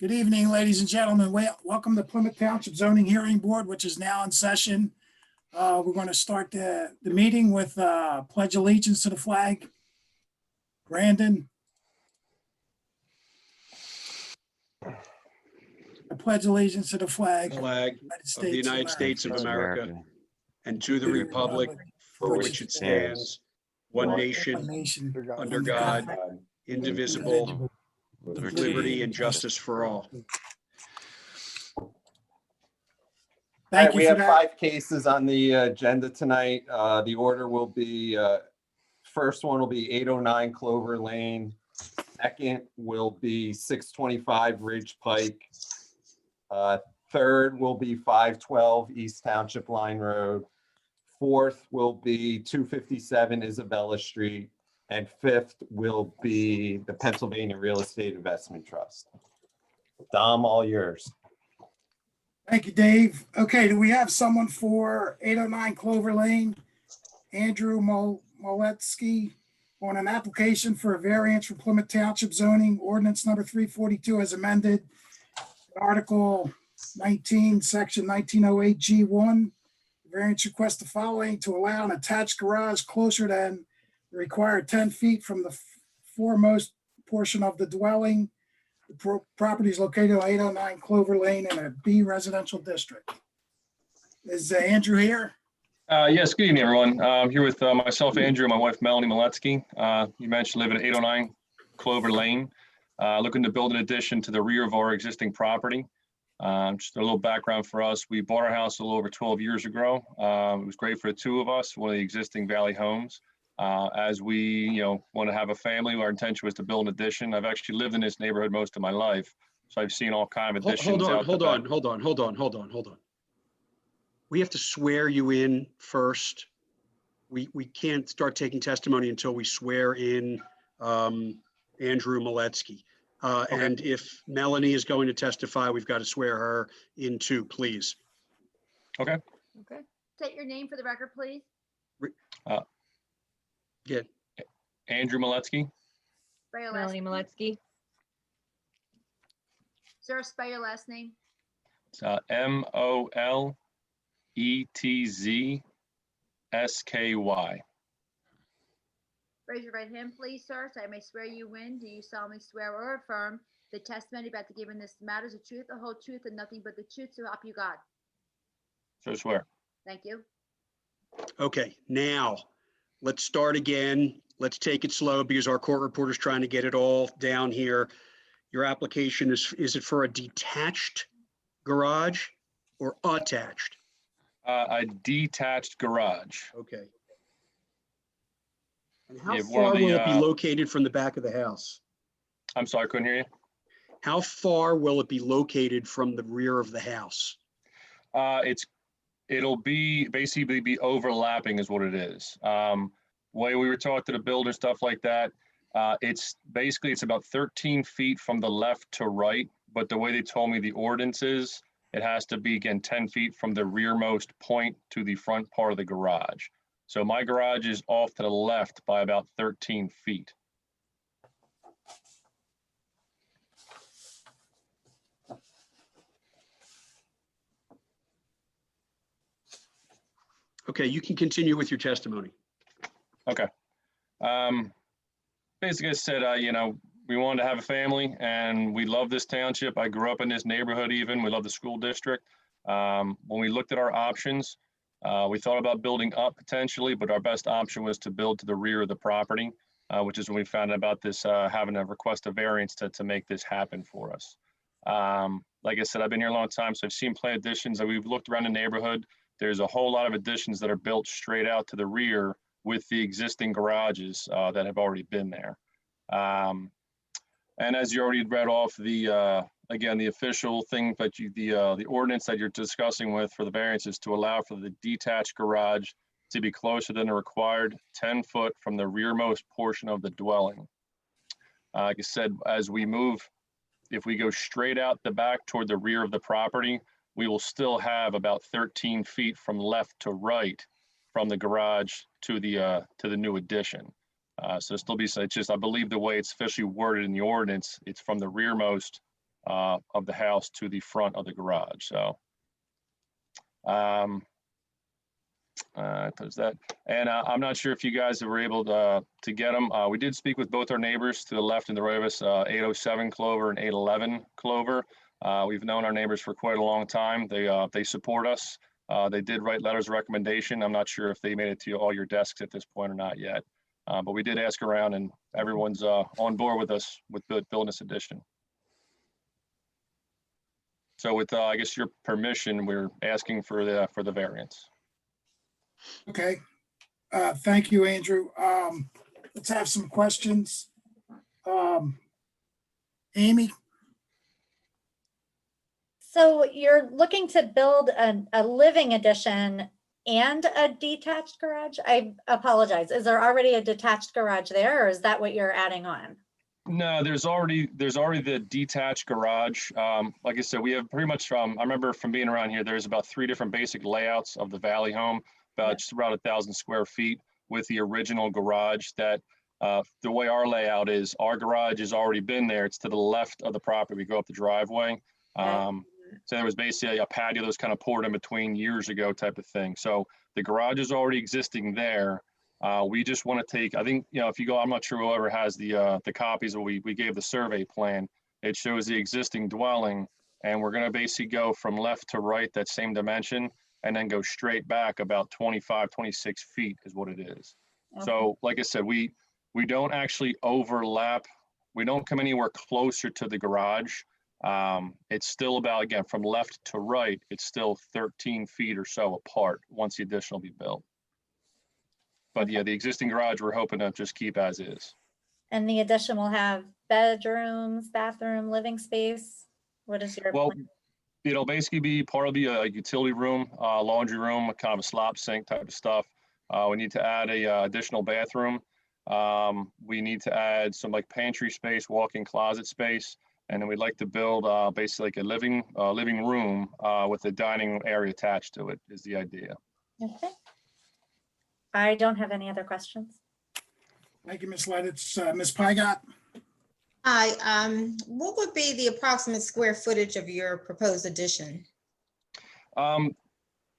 Good evening, ladies and gentlemen. Welcome to Plymouth Township Zoning Hearing Board, which is now in session. We're going to start the meeting with pledge allegiance to the flag. Brandon. I pledge allegiance to the flag of the United States of America and to the republic for which it stands, one nation, under God, indivisible, with liberty and justice for all. Thank you. We have 5 cases on the agenda tonight. The order will be, first one will be 809 Clover Lane. Second will be 625 Ridge Pike. Third will be 512 East Township Line Road. Fourth will be 257 Isabella Street. And fifth will be the Pennsylvania Real Estate Investment Trust. Dom, all yours. Thank you, Dave. Okay, do we have someone for 809 Clover Lane? Andrew Moletsky on an application for a variance for Plymouth Township zoning ordinance number 342 as amended. Article 19, section 1908 G1. Variance request the following: to allow an attached garage closer than the required 10 feet from the foremost portion of the dwelling. The property is located on 809 Clover Lane in a B residential district. Is Andrew here? Yes, good evening, everyone. I'm here with myself, Andrew, and my wife, Melanie Moletsky. You mentioned living at 809 Clover Lane, looking to build an addition to the rear of our existing property. Just a little background for us. We bought our house a little over 12 years ago. It was great for the two of us, one of the existing Valley homes. As we, want to have a family, our intention was to build an addition. I've actually lived in this neighborhood most of my life, so I've seen all kinds of additions. Hold on. We have to swear you in first. We can't start taking testimony until we swear in Andrew Moletsky. Okay. And if Melanie is going to testify, we've got to swear her in too, please. Okay. Okay. State your name for the record, please. Yeah. Andrew Moletsky. Spell your last Melanie name. Moletsky. Sir, spell your last name. It's Moletzky. Raise your right hand, please, sir, so I may swear you in. Do you solemnly swear or affirm the testimony about to give in this matter is the truth, the whole truth, and nothing but the truth, so help you God? So swear. Thank you. Okay, now let's start again. Let's take it slow because our court reporter's trying to get it all down here. Your application is it for a detached garage or attached? A detached garage. Okay. And how Yeah, one far of the, will it be located from the back of the house? I'm sorry, I couldn't hear you. How far will it be located from the rear of the house? It'll basically be overlapping is what it is. Way we were talking to the builder, stuff like that. It's about 13 feet from the left to right, but the way they told me the ordinance is, it has to be, again, 10 feet from the rearmost point to the front part of the garage. So my garage is off to the left by about 13 feet. Okay, you can continue with your testimony. Okay. Basically, I said, we wanted to have a family and we love this township. I grew up in this neighborhood even. We love the school district. When we looked at our options, we thought about building up potentially, but our best option was to build to the rear of the property, which is when we found out about this, having to request a variance to make this happen for us. Like I said, I've been here a long time, so I've seen plenty of additions. We've looked around the neighborhood. There's a whole lot of additions that are built straight out to the rear with the existing garages that have already been there. And as you already read off again, the official thing that the ordinance that you're discussing with for the variance is to allow for the detached garage to be closer than the required 10 foot from the rearmost portion of the dwelling. Like I said, as we move, if we go straight out the back toward the rear of the property, we will still have about 13 feet from left to right from the garage to the new addition. So still be, it's just, I believe the way it's officially worded in the ordinance, it's from the rearmost of the house to the front of the garage. So there's that. And I'm not sure if you guys were able to get them. We did speak with both our neighbors to the left and the right of us, 807 Clover and 811 Clover. We've known our neighbors for quite a long time. They support us. They did write letters of recommendation. I'm not sure if they made it to all your desks at this point or not yet. But we did ask around, and everyone's on board with us with building this addition. So with, I guess, your permission, we're asking for the variance. Okay. Thank you, Andrew. Let's have some questions. Amy? So you're looking to build a living addition and a detached garage? I apologize. Is there already a detached garage there, or is that what you're adding on? No, there's already the detached garage. Like I said, we have pretty much, I remember from being around here, there's about 3 different basic layouts of the Valley home, about just around 1,000 square feet with the original garage that the way our layout is, our garage has already been there. It's to the left of the property. We go up the driveway. So there was basically a patio that was kind of poured in between years ago type of thing. So the garage is already existing there. We just want to take, I think, you know, if you go, I'm not sure whoever has the copies, but we gave the survey plan. It shows the existing dwelling, and we're going to basically go from left to right, that same dimension, and then go straight back about 25, 26 feet is what it is. Okay. So like I said, we don't actually overlap. We don't come anywhere closer to the garage. It's still about, again, from left to right, it's still 13 feet or so apart once the addition will be built. But yeah, the existing garage, we're hoping to just keep as is. And the addition will have bedrooms, bathroom, living space? What is your Well, plan? it'll basically be part of a utility room, laundry room, kind of a slop sink type of stuff. We need to add a additional bathroom. We need to add some like pantry space, walk-in closet space. And then we'd like to build basically like a living room with a dining area attached to it is the idea. Okay. I don't have any other questions. Thank you, Ms. Lettich. Ms. Pygott? Hi, what would be the approximate square footage of your proposed addition?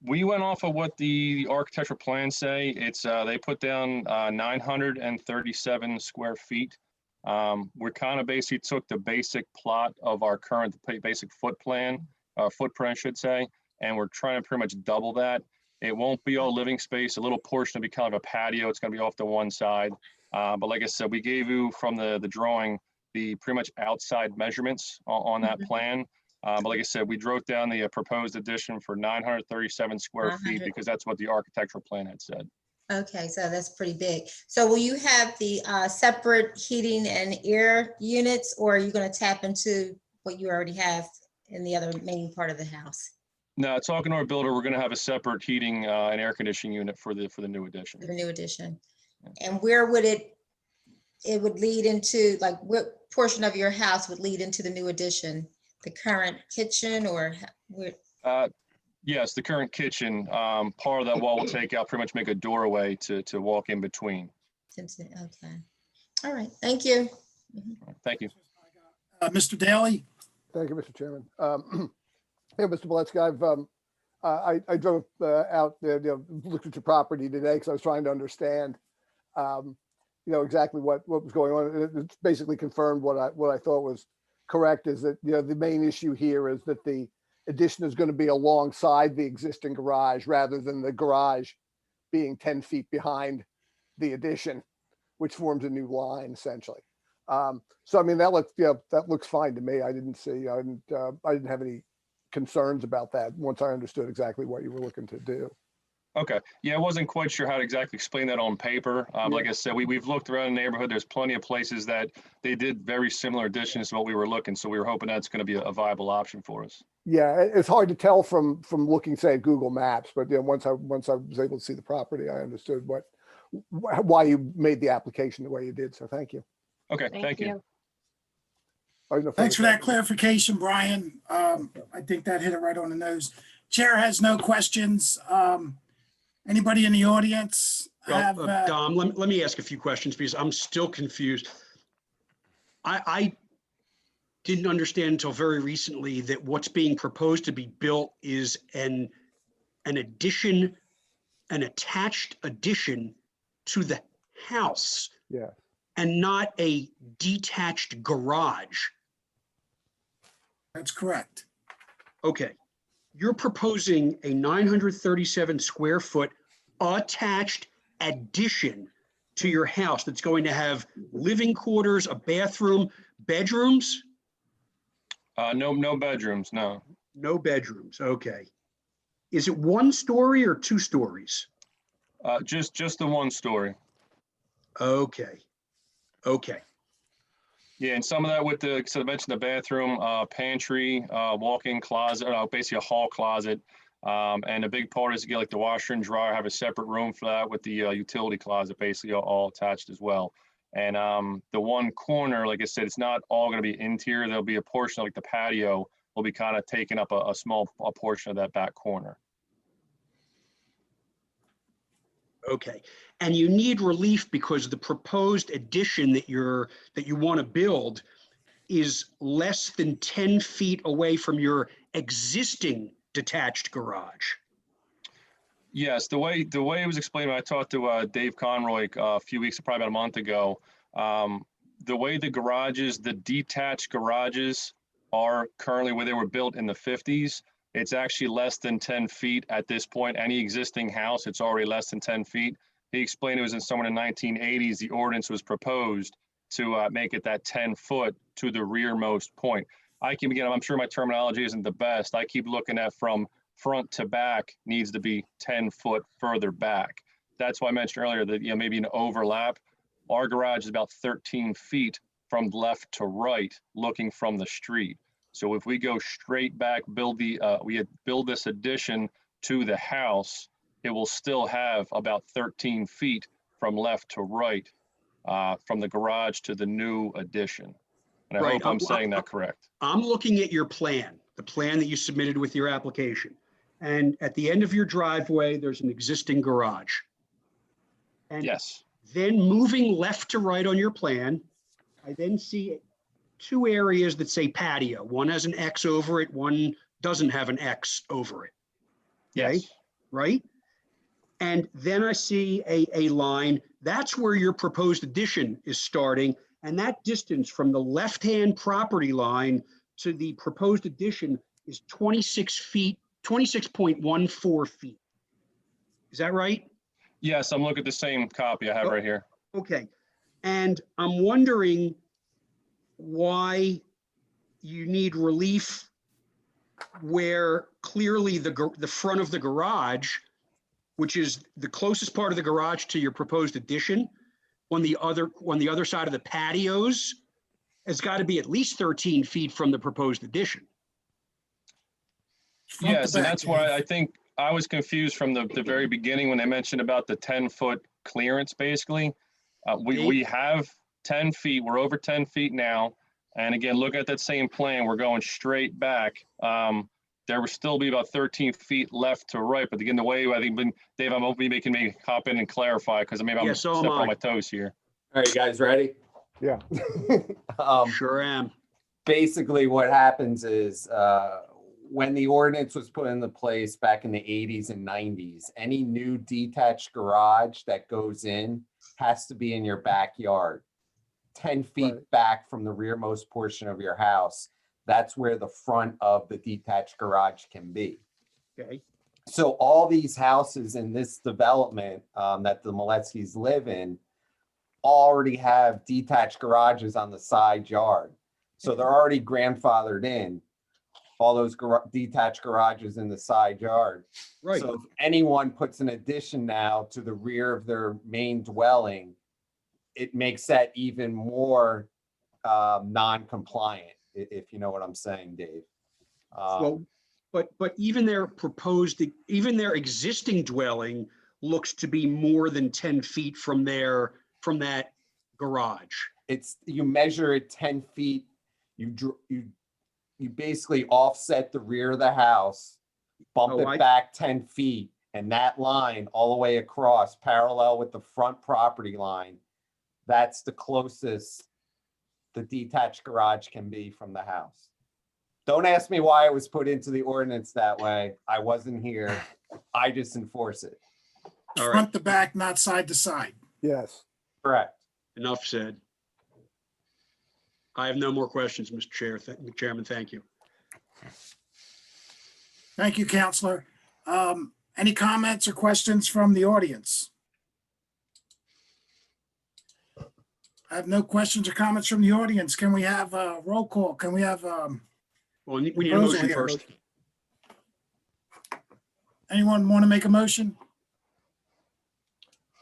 We went off of what the architectural plans say. It's they put down 937 square feet. We kind of basically took the basic plot of our current basic footprint, I should say, and we're trying to pretty much double that. It won't be all living space. A little portion will be kind of a patio. It's going to be off to one side. But like I said, we gave you from the drawing the pretty much outside measurements on that plan. But like I said, we wrote down the proposed addition for 937 square feet because that's what the architectural plan had said. Okay, so that's pretty big. So will you have the separate heating and air units, or are you going to tap into what you already have in the other main part of the house? No, talking to our builder, we're going to have a separate heating and air conditioning unit for the new addition. The new addition. And where would it would lead into, like what portion of your house would lead into the new addition? The current kitchen or where? Yes, the current kitchen. Part of that wall will take out, pretty much make a doorway to walk in between. Okay. All right. Thank you. Thank you. Mr. Daly? Thank you, Mr. Chairman. Hey, Mr. Beletsky, I drove out there, looked at your property today because I was trying to understand, exactly what was going on. It's basically confirmed what I thought was correct, is that, the main issue here is that the addition is going to be alongside the existing garage rather than the garage being 10 feet behind the addition, which forms a new line essentially. So, I mean, that looks fine to me. I didn't have any concerns about that once I understood exactly what you were looking to do. Okay. Yeah, I wasn't quite sure how to exactly explain that on paper. Like I said, we've looked around the neighborhood. There's plenty of places that they did very similar additions to what we were looking. So we were hoping that's going to be a viable option for us. Yeah, it's hard to tell from looking, say, at Google Maps, but once I was able to see the property, I understood why you made the application the way you did. So thank you. Okay, thank you. Thanks for that clarification, Brian. I think that hit it right on the nose. Chair has no questions. Anybody in the audience have? Dom, let me ask a few questions because I'm still confused. didn't understand until very recently that what's being proposed to be built is an addition, an attached addition to the house Yeah. and not a detached garage. That's correct. Okay, you're proposing a 937 square foot attached addition to your house that's going to have living quarters, a bathroom, bedrooms? No bedrooms, no. No bedrooms, okay. Is it 1 story or 2 stories? Just the 1 story. Okay, okay, Yeah, and some of that with the, so I mentioned the bathroom, pantry, walk-in closet, basically a hall closet. And a big part is to get like the washer and dryer, have a separate room for that with the utility closet, basically all attached as well. And the one corner, like I said, it's not all going to be interior. There'll be a portion like the patio will be kind of taking up a small portion of that back corner. okay. And you need relief because the proposed addition that you want to build is less than 10 feet away from your existing detached garage. Yes, the way it was explained when I talked to Dave Conroy a few weeks, probably about a month ago, the way the garages, the detached garages are currently where they were built in the 50s, it's actually less than 10 feet at this point. Any existing house, it's already less than 10 feet. He explained it was in somewhere in the 1980s, the ordinance was proposed to make it that 10 foot to the rearmost point. Again, I'm sure my terminology isn't the best. I keep looking at from front to back needs to be 10 foot further back. That's why I mentioned earlier that, maybe an overlap. Our garage is about 13 feet from left to right, looking from the street. So if we go straight back, build this addition to the house, it will still have about 13 feet from left to right, from the garage to the new addition. And I Right. hope I'm saying that correct. I'm looking at your plan, the plan that you submitted with your application. And at the end of your driveway, there's an existing garage. And Yes. then moving left to right on your plan, I then see 2 areas that say patio. One has an X over it, one doesn't have an X over it. Okay. Yes. Right? And then I see a line, that's where your proposed addition is starting. And that distance from the left-hand property line to the proposed addition is 26 feet, 26.14 feet. Is that right? Yes, I'm looking at the same copy I have right here. Okay. And I'm wondering why you need relief where clearly the front of the garage, which is the closest part of the garage to your proposed addition, on the other side of the patios, has got to be at least 13 feet from the proposed addition. Front to Yes, and back, that's why Dave. I think I was confused from the very beginning when they mentioned about the 10-foot clearance, basically. We have 10 feet, we're over 10 feet now. And again, look at that same plan, we're going straight back. There will still be about 13 feet left to right, but again, the way I think, Dave, I'm hoping you can maybe hop in and clarify, because maybe I'm Yeah, so am stepping I. on my toes here. All right, you guys ready? Yeah. Sure am. Basically what happens is when the ordinance was put into place back in the 80s and 90s, any new detached garage that goes in has to be in your backyard, 10 feet Right. back from the rearmost portion of your house. That's where the front of the detached garage can be. Okay. So all these houses in this development that the Maletskis live in already have detached garages on the side yard. So they're already grandfathered in, all those detached garages in the side yard. Right. So if anyone puts an addition now to the rear of their main dwelling, it makes that even more non-compliant, if you know what I'm saying, Dave. Well, but even their existing dwelling looks to be more than 10 feet from that garage. You measure it 10 feet, you basically offset the rear of the house, bump Oh, it back 10 feet, and that line all the way across, parallel with the front property line, that's the closest the detached garage can be from the house. Don't ask me why it was put into the ordinance that way. I wasn't here. I just enforce it. All right, Front to back, not side to side. Yes. Correct. enough said. I have no more questions, Mr. Chairman. Thank you. Thank you, Counselor. Any comments or questions from the audience? I have no questions or comments from the audience. Can we have a roll call? Can we have, Well, we need a Proposal motion here. first. anyone want to make a motion?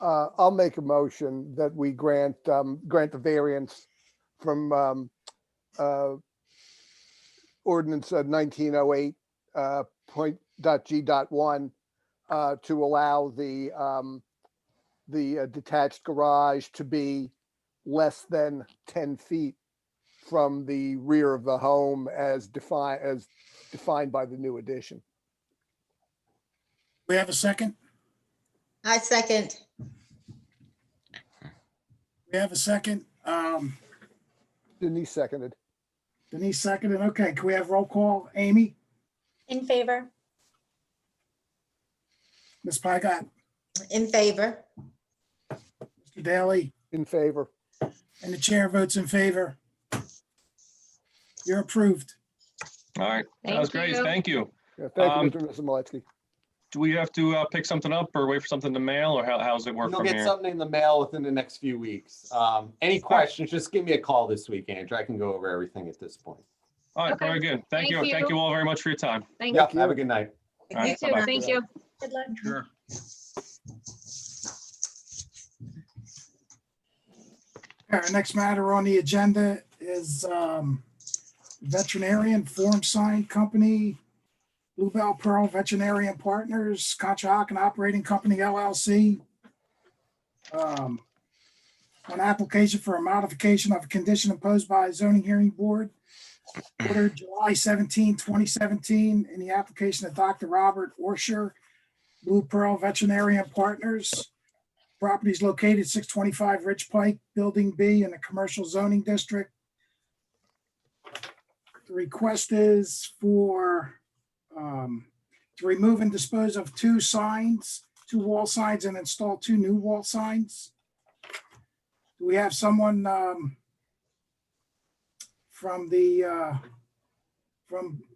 I'll make a motion that we grant the variance from ordinance 1908 .g.1 to allow the detached garage to be less than 10 feet from the rear of the home as defined by the new addition. We have a second? I second. We have a second. Denise seconded. Denise seconded. Okay, can we have roll call? Amy, In favor? Ms. Pygott, In favor. Mr. Daly, In favor. and the chair votes in favor. You're approved. All right, that was great. Thank you. Yeah, thank you, Um, Mr. and Mrs. Malinsky. Do we have to pick something up or wait for something to mail, or how's it work You'll from get here? something in the mail within the next few weeks. Any questions, just give me a call this week, Andrew. I can go over everything at this point. All right, Okay. very good. Thank Thank you. Thank you. you all very much for your time. Thank Yeah, you. have a good night. All right, You too. bye-bye. Thank you. Good luck. Sure. Our next matter on the agenda is Veterinarian Form Sign Company, Bluebell Pearl Veterinarian Partners, Conshohocken Operating Company LLC. An application for a modification of a condition imposed by a zoning hearing board ordered July 17, 2017, in the application of Dr. Robert Orsher, Blue Pearl Veterinarian Partners. Property is located 625 Ridge Pike, Building B in the Commercial Zoning District. The request is for to remove and dispose of two wall signs, and install two new wall signs. Do we have someone from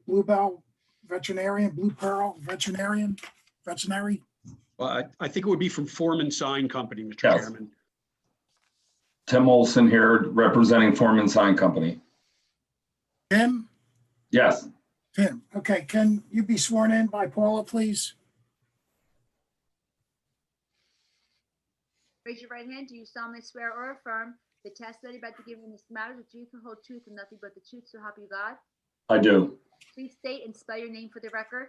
Bluebell Veterinarian, Blue Pearl Veterinary? Well, I think it would be from Foreman Sign Company, Mr. Yes. Chairman. Tim Olson here, representing Foreman Sign Company. Tim? Yes, Tim, okay, can you be sworn in by Paula, please? Raise your right hand. Do you solemnly swear or affirm the testimony about to give in this matter, the truth, the whole truth, and nothing but the truth, so help you God? I do. Please state and spell your name for the record.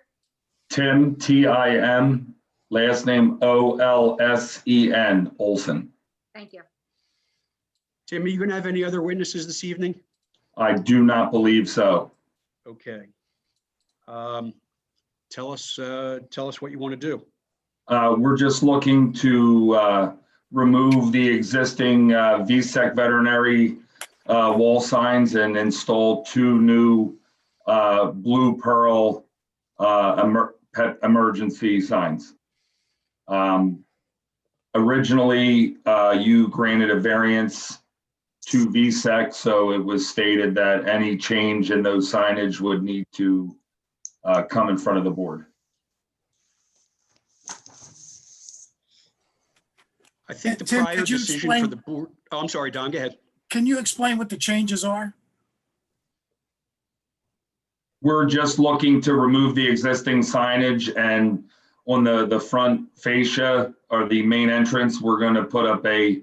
Tim, Tim, last name Olsen, Olson. Thank you. Tim, are you going to have any other witnesses this evening? I do not believe so. Okay. Tell us what you want to do. We're just looking to remove the existing VSEC veterinary wall signs and install two new Blue Pearl pet emergency signs. Originally, you granted a variance to VSEC, so it was stated that any change in those signage would need to come in front of the board. I think the Tim, prior could you decision explain- for the board, oh, I'm sorry, Don, go ahead. Can you explain what the changes are? We're just looking to remove the existing signage, and on the front fascia or the main entrance, we're going to put up a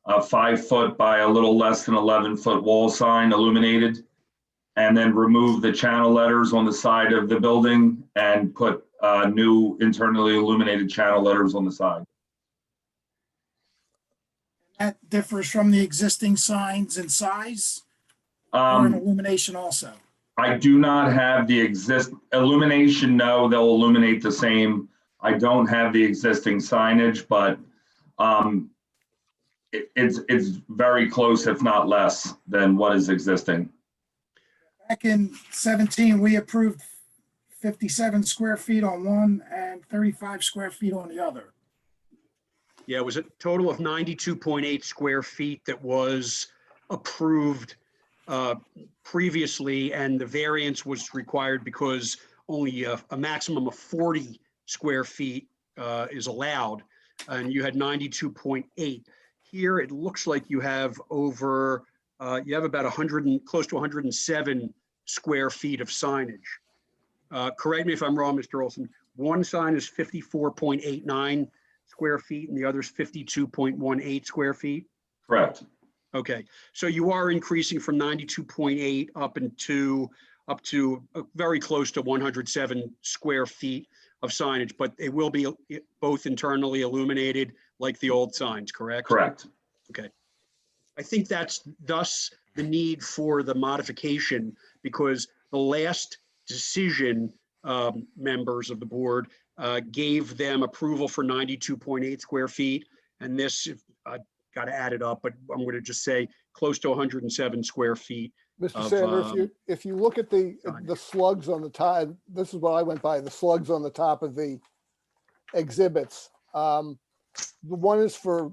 5-foot by a little less than 11-foot wall sign illuminated, and then remove the channel letters on the side of the building and put new internally illuminated channel letters on the side. That differs from the existing signs in size or in illumination also? I do not have the illumination. No, they'll illuminate the same. I don't have the existing signage, but it's very close, if not less than what is existing. Back in 17, we approved 57 square feet on one and 35 square feet on the other. Yeah, it was a total of 92.8 square feet that was approved previously, and the variance was required because only a maximum of 40 square feet is allowed, and you had 92.8. Here, it looks like you have over, you have about 100 and close to 107 square feet of signage. Correct me if I'm wrong, Mr. Olson. One sign is 54.89 square feet and the other is 52.18 square feet. Correct. Okay, so you are increasing from 92.8 up to very close to 107 square feet of signage, but they will be both internally illuminated like the old signs, correct? Correct. Okay. I think that's thus the need for the modification, because the last decision, members of the board, gave them approval for 92.8 square feet. And this, I got to add it up, but I'm going to just say close to 107 square feet. Mr. Of, Sander, if you look at the signage. slugs on the top, this is what I went by, the slugs on the top of the exhibits. The one is for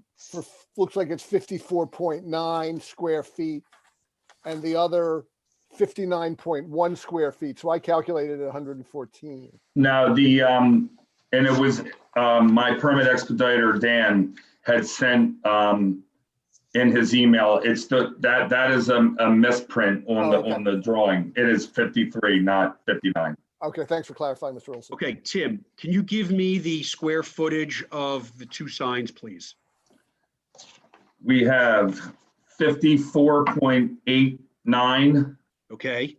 looks like it's 54.9 square feet and the other 59.1 square feet. So I calculated 114. Now, and it was, my permit expediter, Dan, had sent, in his email, it's that is a misprint on Oh, okay. on the drawing. It is 53, not 59. Okay, thanks for clarifying, Mr. Olson. Okay, Tim, can you give me the square footage of the two signs, please? We have 54.89 Okay,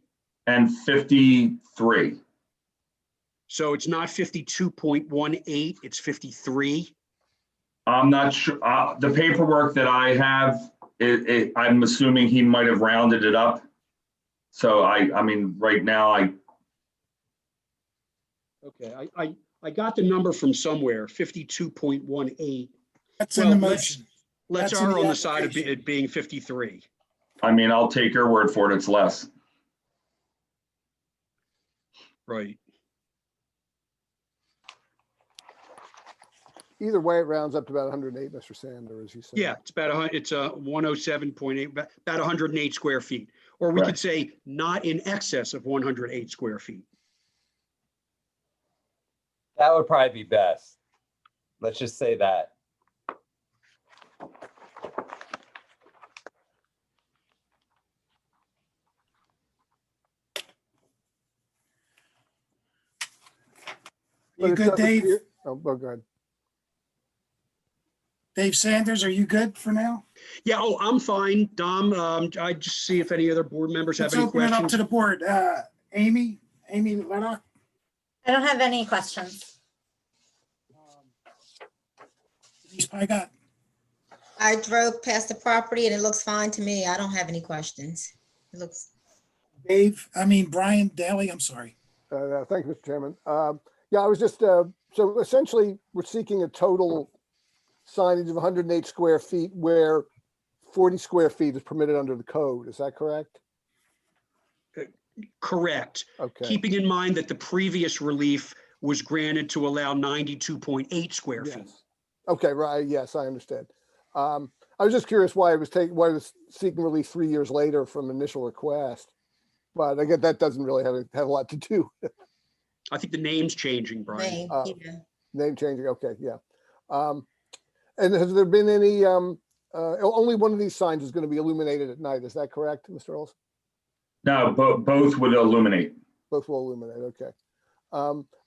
and 53. so it's not 52.18, it's 53. I'm not sure, the paperwork that I have, I'm assuming he might have rounded it up. So I mean, right now, Okay, I got the number from somewhere, 52.18. That's in the Well, motion. Let's That's in err the on the side of application. it being 53. I'll take your word for it, it's less. Right. Either way, it rounds up to about 108, Mr. Sander, as you said. Yeah, it's about it's 107.8, about 108 square feet. Or we could Correct. say not in excess of 108 square feet. That would probably be best. Let's just say that. But You it good, does Dave? appear- Oh, go ahead. Dave Sanders, are you good for now? Yeah, oh, I'm fine, Dom. I just see if any other board members have Let's any open it up questions. to the board. Amy Lennox? I don't have any questions. Denise Pygott? I drove past the property and it looks fine to me. I don't have any questions. It looks, Brian Daly, I'm sorry. Thank you, Mr. Chairman. Yeah, I was just, so essentially, we're seeking a total signage of 108 square feet where 40 square feet is permitted under the code. Is that correct? Correct. Okay, Keeping in mind that the previous relief was granted to allow 92.8 square feet. yes. Okay, right, yes, I understand. I was just curious why it was seeking relief 3 years later from initial request. But again, that doesn't really have a lot to do. I think the name's changing, Brian. name, Uh, yeah. Name changing, okay, yeah. And has there been any, only one of these signs is going to be illuminated at night, is that correct, Mr. Olson? No, both would illuminate. Both will illuminate, okay.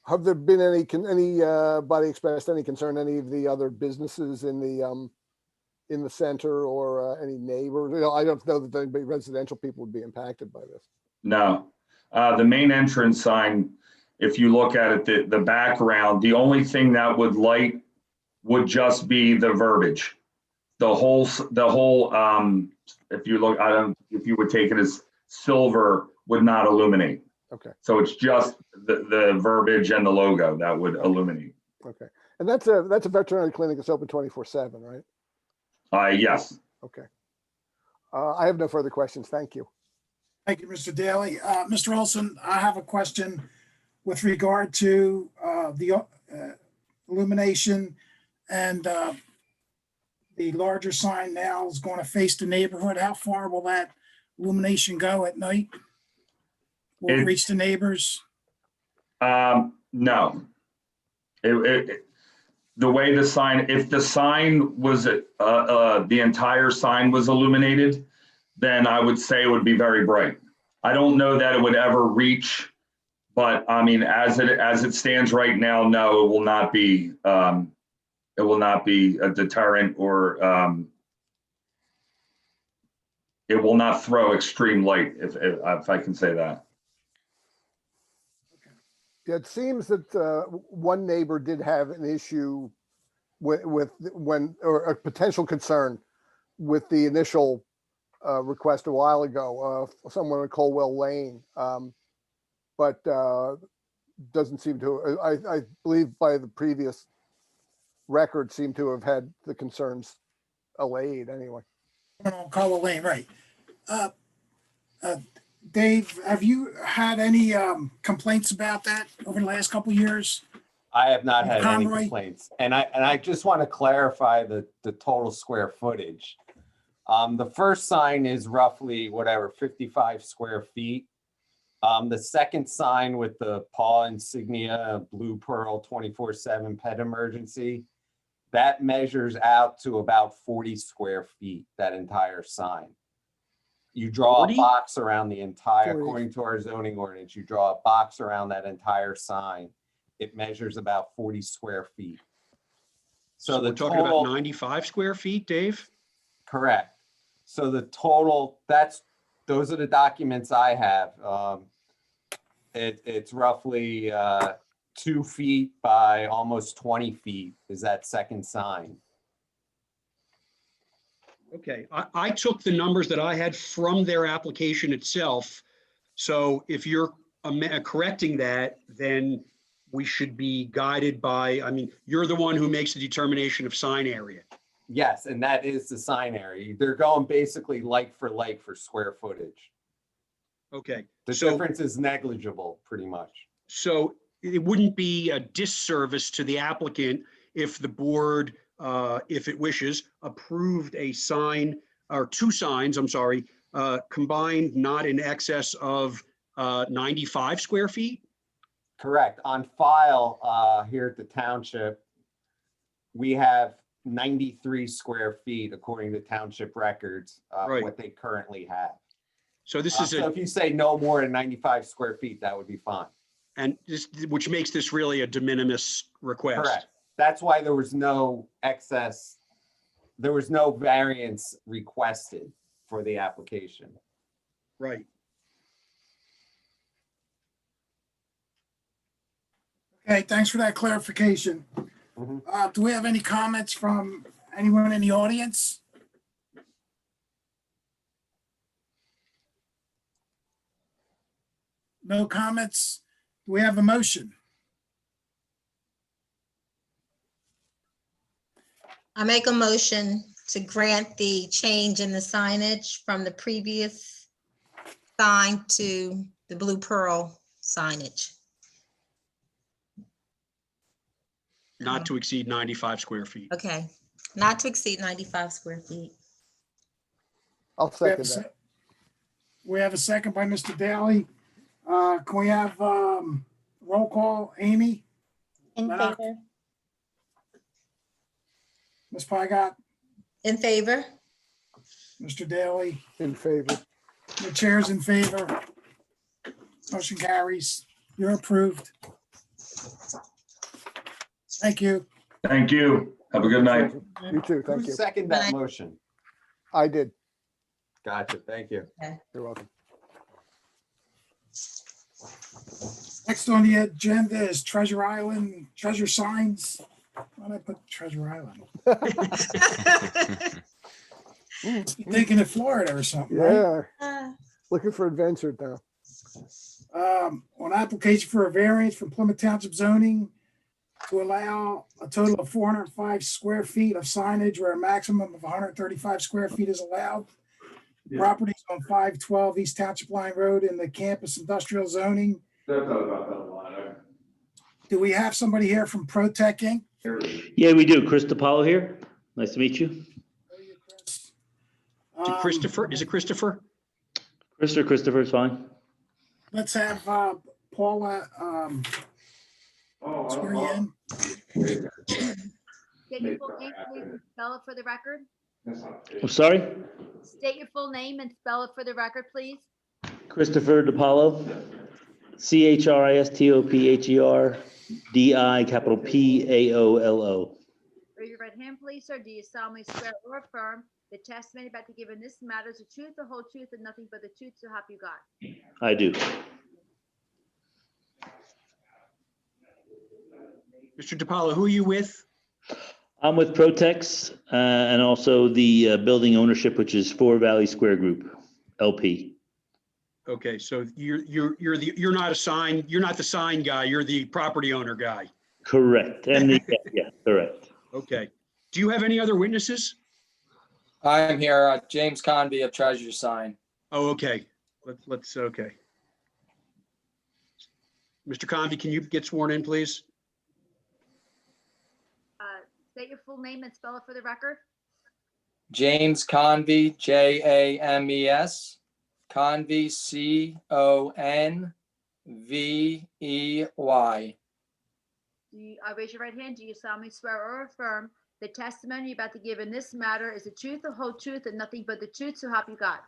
Have there been anybody expressed any concern, any of the other businesses in the center or any neighbors? I don't know that anybody, residential people would be impacted by this. No. The main entrance sign, if you look at it, the background, the only thing that would light would just be the verbiage. The whole, if you look, if you would take it as silver, would not illuminate. Okay, So it's just the verbiage and the logo that would illuminate. okay. And that's a veterinary clinic that's open 24/7, right? Yes. Okay. I have no further questions. Thank you. Thank you, Mr. Daly. Mr. Olson, I have a question with regard to the illumination and the larger sign now is going to face the neighborhood. How far will that illumination go at night? Will it It- reach the neighbors? No. The way the sign, if the sign was, the entire sign was illuminated, then I would say it would be very bright. I don't know that it would ever reach, but I mean, as it stands right now, no, it will not be a deterrent or it will not throw extreme light, if I can say that. It seems that one neighbor did have an issue with when, or a potential concern with the initial request a while ago, someone in Colwell Lane. But doesn't seem to, I believe by the previous record, seem to have had the concerns allayed anyway. On Colwell Lane, right. Dave, have you had any complaints about that over the last couple of years? I have not had any Conroy? complaints. And I just want to clarify the total square footage. The first sign is roughly whatever, 55 square feet. The second sign with the paw insignia, Blue Pearl 24/7 pet emergency, that measures out to about 40 square feet, that entire sign. You draw 40? a box around the entire, 40. according to our zoning ordinance, you draw a box around that entire sign. It measures about 40 square feet. So the we're talking about total- 95 square feet, Dave? Correct. So the total, those are the documents I have. It's roughly 2 feet by almost 20 feet is that second sign. Okay, I took the numbers that I had from their application itself. So if you're correcting that, then we should be guided by, I mean, you're the one who makes the determination of sign area. Yes, and that is the sign area. They're going basically like for square footage. Okay, The so, difference is negligible, pretty much. so it wouldn't be a disservice to the applicant if the board, if it wishes, approved a sign or two signs, I'm sorry, combined not in excess of 95 square feet? Correct. On file here at the township, we have 93 square feet according to township records, Right. what they currently have. So this is So if you say no more than 95 square feet, that would be fine. and this, which makes this really a de minimis request. Correct. That's why there was no excess, there was no variance requested for the application. Right. Okay, thanks for that clarification. Mhm. Do we have any comments from anyone in the audience? No comments? Do we have a motion? I make a motion to grant the change in the signage from the previous sign to the Blue Pearl signage. Not to exceed 95 square feet. Okay, not to exceed 95 square feet. I'll We have a second that. se- We have a second by Mr. Daly. Can we have roll call? Amy, In Wow. favor? Ms. Pygott, In favor? Mr. Daly, In favor. the chair's in favor. Motion carries. You're approved. Thank you. Thank you. Have a good night. You too. Thank Who you. seconded that Aye. motion? I did. Gotcha, thank you. You're welcome. Next on the agenda is Treasure Island, treasure signs. Why did I put Treasure Island? You thinking of Florida or something, right? Yeah, looking for adventure now. On application for a variance from Plymouth Township zoning to allow a total of 405 square feet of signage where a maximum of 135 square feet is allowed. Properties on 512 East Township Line Road in the campus industrial zoning. Do we have somebody here from ProTech Inc.? Yeah, we do. Chris DiPaolo here. Nice to meet you. Is it Christopher? Is it Christopher? Chris or Christopher is fine. Let's have Paula swear you in. State your full name, please, and spell it for the record. I'm sorry? State your full name and spell it for the record, please. Christopher DiPaolo. CHRISTOPHERDI capital PAOLO. Raise your right hand, please, sir. Do you solemnly swear or affirm the testimony about to give in this matter is the truth, the whole truth, and nothing but the truth, so help you God? I do. Mr. DiPaolo, who are you with? I'm with Protex and also the building ownership, which is 4 Valley Square Group, LP. Okay, so you're not the sign guy, you're the property owner guy. Correct. And yeah, correct. Okay. Do you have any other witnesses? I'm here, James Convey of Treasure Sign. Oh, okay. Okay. Mr. Convey, can you get sworn in, please? State your full name and spell it for the record. James Convey, James. Convey, CONVEY. Raise your right hand. Do you solemnly swear or affirm the testimony you're about to give in this matter is the truth, the whole truth, and nothing but the truth, so help you God?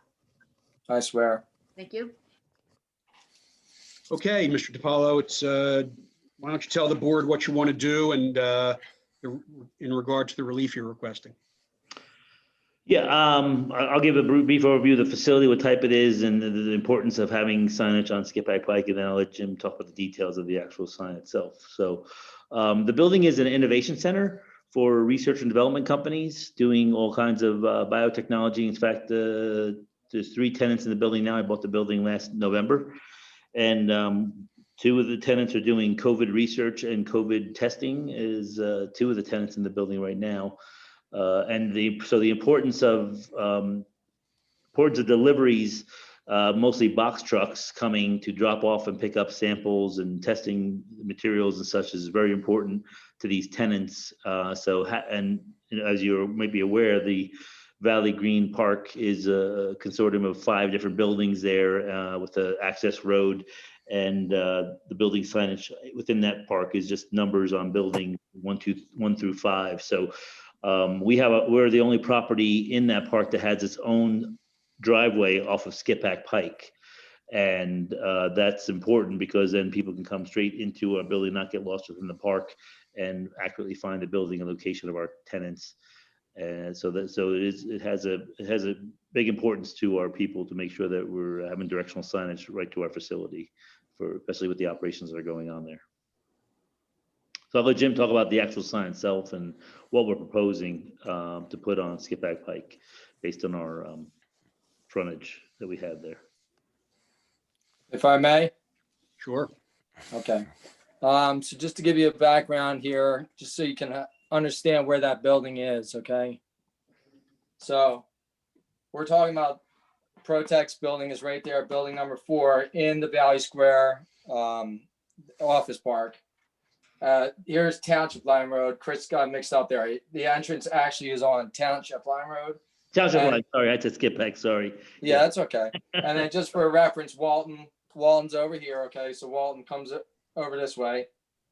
I swear. Thank you. Okay, Mr. DiPaolo, why don't you tell the board what you want to do and in regard to the relief you're requesting? Yeah, I'll give a brief overview of the facility, what type it is, and the importance of having signage on Skippack Pike, and then I'll let Jim talk about the details of the actual sign itself. So the building is an innovation center for research and development companies doing all kinds of biotechnology. In fact, there's 3 tenants in the building now. I bought the building last November, and 2 of the tenants are doing COVID research and COVID testing. Is 2 of the tenants in the building right now. So the importance of deliveries, mostly box trucks coming to drop off and pick up samples and testing materials and such is very important to these tenants. As you're maybe aware, the Valley Green Park is a consortium of 5 different buildings there with the access road, and the building signage within that park is just numbers on building 1 through 5. So we're the only property in that park that has its own driveway off of Skippack Pike. And that's important because then people can come straight into our building, not get lost within the park, and accurately find the building and location of our tenants. And it has a big importance to our people to make sure that we're having directional signage right to our facility, especially with the operations that are going on there. So I'll let Jim talk about the actual sign itself and what we're proposing to put on Skippack Pike based on our frontage that we have there. If I may? Sure. Okay. So just to give you a background here, just so you can understand where that building is, okay? So we're talking about Protex building is right there, building number 4 in the Valley Square office park. Here's Township Line Road. Chris got mixed up there. The entrance actually is on Township Line Road. Township Line, sorry, I had to skip back, sorry. Yeah, that's okay. And then just for reference, Walton's over here, okay? So Walton comes over this way.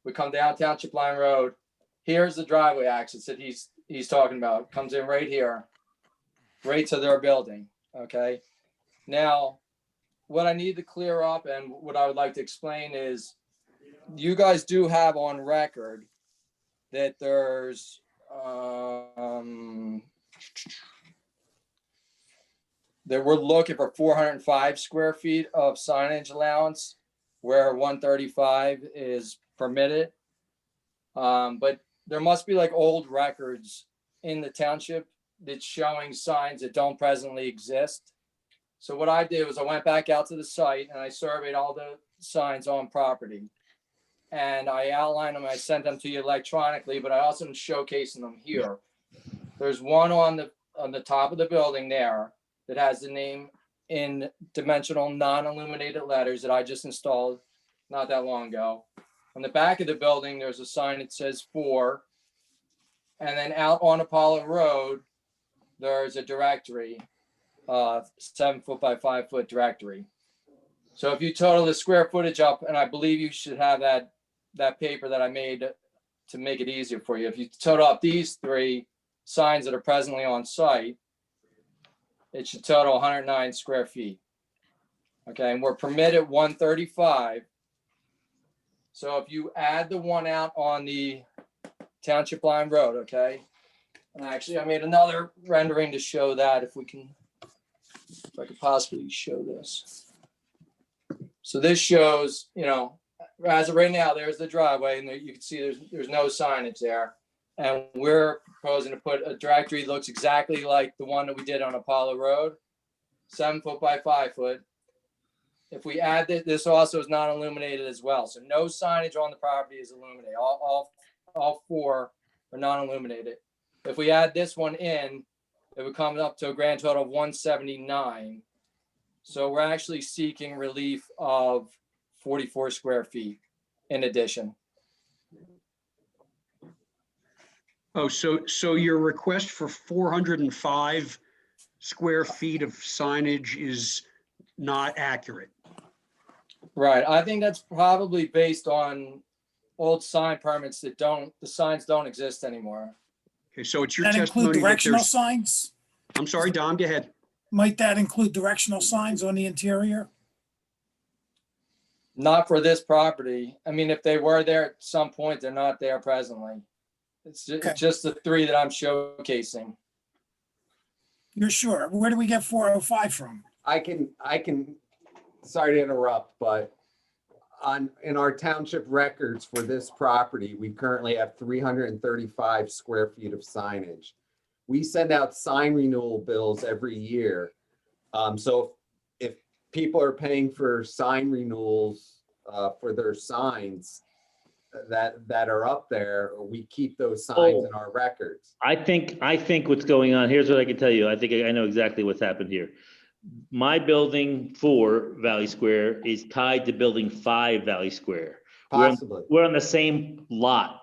We come down Township Line Road. Here's the driveway access that he's talking about. Comes in right here, right to their building, okay? Now, what I need to clear up and what I would like to explain is you guys do have on record that there's that we're looking for 405 square feet of signage allowance where 135 is permitted. But there must be like old records in the township that's showing signs that don't presently exist. So what I did was I went back out to the site and I surveyed all the signs on property. and I outlined them. I sent them to you electronically, but I also am showcasing them here. There's one on the top of the building there that has the name in dimensional non-illuminated letters that I just installed not that long ago. On the back of the building, there's a sign that says 4. And then out on Apollo Road, there's a directory, 7 foot by 5 foot directory. So if you total the square footage up, and I believe you should have that paper that I made to make it easier for you. If you total up these 3 signs that are presently on site, it should total 109 square feet. Okay, and we're permitted 135. So if you add the one out on the Township Line Road, okay? And actually, I made another rendering to show that if I could possibly show this. So this shows, you know, as of right now, there's the driveway, and there, you can see there's no signage there. And we're proposing to put a directory that looks exactly like the one that we did on Apollo Road, 7 foot by 5 foot. If we add this also is not illuminated as well. So no signage on the property is illuminated. All 4 are non-illuminated. If we add this one in, it would come up to a grand total of 179. So we're actually seeking relief of 44 square feet in addition. Oh, so your request for 405 square feet of signage is not accurate? Right. I think that's probably based on old sign permits that the signs don't exist anymore. Okay, so it's your That testimony include that directional there's, signs? I'm sorry, Dom, go ahead. Might that include directional signs on the interior? Not for this property. I mean, if they were there at some point, they're not there presently. It's Okay. just the 3 that I'm showcasing. You're sure? Where do we get 405 from? I can, sorry to interrupt, but in our township records for this property, we currently have 335 square feet of signage. We send out sign renewal bills every year. So if people are paying for sign renewals for their signs that are up there, we keep those signs in our records. I think what's going on, here's what I can tell you. I think I know exactly what's happened here. My building 4 Valley Square is tied to building 5 Valley Square. Possibly. We're on the same lot.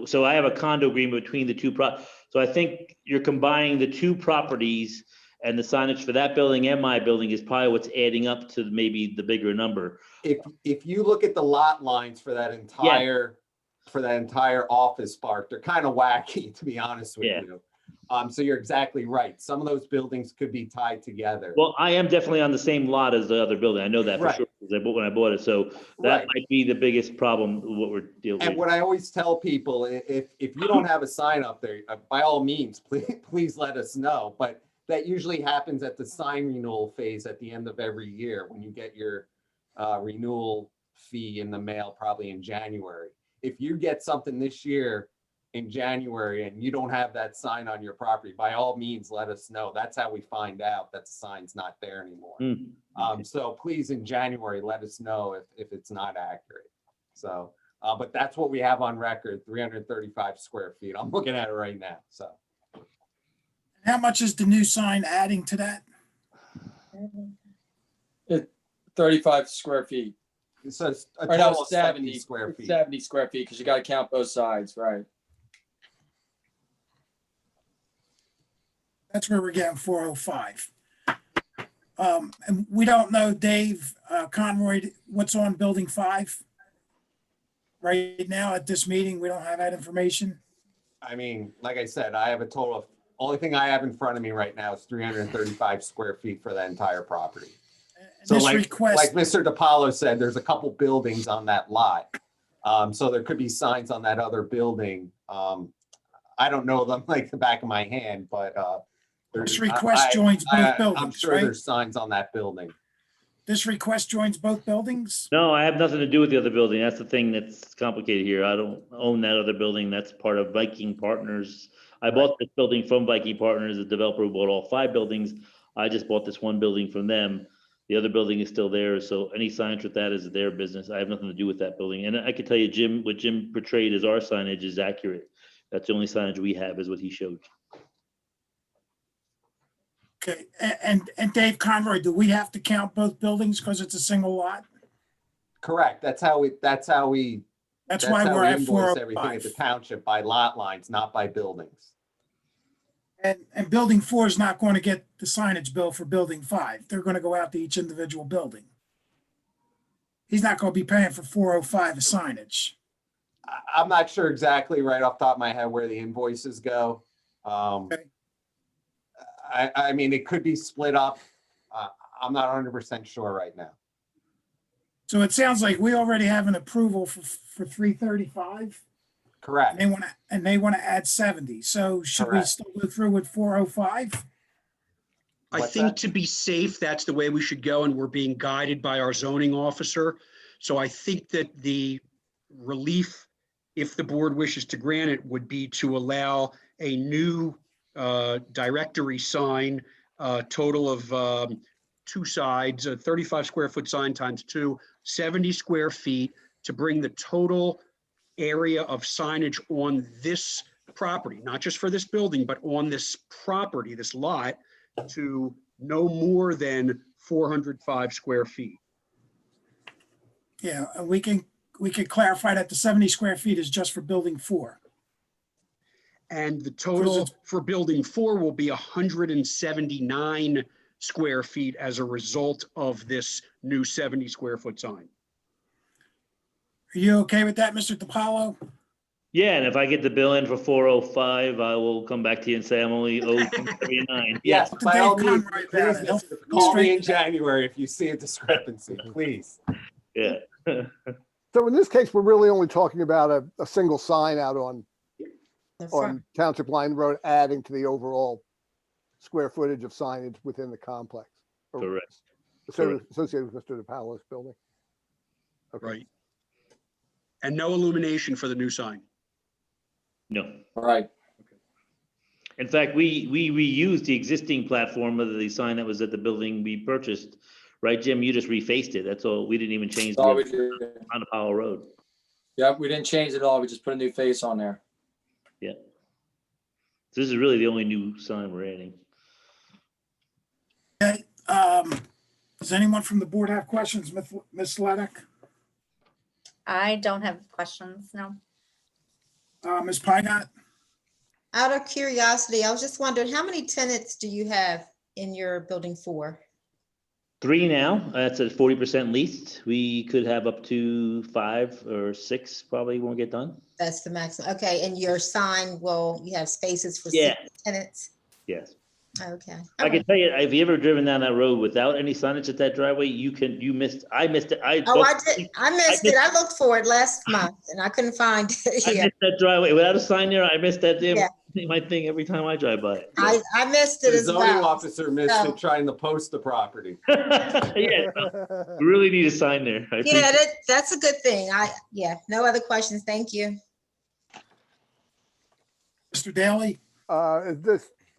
So I have a condo agreement between the two so I think you're combining the 2 properties, and the signage for that building and my building is probably what's adding up to maybe the bigger number. If you look at the lot lines for that entire office park, they're kind of wacky, to be honest with you. So you're exactly right. Some of those buildings could be tied together. Well, I am definitely on the same lot as the other building. I know that for Right. sure, because when I bought it. So that might be the biggest problem with what we're dealing And with. what I always tell people, if you don't have a sign up there, by all means, please let us know. But that usually happens at the sign renewal phase at the end of every year when you get your renewal fee in the mail, probably in January. If you get something this year in January and you don't have that sign on your property, by all means, let us know. That's how we find out that the sign's not there anymore. So please, in January, let us know if it's not accurate. So, but that's what we have on record, 335 square feet. I'm looking at it right now, so. How much is the new sign adding to that? 35 square feet. So it's a Or no, total of 70 square feet. 70 square feet, because you got to count both sides, right? That's where we're getting 405. And we don't know, Dave Conroy, what's on building 5? Right now at this meeting, we don't have that information. I mean, like I said, I have a total of, only thing I have in front of me right now is 335 square feet for that entire property. So This like request, Mr. DiPaolo said, there's a couple buildings on that lot. So there could be signs on that other building. I don't know them like the back of my hand, but this request joins both I'm buildings, sure right? there's signs on that building. This request joins both buildings? No, I have nothing to do with the other building. That's the thing that's complicated here. I don't own that other building. That's part of Viking Partners. I bought this building from Viking Partners, the developer who bought all 5 buildings. I just bought this one building from them. The other building is still there, so any signage with that is their business. I have nothing to do with that building. And I can tell you, Jim, what Jim portrayed as our signage is accurate. That's the only signage we have is what he showed. Okay, and Dave Conroy, do we have to count both buildings because it's a single lot? Correct. That's how we That's why we're at invoice everything at the 405. township by lot lines, not by buildings. And building 4 is not going to get the signage bill for building 5. They're going to go out to each individual building. He's not going to be paying for 405 of signage. I'm not sure exactly right off the top of my head where the invoices go. Okay. I mean, it could be split up. I'm not 100% sure right now. So it sounds like we already have an approval for 335. Correct. And they want to add 70. So should we Correct. still go through with 405? I What's think that? to be safe, that's the way we should go, and we're being guided by our zoning officer. So I think that the relief, if the board wishes to grant it, would be to allow a new directory sign, total of 2 sides, a 35 square foot sign times 2, 70 square feet, to bring the total area of signage on this property, not just for this building, but on this property, this lot, to no more than 405 square feet. Yeah, and we can clarify that the 70 square feet is just for building 4. And the total it's- for building 4 will be 179 square feet as a result of this new 70 square foot sign. Are you okay with that, Mr. DiPaolo? Yeah, and if I get the bill in for 405, I will come back to you and say I'm only owed 239. Yes, to by Dave all means, Conroy please, about it. He'll- Mr. he'll call me straighten in it out. January if you see a discrepancy, please. Yeah. So in this case, we're really only talking about a single sign out The front. on Township Line Road, adding to the overall square footage of signage within the complex. or Correct. Associated with Mr. DiPaolo's building. Okay. Right. And no illumination for the new sign. No. Right. In fact, we reused the existing platform of the sign that was at the building we purchased. Right, Jim? You just refaced it. That's all. We didn't even change That's all we the did. on the Powell Road. Yep, we didn't change it at all. We just put a new face on there. Yeah. So this is really the only new sign we're adding. Okay, does anyone from the board have questions, Ms. Levick? I don't have questions, no. Ms. Pynott? Out of curiosity, I was just wondering, how many tenants do you have in your building 4? 3 now. That's at 40% leased. We could have up to 5 or 6 probably won't get done. That's the maximum. Okay, and your sign you have spaces for Yeah. 6 tenants? Yes. Okay. I can tell you, if you ever driven down that road without any signage at that driveway, you missed, I missed it. Oh, I did. I missed it. I looked for it last month and I couldn't find it I here. missed that driveway. Without a sign there, I missed that damn, Yeah. my thing every time I drive by it. I missed it The as zoning well. officer missed So- it trying to post the property. Yeah, we really need a sign there. I Yeah, appreciate- that's a good thing. No other questions. Thank you. Mr. Daly?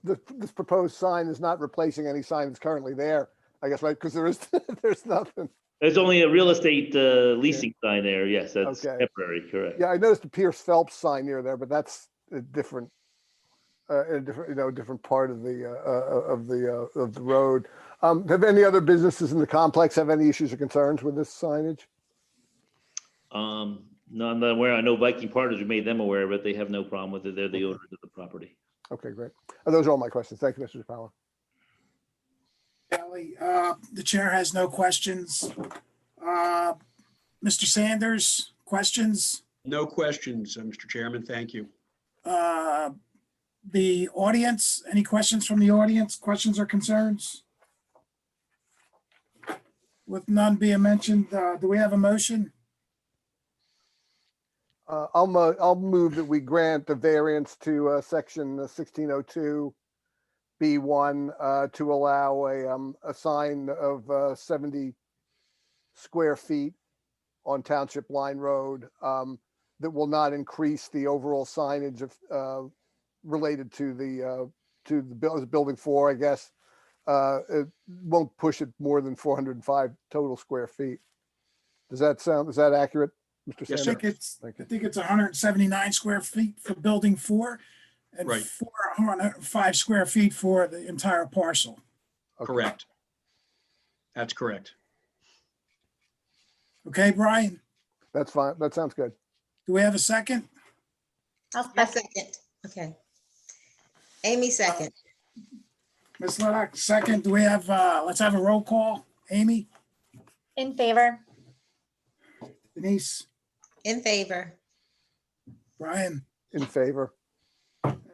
This proposed sign is not replacing any sign that's currently there, I guess, right? Because there's nothing. There's only a real estate leasing sign there. Yes, that's Okay. temporary, correct. Yeah, I noticed the Pierce Phelps sign near there, but that's a different, different part of the road. Have any other businesses in the complex have any issues or concerns with this signage? No, I'm not aware. I know Viking Partners, we made them aware, but they have no problem with it. They're the owners of the property. Okay, great. Those are all my questions. Thank you, Mr. DiPaolo. Daly, the chair has no questions. Mr. Sanders, questions? No questions, Mr. Chairman. Thank you. The audience, any questions from the audience? Questions or concerns? With none being mentioned, do we have a motion? I'll move that we grant the variance to section 1602 B1 to allow a sign of 70 square feet on Township Line Road that will not increase the overall signage of related to the building 4, I guess, it won't push it more than 405 total square feet. Is that accurate, Mr. Yes, I sir. Sanders? think it's, Thank I you. think it's 179 square feet for building 4 and Right. 405 square feet for the entire parcel. Okay. Correct. That's correct. Okay, Brian, That's fine. That sounds good. do we have a second? I'll I second. second. Okay. Amy second. Ms. Lennox, second. Do we have, let's have a roll call. Amy, In favor? Denise, In favor. Brian, In favor.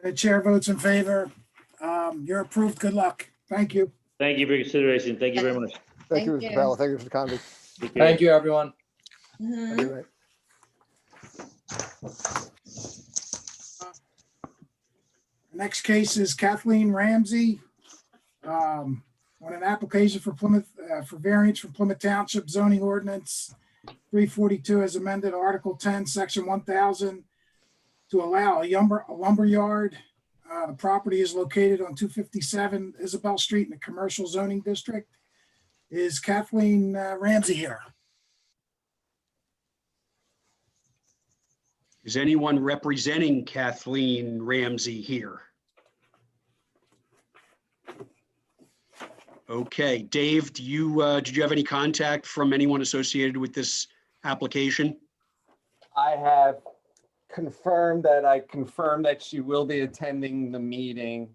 the chair votes in favor. You're approved. Good luck. Thank you. Thank you for your consideration. Thank you very much. Thank you, Thank Mr. you. Pella. Thank you, Mr. Convy. Take care. Thank you, everyone. Mhm. Good night. Next case is Kathleen Ramsey. On an application for Plymouth, for variance from Plymouth Township zoning ordinance 342 as amended Article 10, Section 1000 to allow a lumber yard. The property is located on 257 Isabel Street in the commercial zoning district. Is Kathleen Ramsey here? Is anyone representing Kathleen Ramsey here? Okay, Dave, did you have any contact from anyone associated with this application? I have confirmed that she will be attending the meeting.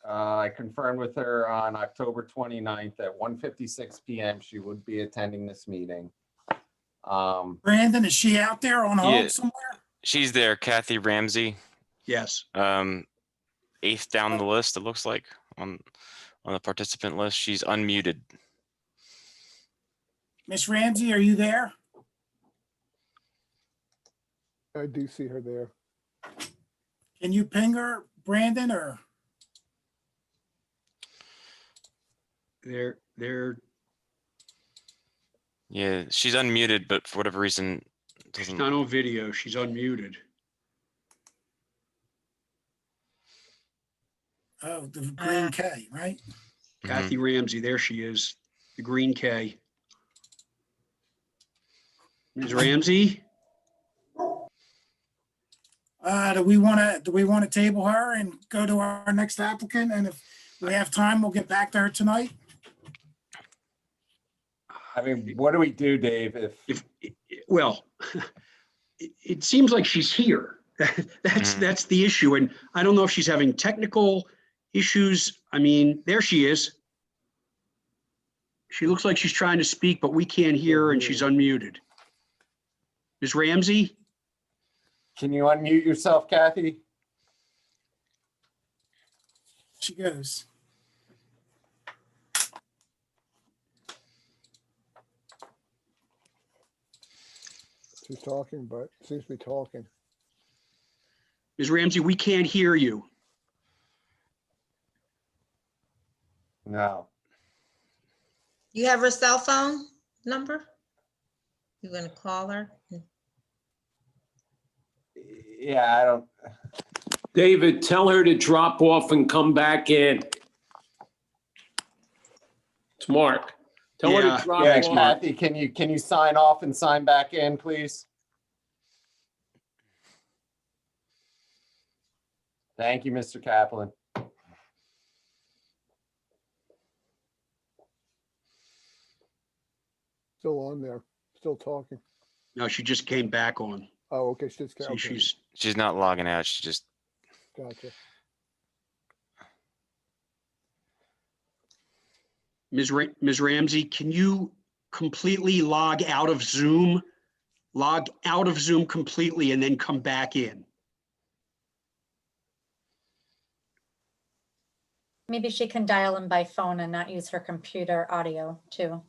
I confirmed with her on October 29th at 1:56 PM. She would be attending this meeting. Brandon, is she out there on Yeah. hold somewhere? She's there, Kathy Ramsey, Yes. 8th down the list, it looks like, on the participant list. She's unmuted. Miss Ramsey, are you there? I do see her there. Can you ping her, Brandon, or? They're Yeah, she's unmuted, but for whatever reason, she's doesn't. not on video. She's unmuted. Oh, the green K, right? Mhm. Kathy Ramsey, there she is, the green K. Ms. Ramsey? Do we want to table her and go to our next applicant? And if we have time, we'll get back to her tonight. I mean, what do we do, Dave, if Well, it seems like she's here. That's the issue. And I don't know if she's having technical issues. I mean, there she is. She looks like she's trying to speak, but we can't hear her and she's unmuted. Ms. Ramsey? can you unmute yourself, Kathy? She goes. She's talking, but seems to be talking. Ms. Ramsey, we can't hear you. No. You have her cell phone number? You're gonna call her? Yeah, I don't. David, tell her to drop off and come back in. It's Mark. Tell her Yeah, to drop Yeah, off. Kathy, can you sign off and sign back in, please? Thank you, Mr. Kaplan. Still on there, still talking. No, she just came back on. Oh, okay, she's, See, okay, She's not logging out. She just, gotcha. Ms. Ramsey, can you completely log out of Zoom? Log out of Zoom completely and then come back in. Maybe she can dial in by phone and not use her computer audio too.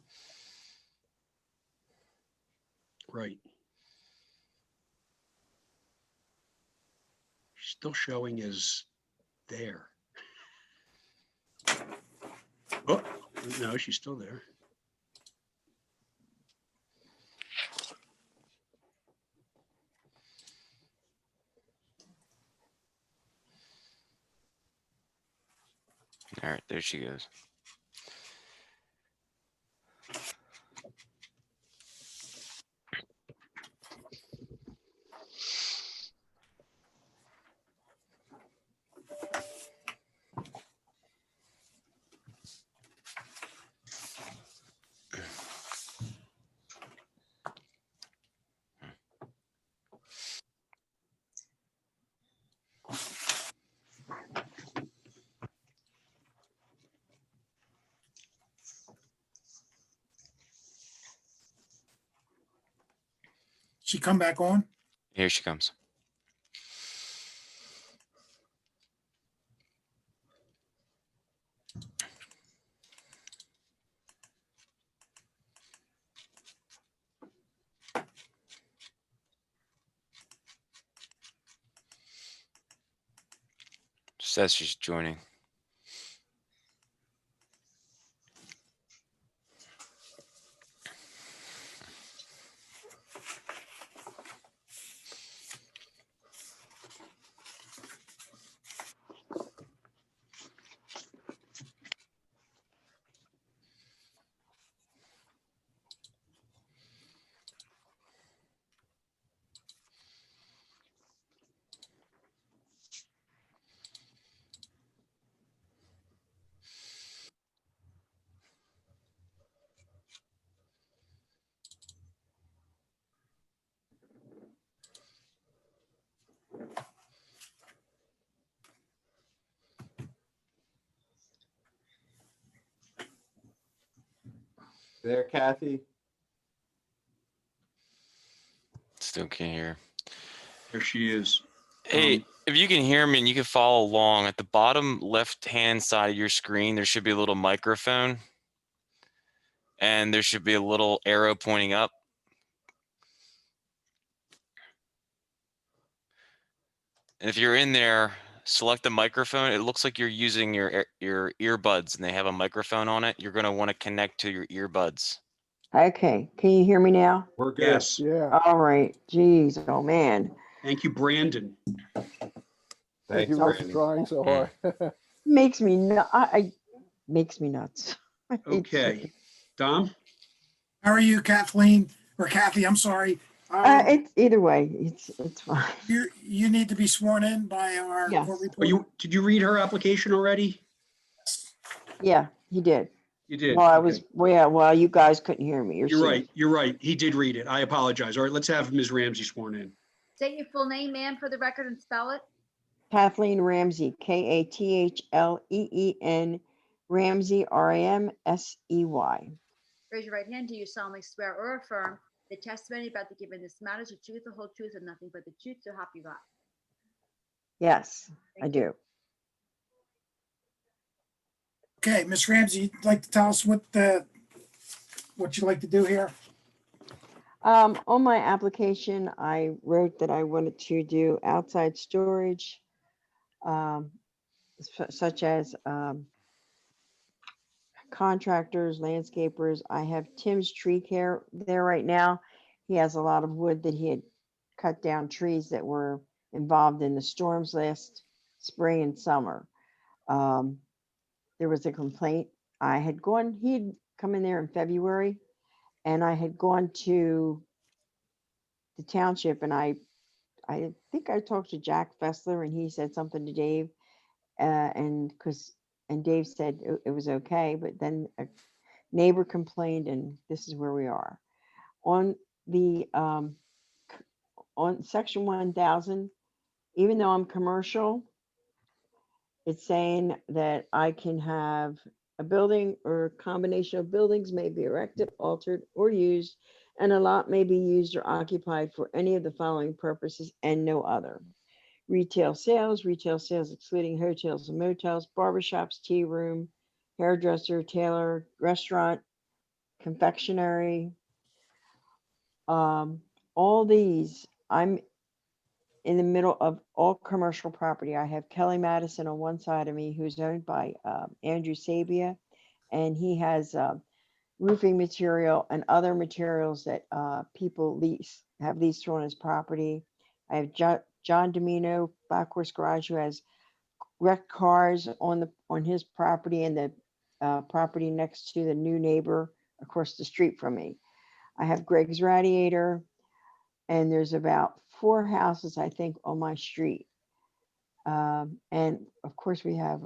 Right. She's still showing as there. Oh, no, she's still there. all right, there she goes. She come back on? Here she comes. Says she's joining. There, Kathy? Still can't hear. There she is. Hey, if you can hear me and you can follow along, at the bottom left-hand side of your screen, there should be a little microphone. And there should be a little arrow pointing up. And if you're in there, select the microphone. It looks like you're using your earbuds and they have a microphone on it. You're going to want to connect to your earbuds. Okay, can you hear me now? We're good. Yes. Yeah. All right, geez, oh man. Thank you, Brandon. Thank Thanks, you for Brandon. trying so hard. Makes me makes me nuts. It's- Okay. Dom? How are you, Kathleen, or Kathy? I'm sorry. It's either way, it's fine. You need to be sworn in by our Yes. court Are reporter. did you read her application already? Yeah, he did. You did. Well, I Okay. was, well, you guys couldn't hear me. You're right. You're right. He did read it. I apologize. All right, let's have Ms. Ramsey sworn in. State your full name, ma'am, for the record and spell it. Kathleen Ramsey, Kathleen, Ramsey, Ramsey. Raise your right hand. Do you solemnly swear or affirm the testimony about to give in this matter is the truth, the whole truth, and nothing but the truth, so help you God? Yes, I Thank you. do. Okay, Ms. Ramsey, you'd like to tell us what you'd like to do here? On my application, I wrote that I wanted to do outside storage, such as contractors, landscapers. I have Tim's Tree Care there right now. He has a lot of wood that he had cut down trees that were involved in the storms last spring and summer. There was a complaint. He'd come in there in February, and I had gone to the township, and I think I talked to Jack Fessler, and he said something to Dave, and Dave said it was okay, but then a neighbor complained, and this is where we are. On the on section 1000, even though I'm commercial, it's saying that I can have a building or a combination of buildings may be erected, altered, or used, and a lot may be used or occupied for any of the following purposes and no other. Retail sales excluding hotels and motels, barbershops, tea room, hairdresser, tailor, restaurant, confectionery. All these, I'm in the middle of all commercial property. I have Kelly Madison on one side of me, who's owned by Andrew Sabia, and he has roofing material and other materials that people have leased on his property. I have John Domino, Black Horse Garage, who has wrecked cars on his property and the property next to the new neighbor across the street from me. I have Greg's Radiator, and there's about 4 houses, I think, on my street. And of course, we have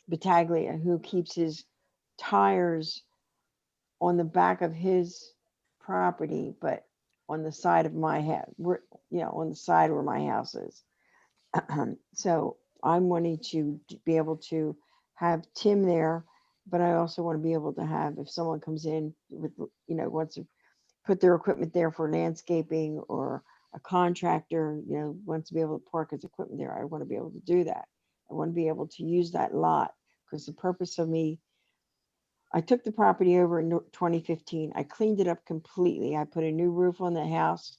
Battaglia, who keeps his tires on the back of his property, but on the side of my house, on the side where my house is. So I'm wanting to be able to have Tim there, but I also want to be able to have, if someone comes in with, wants to put their equipment there for landscaping, or a contractor, wants to be able to park his equipment there, I want to be able to do that. I want to be able to use that lot, because the purpose of me, I took the property over in 2015. I cleaned it up completely. I put a new roof on the house.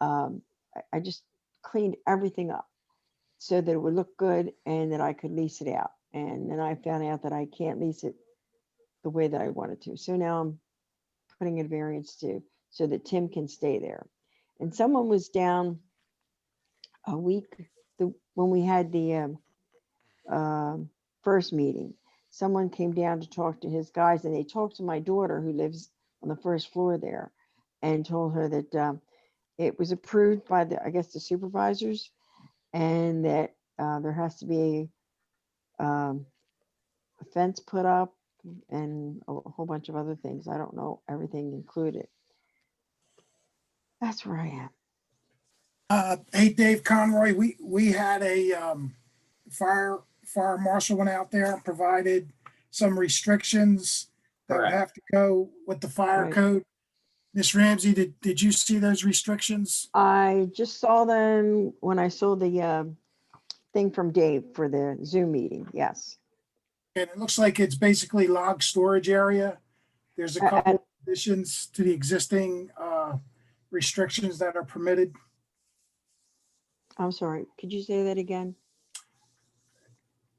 I just cleaned everything up so that it would look good and that I could lease it out. And then I found out that I can't lease it the way that I wanted to. So now I'm putting a variance to, so that Tim can stay there. And someone was down a week when we had the first meeting. Someone came down to talk to his guys, and they talked to my daughter, who lives on the first floor there, and told her that it was approved by I guess the supervisors, and that there has to be a fence put up and a whole bunch of other things. I don't know everything included. That's where I am. Hey, Dave Conroy, we had a fire marshal went out there and provided some restrictions that would Correct. have to go with the fire Right. code. Miss Ramsey, did you see those restrictions? I just saw them when I saw the thing from Dave for the Zoom meeting. Yes. And it looks like it's basically log storage area. There's a Uh, couple of additions to the existing restrictions that are permitted. I'm sorry. Could you say that again?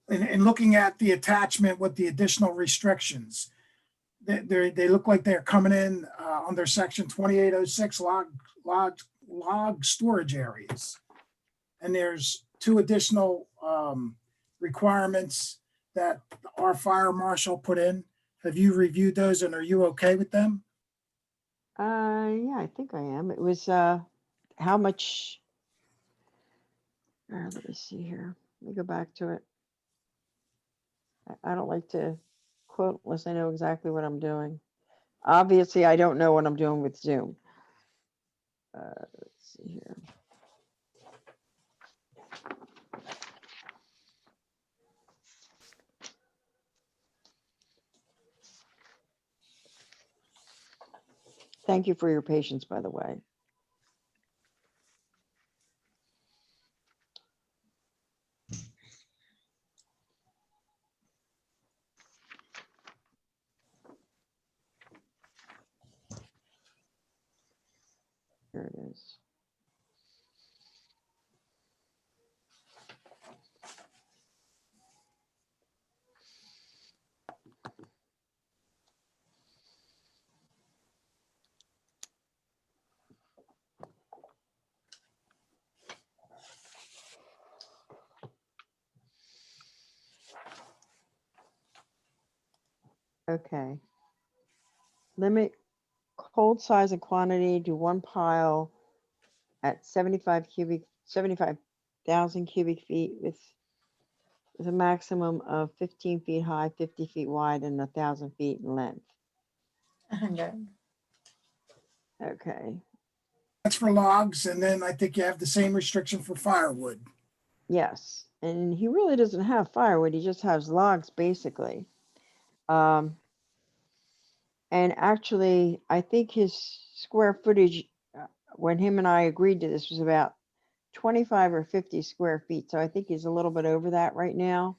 And looking at the attachment with the additional restrictions, they look like they're coming in under section 2806 log storage areas. And there's two additional requirements that our fire marshal put in. Have you reviewed those, and are you okay with them? Yeah, I think I am. It was how much? Let me see here. Let me go back to it. I don't like to quote unless I know exactly what I'm doing. Obviously, I don't know what I'm doing with Zoom. Let's see here. Thank you for your patience, by the way. Here it is. Okay. Limit cold size and quantity to one pile at 75,000 cubic feet with a maximum of 15 feet high, 50 feet wide, and 1,000 feet in length. 100. Okay. That's for logs, and then I think you have the same restriction for firewood. Yes, and he really doesn't have firewood. He just has logs, basically. And actually, I think his square footage, when him and I agreed to this, was about 25 or 50 square feet. So I think he's a little bit over that right now.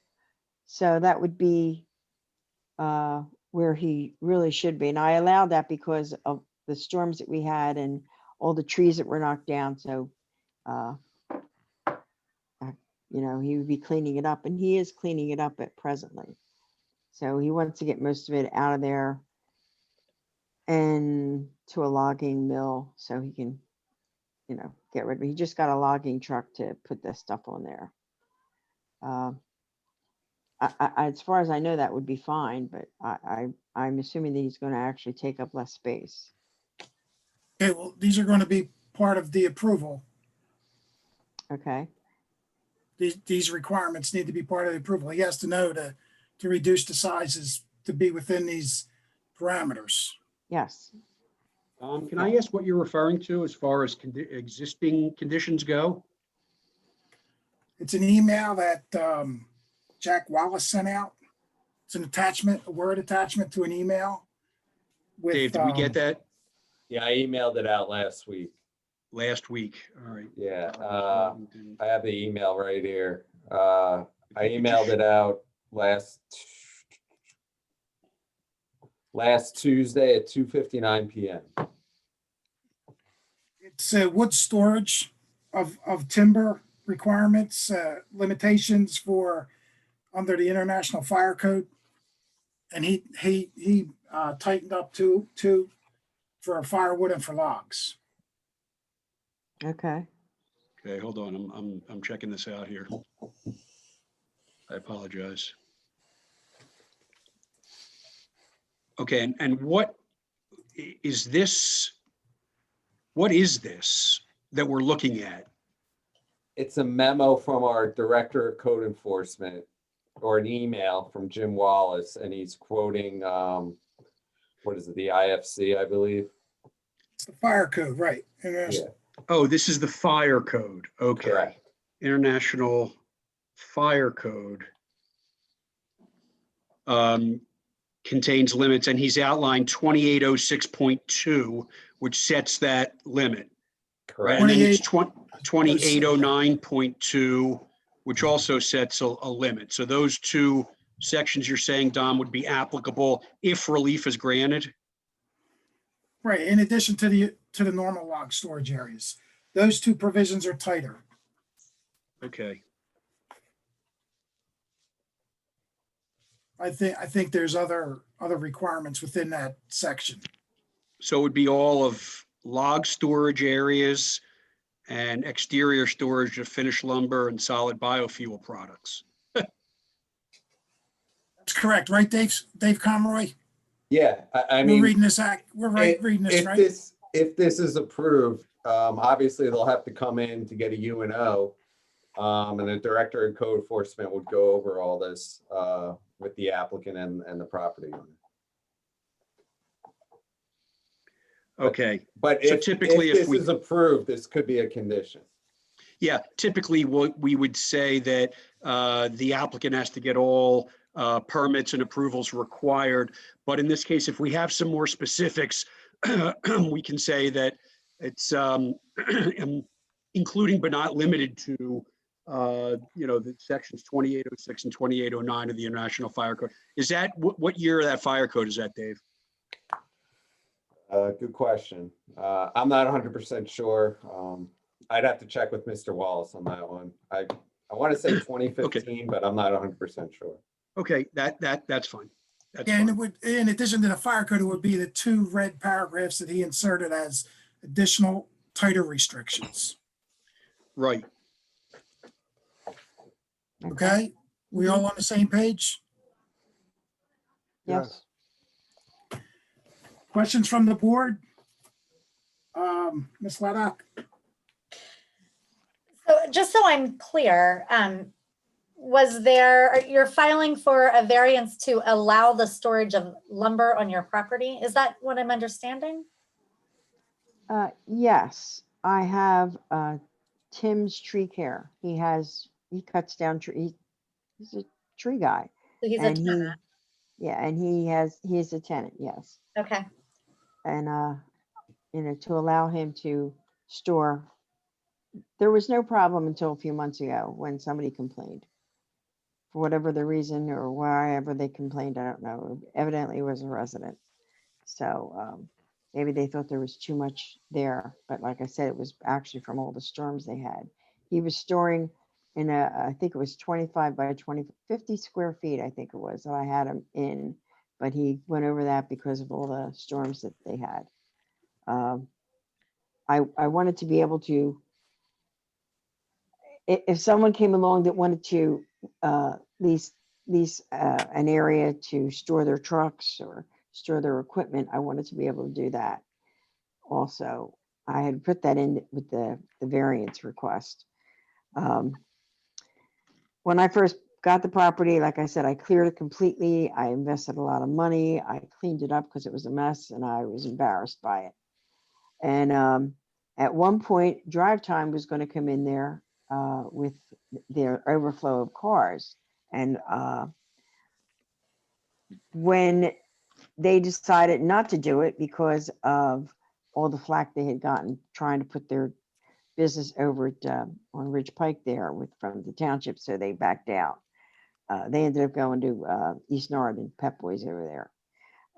So that would be where he really should be. And I allowed that because of the storms that we had and all the trees that were knocked down. So, he would be cleaning it up, and he is cleaning it up at presently. So he wants to get most of it out of there and to a logging mill so he can, get rid of it. He just got a logging truck to put this stuff on there. As far as I know, that would be fine, but I'm assuming that he's going to actually take up less space. Okay, well, these are going to be part of the approval. Okay. These requirements need to be part of the approval. He has to know to reduce the sizes to be within these parameters. Yes. Can I ask what you're referring to as far as existing conditions go? It's an email that Jack Wallace sent out. It's an attachment, a Word attachment to an email. With, Dave, did we get that? Yeah, I emailed it out last week. Last week, all right. Yeah, I have the email right here. I emailed it out last Tuesday at 2:59 PM. It's wood storage of timber requirements, limitations for under the International Fire Code. And he tightened up two for firewood and for logs. Okay. Okay, hold on, I'm checking this out here. I apologize. Okay, and what is this? What is this that we're looking at? It's a memo from our Director of Code Enforcement, or an email from Jim Wallace, and he's quoting, what is it, the IFC, I believe? It's the fire code, right? Yeah, Oh, this is the fire code. Okay. correct. International Fire Code contains limits, and he's outlined 2806.2, which sets that limit. Right, Correct. and then it's 2809.2, which also sets a limit. So those two sections you're saying, Dom, would be applicable if relief is granted? Right, in addition to the normal log storage areas. Those two provisions are tighter. Okay. I think there's other requirements within that section. So it would be all of log storage areas and exterior storage of finished lumber and solid biofuel products. That's correct, right, Dave Conroy? Yeah, I We're mean. reading this act, we're reading this, right? If this is approved, obviously they'll have to come in to get a UNO. And the Director of Code Enforcement would go over all this, with the applicant and the property owner. Okay. But So if typically, if this we- is approved, this could be a condition. Yeah, typically what we would say that the applicant has to get all permits and approvals required. But in this case, if we have some more specifics, we can say that it's including but not limited to, the sections 2806 and 2809 of the International Fire Code. Is that, what year of that fire code is that, Dave? Good question. I'm not 100% sure. I'd have to check with Mr. Wallace on that one. I want to say 2015, but I'm not 100% sure. Okay, that's fine. That's Yeah, and fine. it would, in addition to the fire code, it would be the two red paragraphs that he inserted as additional tighter restrictions. Right. Okay, we all on the same page? Yes. Questions from the board? Ms. Laddock? So just so I'm clear, you're filing for a variance to allow the storage of lumber on your property? Is that what I'm understanding? Yes, I have Tim's Tree Care. He cuts down trees. He's a tree guy. So he's a And tenant. Yeah, and he's a tenant, yes. Okay. And, to allow him to store, there was no problem until a few months ago when somebody complained. For whatever the reason or wherever they complained, I don't know. Evidently it was a resident. So maybe they thought there was too much there. But like I said, it was actually from all the storms they had. He was storing in I think it was 25 by 50 square feet, I think it was, that I had him in. But he went over that because of all the storms that they had. I wanted to be able to, if someone came along that wanted to lease an area to store their trucks or store their equipment, I wanted to be able to do that. Also, I had put that in with the variance request. When I first got the property, like I said, I cleared it completely. I invested a lot of money. I cleaned it up because it was a mess and I was embarrassed by it. And at one point, Drive Time was going to come in there with their overflow of cars. And when they decided not to do it because of all the flack they had gotten trying to put their business over at, on Ridge Pike there from the township, so they backed out. They ended up going to East Northern Pep Boys over there.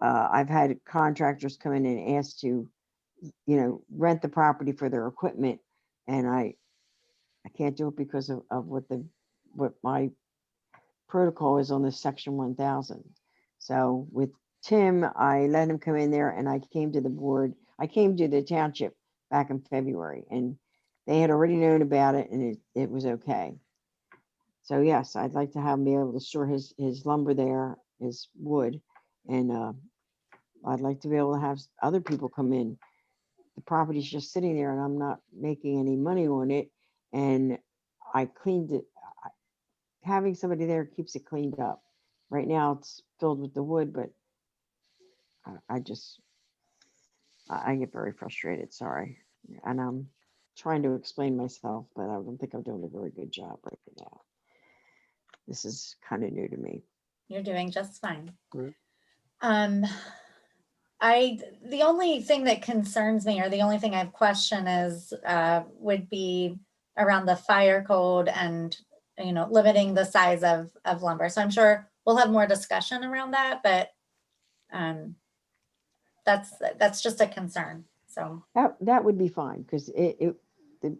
I've had contractors come in and ask to, rent the property for their equipment, and I can't do it because of what my protocol is on this section 1000. So with Tim, I let him come in there, and I came to the township back in February, and they had already known about it, and it was okay. So yes, I'd like to have him be able to store his lumber there, his wood, and I'd like to be able to have other people come in. The property's just sitting there and I'm not making any money on it. And I cleaned it. Having somebody there keeps it cleaned up. Right now it's filled with the wood, but I get very frustrated, sorry. And I'm trying to explain myself, but I don't think I'm doing a very good job right now. This is kind of new to me. You're doing just fine. Great. The only thing that concerns me, or the only thing I've questioned is, would be around the fire code and, limiting the size of lumber. So I'm sure we'll have more discussion around that, but that's just a concern. So That would be fine, because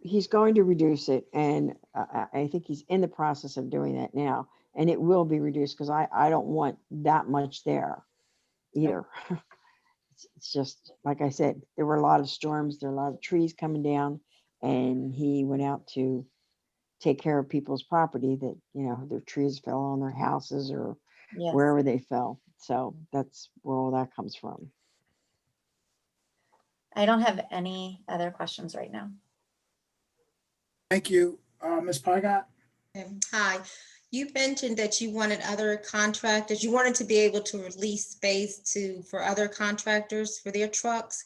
he's going to reduce it, and I think he's in the process of doing that now, and it will be reduced, because I don't want that much there either. It's just, like I said, there were a lot of storms, there were a lot of trees coming down, and he went out to take care of people's property that, their trees fell on their houses or yes. wherever they fell. So that's where all that comes from. I don't have any other questions right now. Thank you. Ms. Pygott? Hi, you mentioned that you wanted other contractors, you wanted to be able to release space for other contractors for their trucks.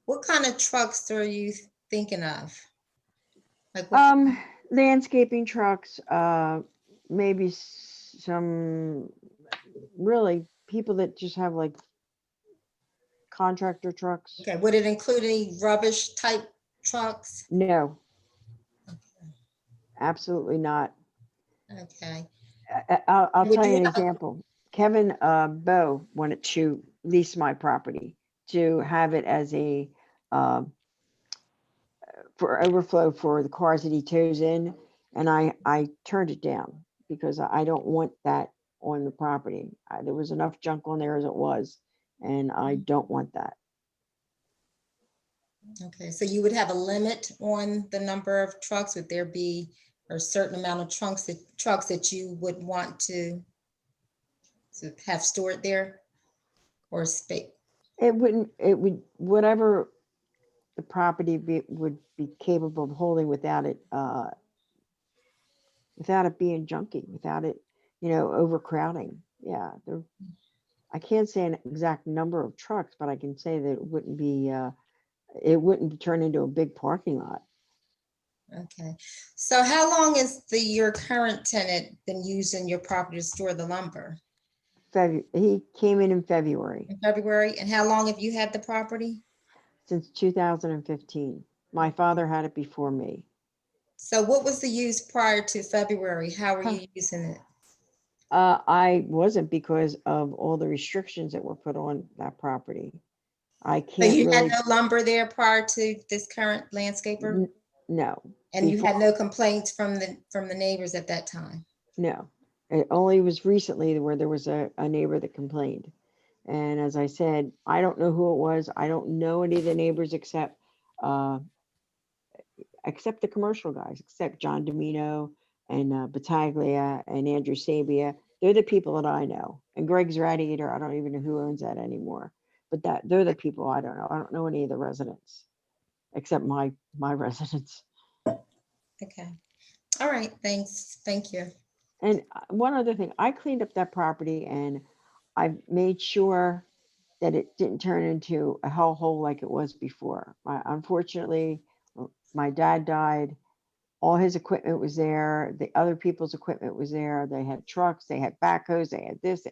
What kind of trucks are you thinking of? Like Landscaping trucks, maybe some really people that just have like contractor trucks. Okay, would it include any rubbish type trucks? No. Absolutely not. Okay. I'll Would tell you you an have- example. Kevin Bowe wanted to lease my property to have it as a for overflow for the cars that he tows in, and I turned it down because I don't want that on the property. There was enough junk on there as it was, and I don't want that. Okay, so you would have a limit on the number of trucks? Would there be a certain amount of trucks that you would want to have stored there, or space? It would, whatever the property would be capable of holding without it being junky, without it, overcrowding. Yeah, I can't say an exact number of trucks, but I can say that it wouldn't turn into a big parking lot. Okay, so how long has your current tenant been using your property to store the lumber? He came in February. In February, and how long have you had the property? Since 2015. My father had it before me. So what was the use prior to February? How were you using it? I wasn't, because of all the restrictions that were put on that property. I So can't you really. had no lumber there prior to this current landscaper? No. And you Before- had no complaints from the neighbors at that time? No, it only was recently where there was a neighbor that complained. And as I said, I don't know who it was. I don't know any of the neighbors except the commercial guys, except John Domino and Battaglia and Andrew Sabia. They're the people that I know. And Greg's Radiator, I don't even know who owns that anymore. But they're the people I don't know. I don't know any of the residents except my residents. Okay. All right, thanks. Thank you. And one other thing, I cleaned up that property and I made sure that it didn't turn into a hellhole like it was before. Unfortunately, my dad died. All his equipment was there. The other people's equipment was there. They had trucks, they had backhoes, they had this.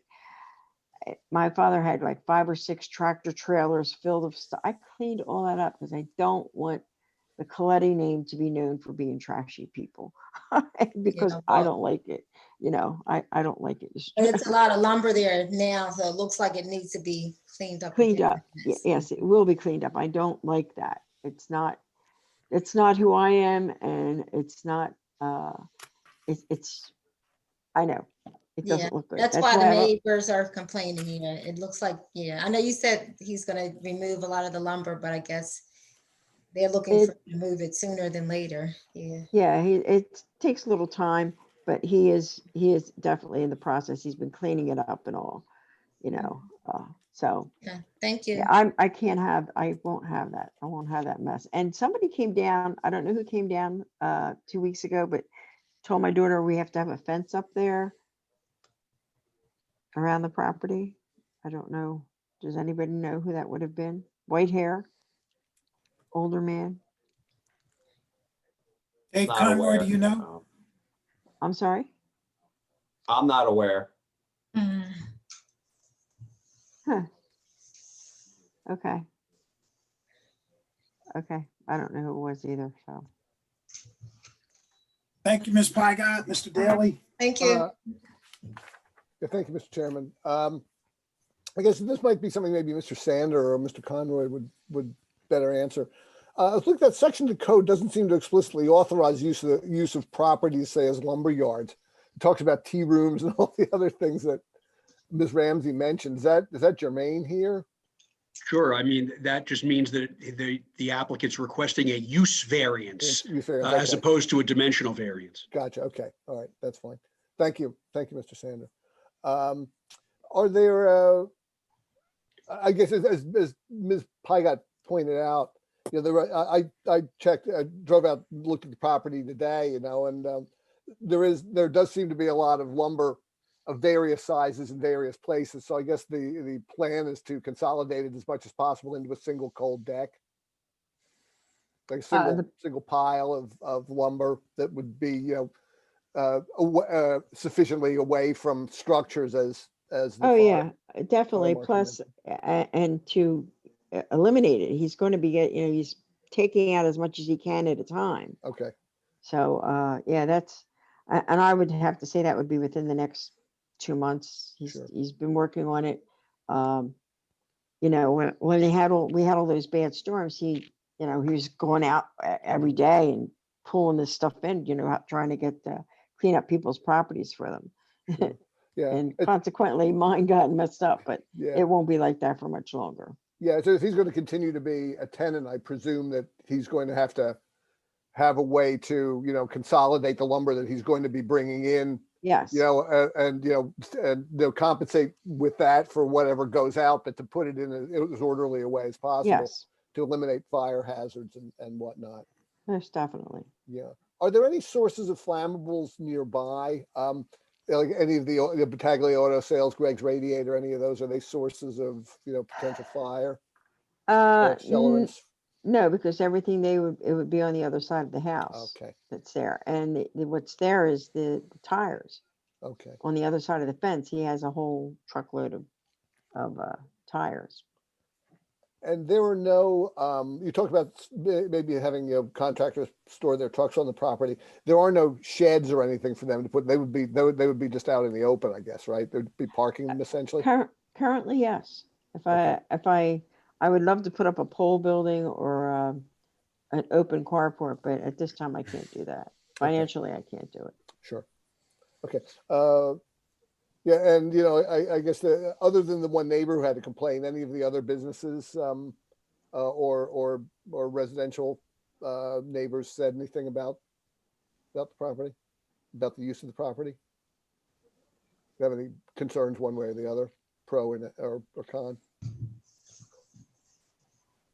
my father had like 5 or 6 tractor trailers filled of stuff. I cleaned all that up because I don't want the Coletti name to be known for being trashy people. Because I well- don't like it, I don't like it. But it's a lot of lumber there now, so it looks like it needs to be cleaned up. Cleaned again. up. Yes, it will be cleaned up. I don't like that. It's not who I am, and it's not, it's, I know, it Yeah, doesn't look good. that's why the I don't- neighbors are complaining, it looks like, I know you said he's gonna remove a lot of the lumber, but I guess they're looking It- for to move it sooner than later, yeah. Yeah, it takes a little time, but he is definitely in the process. He's been cleaning it up and all, so. Okay, thank you. Yeah, I won't have that. I won't have that mess. And somebody came down, I don't know who came down 2 weeks ago, but told my daughter we have to have a fence up there around the property. I don't know. Does anybody know who that would have been? White hair, older man. Dave Not Conroy, aware. do you know? I'm sorry? I'm not aware. Mm. Huh. Okay. Okay. I don't know who it was either, so. Thank you, Ms. Pygott. Mr. Daly? Thank you. Yeah, thank you, Mr. Chairman. I guess this might be something maybe Mr. Sander or Mr. Conroy would better answer. I think that section of the code doesn't seem to explicitly authorize use of properties, say, as lumber yards. It talks about tea rooms and all the other things that Ms. Ramsey mentioned. Is that germane here? Sure. I mean, that just means that the applicant's requesting a use variance Use variance, as okay. opposed to a dimensional variance. Gotcha. Okay. All right. That's fine. Thank you. Thank you, Mr. Sander. Are there, I guess as Ms. Pygott pointed out, I checked, I drove out, looked at the property today, and there does seem to be a lot of lumber of various sizes in various places. So I guess the plan is to consolidate it as much as possible into a single cold deck. Like a single pile of lumber that would be, sufficiently away from structures as the Oh, yeah, fire definitely. marshal Plus, and to eliminate it, he's going to be, he's taking out as much as he can at a time. Okay. So, yeah, and I would have to say that would be within the next 2 months. Sure. He's been working on it. When we had all those bad storms, he was going out every day and pulling this stuff in, trying to get clean up people's properties for them. Yeah. And consequently, mine got messed up, but Yeah. it won't be like that for much longer. Yeah, so if he's going to continue to be a tenant, I presume that he's going to have a way to, consolidate the lumber that he's going to be bringing in, Yes. and they'll compensate with that for whatever goes out, but to put it in as orderly a way as possible Yes, to eliminate fire hazards and whatnot. most definitely. Yeah. Are there any sources of flammables nearby? Like any of the Battaglia Auto Sales, Greg's Radiator, any of those, are they sources of, potential fire? Or accelerants? No, because everything it would be on the other side of the house Okay, that's there. And what's there is the tires okay. on the other side of the fence. He has a whole truckload of tires. And there were no, you talked about maybe having contractors store their trucks on the property. There are no sheds or anything for them to put. They would be just out in the open, I guess, right? They'd be parking them essentially. Currently, yes. If I would love to put up a pole building or an open carport, but at this time I can't do that. Financially, I can't do it. Sure. Okay. Yeah, and I guess other than the one neighbor who had to complain, any of the other businesses or residential neighbors said anything about the property, about the use of the property? Do you have any concerns one way or the other, pro or con?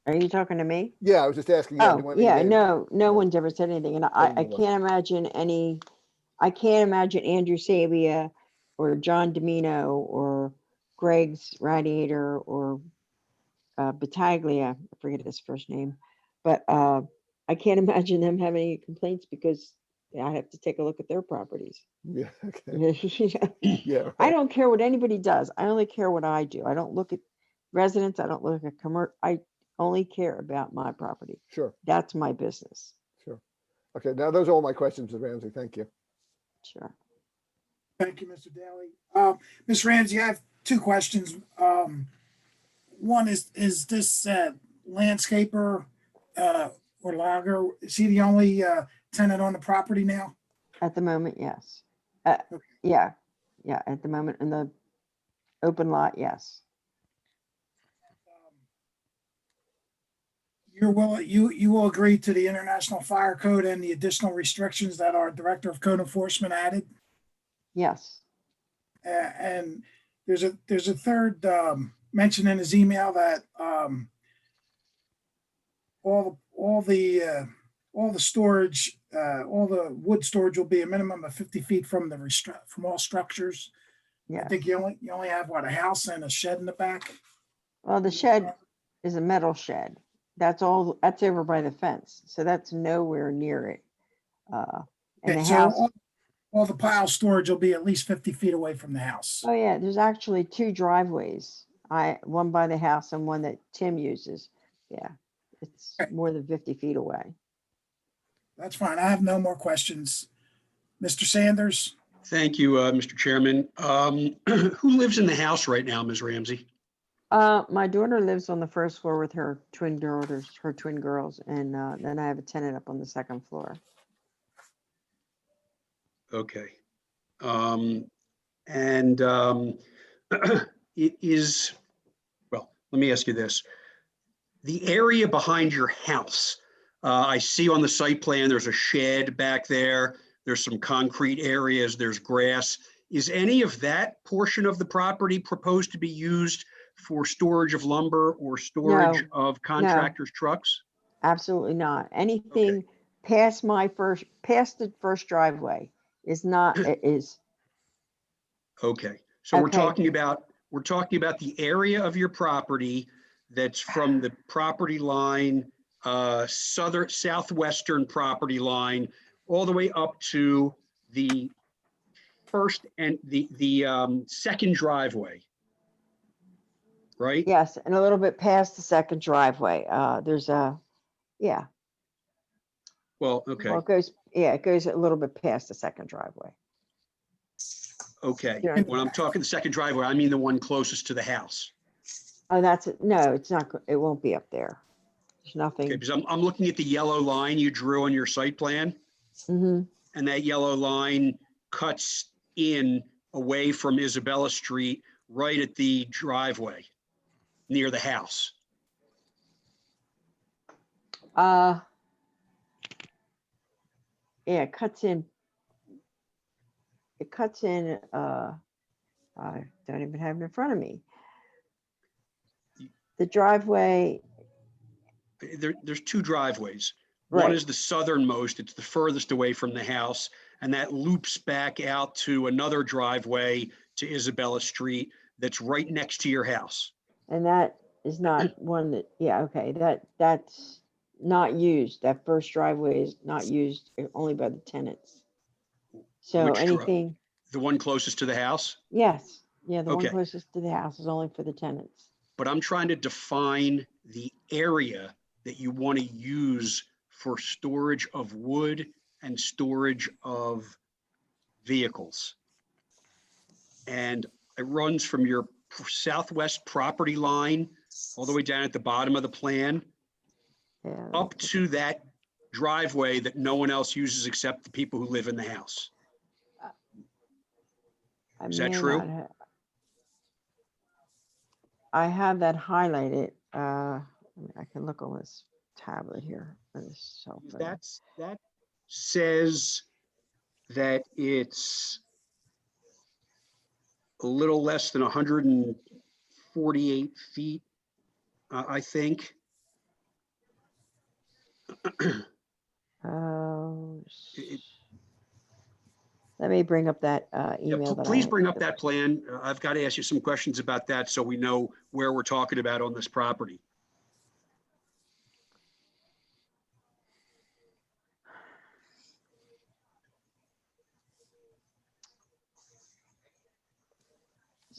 Are you talking to me? Yeah, I was just asking. Oh, yeah, neighbors- no one's ever said anything. And I Anyone. can't imagine Andrew Sabia or John Domino or Greg's Radiator or Battaglia, I forget his first name, but I can't imagine them having any complaints because I have to take a look at their properties. Yeah, okay. Yeah. I don't care what anybody does. I only care what I do. I don't look at residents. I don't look at I only care about my property. Sure, That's my business. sure. Okay, now those are all my questions, Ms. Ramsey. Thank you. Sure. Thank you, Mr. Daly. Ms. Ramsey, I have two questions. One is this landscaper or logger, is he the only tenant on the property now? At the moment, yes. Okay. Yeah, yeah, at the moment in the open lot, yes. You will agree to the International Fire Code and the additional restrictions that our Director of Code Enforcement added? Yes. And there's a third mention in his email that all the storage, all the wood storage will be a minimum of 50 feet from from all structures. I Yes. think you only have what, a house and a shed in the back? Well, the shed is a metal shed. That's all, that's over by the fence. So that's nowhere near it. And Okay, the so house, all the pile storage will be at least 50 feet away from the house. oh yeah, there's actually two driveways. One by the house and one that Tim uses. Yeah, it's more than 50 feet away. That's fine. I have no more questions. Mr. Sanders? Thank you, Mr. Chairman. Who lives in the house right now, Ms. Ramsey? My daughter lives on the first floor with her twin girls, and then I have a tenant up on the second floor. Okay. It is, well, let me ask you this. The area behind your house, I see on the site plan, there's a shed back there. There's some concrete areas, there's grass. Is any of that portion of the property proposed to be used for storage of lumber or storage of contractors' trucks? Absolutely not. Anything past the first driveway is not, is, Okay, so we're Okay. talking about the area of your property that's from the property line, southwestern property line, all the way up to the first and the second driveway, right? yes, and a little bit past the second driveway. There's yeah. Well, okay, Well, it goes a little bit past the second driveway. okay. Yeah. When I'm talking the second driveway, I mean the one closest to the house. Oh, no, it's not, it won't be up there. There's Okay, nothing. because I'm looking at the yellow line you drew on your site plan, Hmm. and that yellow line cuts in away from Isabella Street, right at the driveway, near the house. Yeah, it cuts in. I don't even have it in front of me. The driveway, There's two driveways. One right, is the southernmost, it's the furthest away from the house, and that loops back out to another driveway to Isabella Street that's right next to your house. and that is not one that, yeah, okay, that's not used. That first driveway is not used only by the tenants. So Which dri- anything, The one closest to the house? yes, yeah, the one Okay. closest to the house is only for the tenants. But I'm trying to define the area that you want to use for storage of wood and storage of vehicles. And it runs from your southwest property line all the way down at the bottom of the plan Yeah, up to that driveway that no one else uses except the people who live in the house. I Is that may true? not I have that highlighted. I can look on this tablet here on this cell phone. That says that it's a little less than 148 feet, I think. Oh, It- let me bring up that Yeah, email that I please had. bring up that plan. I've got to ask you some questions about that so we know where we're talking about on this property.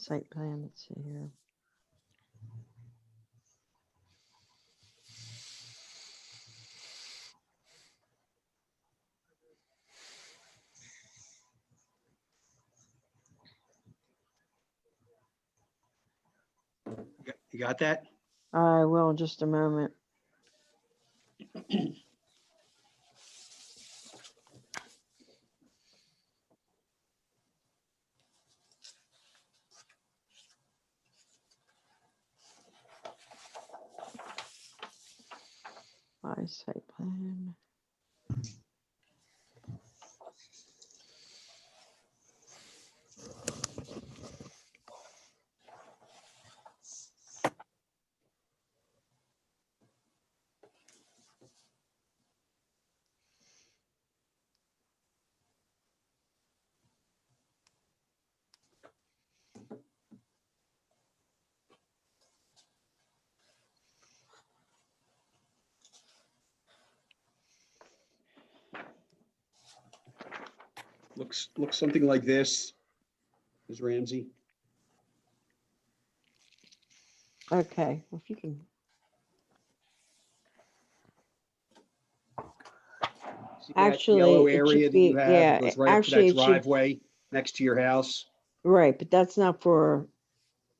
site plan, let's see here. You got that? I will in just a moment. My site plan. Looks something like this, Ms. Ramsey. Okay, well, if you can, See that actually, yellow it area should that you be, have, yeah, it goes right up to actually, that it should, driveway next to your house. right, but that's not for,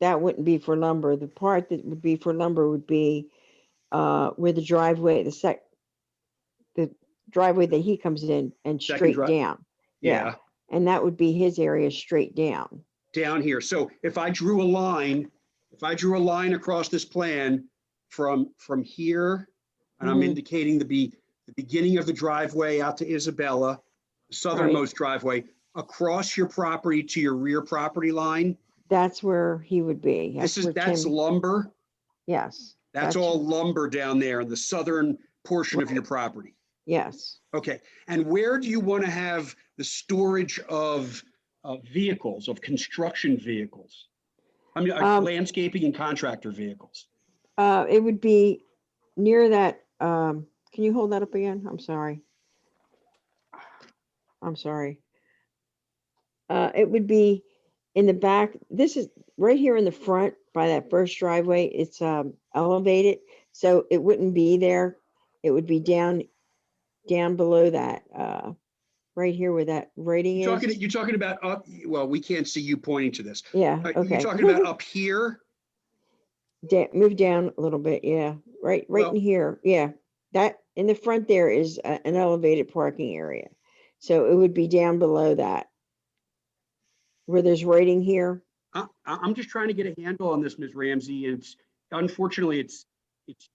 that wouldn't be for lumber. The part that would be for lumber would be where the driveway, the driveway that he comes in and Second straight drive, down. Yeah, and that would be his area straight down. down here. So if I drew a line across this plan from here, and I'm Mhm. indicating the beginning of the driveway out to Isabella, the southernmost driveway, across your property to your rear property line, That's where he would be. that's lumber. Yes. That's all lumber down there in the southern portion of your property. Yes. Okay, and where do you want to have the storage of vehicles, of construction vehicles? I mean, landscaping and contractor vehicles. It would be near that, can you hold that up again? I'm sorry. I'm sorry. It would be in the back. This is right here in the front by that first driveway. It's elevated, so it wouldn't be there. It would be down below that, right here where that rating is. You're talking about up, well, we can't see you pointing to this. Yeah, You're okay. talking about up here? Move down a little bit, yeah. Right Well- in here, yeah. That, in the front there is an elevated parking area. So it would be down below that. Where there's rating here. I'm just trying to get a handle on this, Ms. Ramsey. It's unfortunately, it's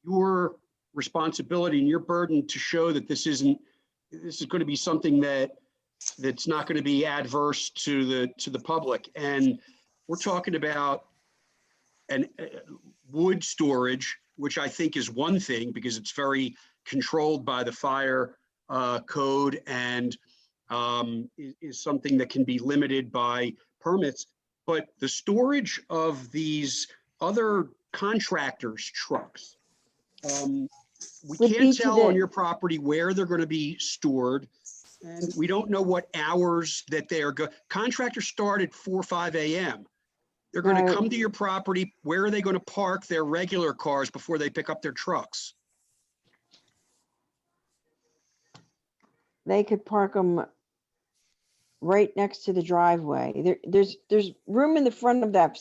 your responsibility and your burden to show that this is going to be something that's not going to be adverse to the public. And we're talking about an wood storage, which I think is one thing because it's very controlled by the fire code and is something that can be limited by permits. But the storage of these other contractors' trucks, we Would can't be to tell the- on your property where they're going to be stored. And we don't know what hours that they are contractors start at 4 or 5 a.m. They're going to Right. come to your property. Where are they going to park their regular cars before they pick up their trucks? They could park them right next to the driveway. There's room in the front of that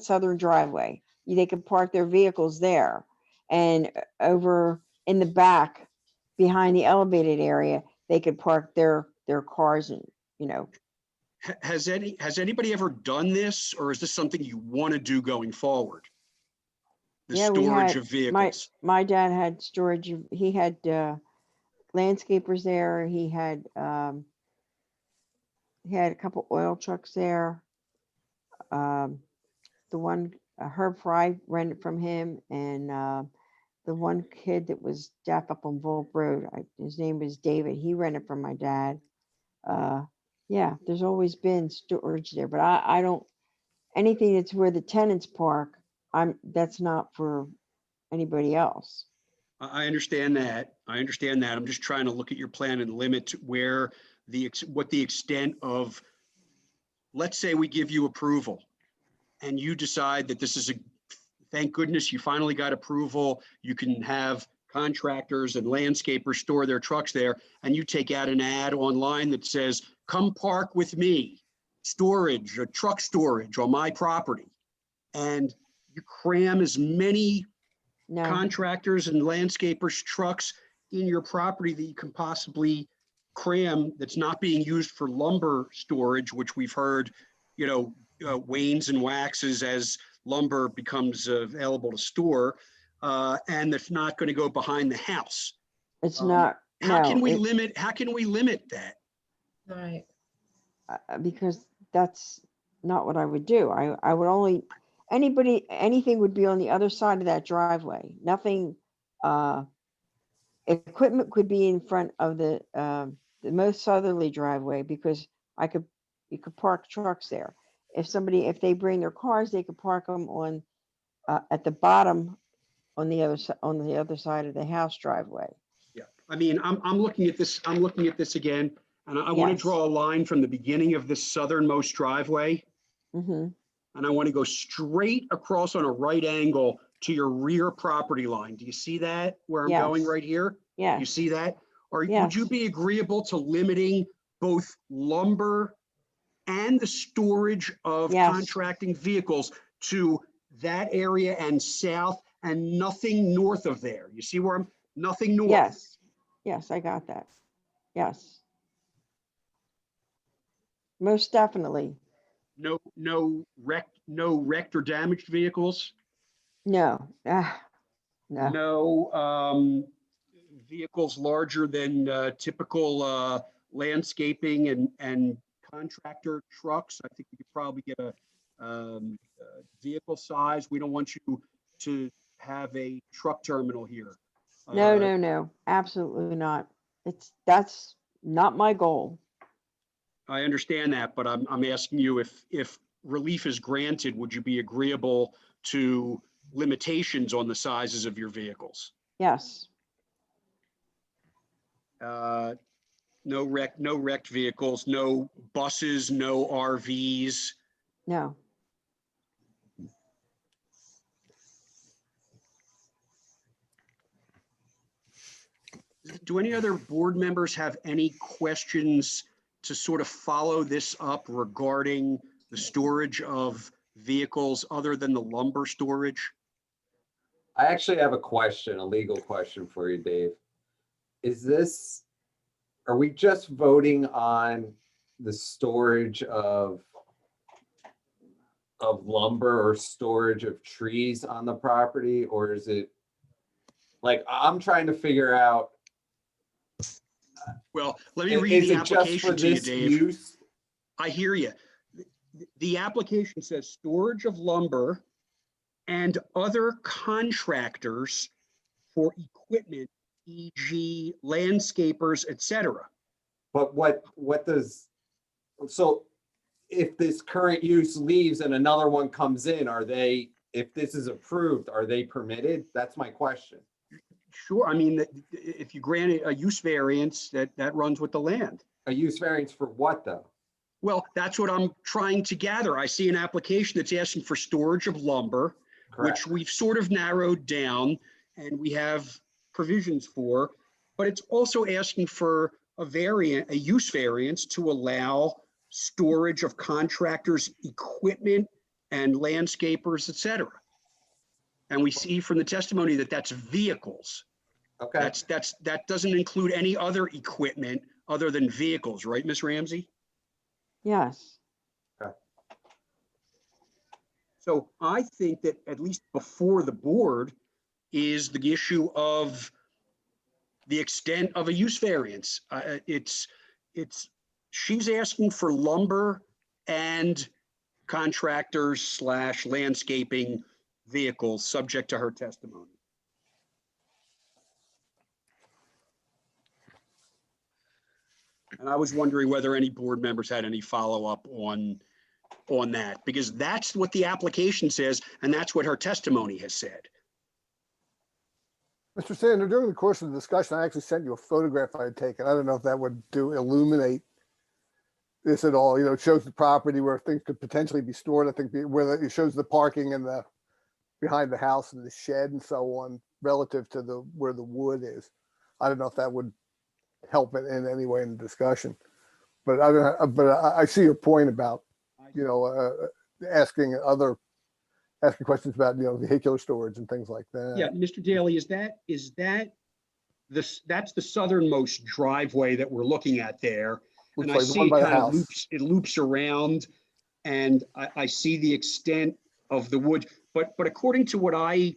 southern driveway. They could park their vehicles there. And over in the back, behind the elevated area, they could park their cars and, Has anybody ever done this, or is this something you want to do going forward? The Yeah, we storage had- of vehicles. My dad had storage. He had landscapers there. He had a couple oil trucks there. The one Herb Fry rented from him, and the one kid that was deaf up on Volk Road. His name was David. He rented from my dad. Yeah, there's always been storage there, but I don't. Anything that's where the tenants park, that's not for anybody else. I understand that. I'm just trying to look at your plan and limit where what the extent of, let's say we give you approval and you decide that this is thank goodness you finally got approval, you can have contractors and landscapers store their trucks there, and you take out an ad online that says, come park with me, storage, truck storage on my property. And you cram as many No, contractors and landscapers trucks in your property that you can possibly cram that's not being used for lumber storage, which we've heard, wanes and waxes as lumber becomes available to store, and that's not going to go behind the house. it's Um, not, How no, can we limit that? Right. because that's not what I would do. I would only, anything would be on the other side of that driveway. Nothing, equipment could be in front of the most southerly driveway because you could park trucks there. If they bring their cars, they could park them on, at the bottom on the other side of the house driveway. Yeah, I mean, I'm looking at this again, and I want to Yes. draw a line from the beginning of this southernmost driveway, Mm-hmm. and I want to go straight across on a right angle to your rear property line. Do you see that, where I'm going Yes. right here? You Yes, see that? Or would Yes. you be agreeable to limiting both lumber and the storage of Yes. contracting vehicles to that area and south and nothing north of there? You see where nothing north? yes, yes, I got that. Yes. Most definitely. No wrecked or damaged vehicles? No, no, No vehicles larger than typical landscaping and contractor trucks? I think you could probably get a vehicle size. We don't want you to have a truck terminal here. no, absolutely not. That's not my goal. I understand that, but I'm asking you if relief is granted, would you be agreeable to limitations on the sizes of your vehicles? Yes, No wrecked vehicles, no buses, no RVs. no. Do any other board members have any questions to sort of follow this up regarding the storage of vehicles other than the lumber storage? I actually have a question, a legal question for you, Dave. Are we just voting on the storage of lumber or storage of trees on the property? Or is it, like, I'm trying to figure out, Well, let me is read the it just for application to you, this Dave. use? I hear you. The application says storage of lumber and other contractors for equipment, e.g. landscapers, etc. But what does, so if this current use leaves and another one comes in, if this is approved, are they permitted? That's my question. Sure, I mean, if you grant a use variance, that runs with the land. A use variance for what, though? Well, that's what I'm trying to gather. I see an application that's asking for storage of lumber, Correct. which we've sort of narrowed down and we have provisions for, but it's also asking for a use variance to allow storage of contractors' equipment and landscapers, etc. And we see from the testimony that that's vehicles. Okay. That doesn't include any other equipment other than vehicles, right, Ms. Ramsey? Yes, So I think that at least before the board is the issue of the extent of a use variance. She's asking for lumber and contractors / landscaping vehicles subject to her testimony. And I was wondering whether any board members had any follow-up on that, because that's what the application says, and that's what her testimony has said. Mr. Sander, during the course of the discussion, I actually sent you a photograph I had taken. I don't know if that would illuminate this at all. You know, it shows the property where things could potentially be stored. I think it shows the parking and the behind the house and the shed and so on relative to where the wood is. I don't know if that would help it in any way in the discussion, but I see your point about, you know, asking questions about, you know, vehicular storage and things like that. Yeah, Mr. Daly, that's the southernmost driveway that we're looking at there. And Looks I like the see one it by the kind of house. loops around, and I see the extent of the wood. But according to what I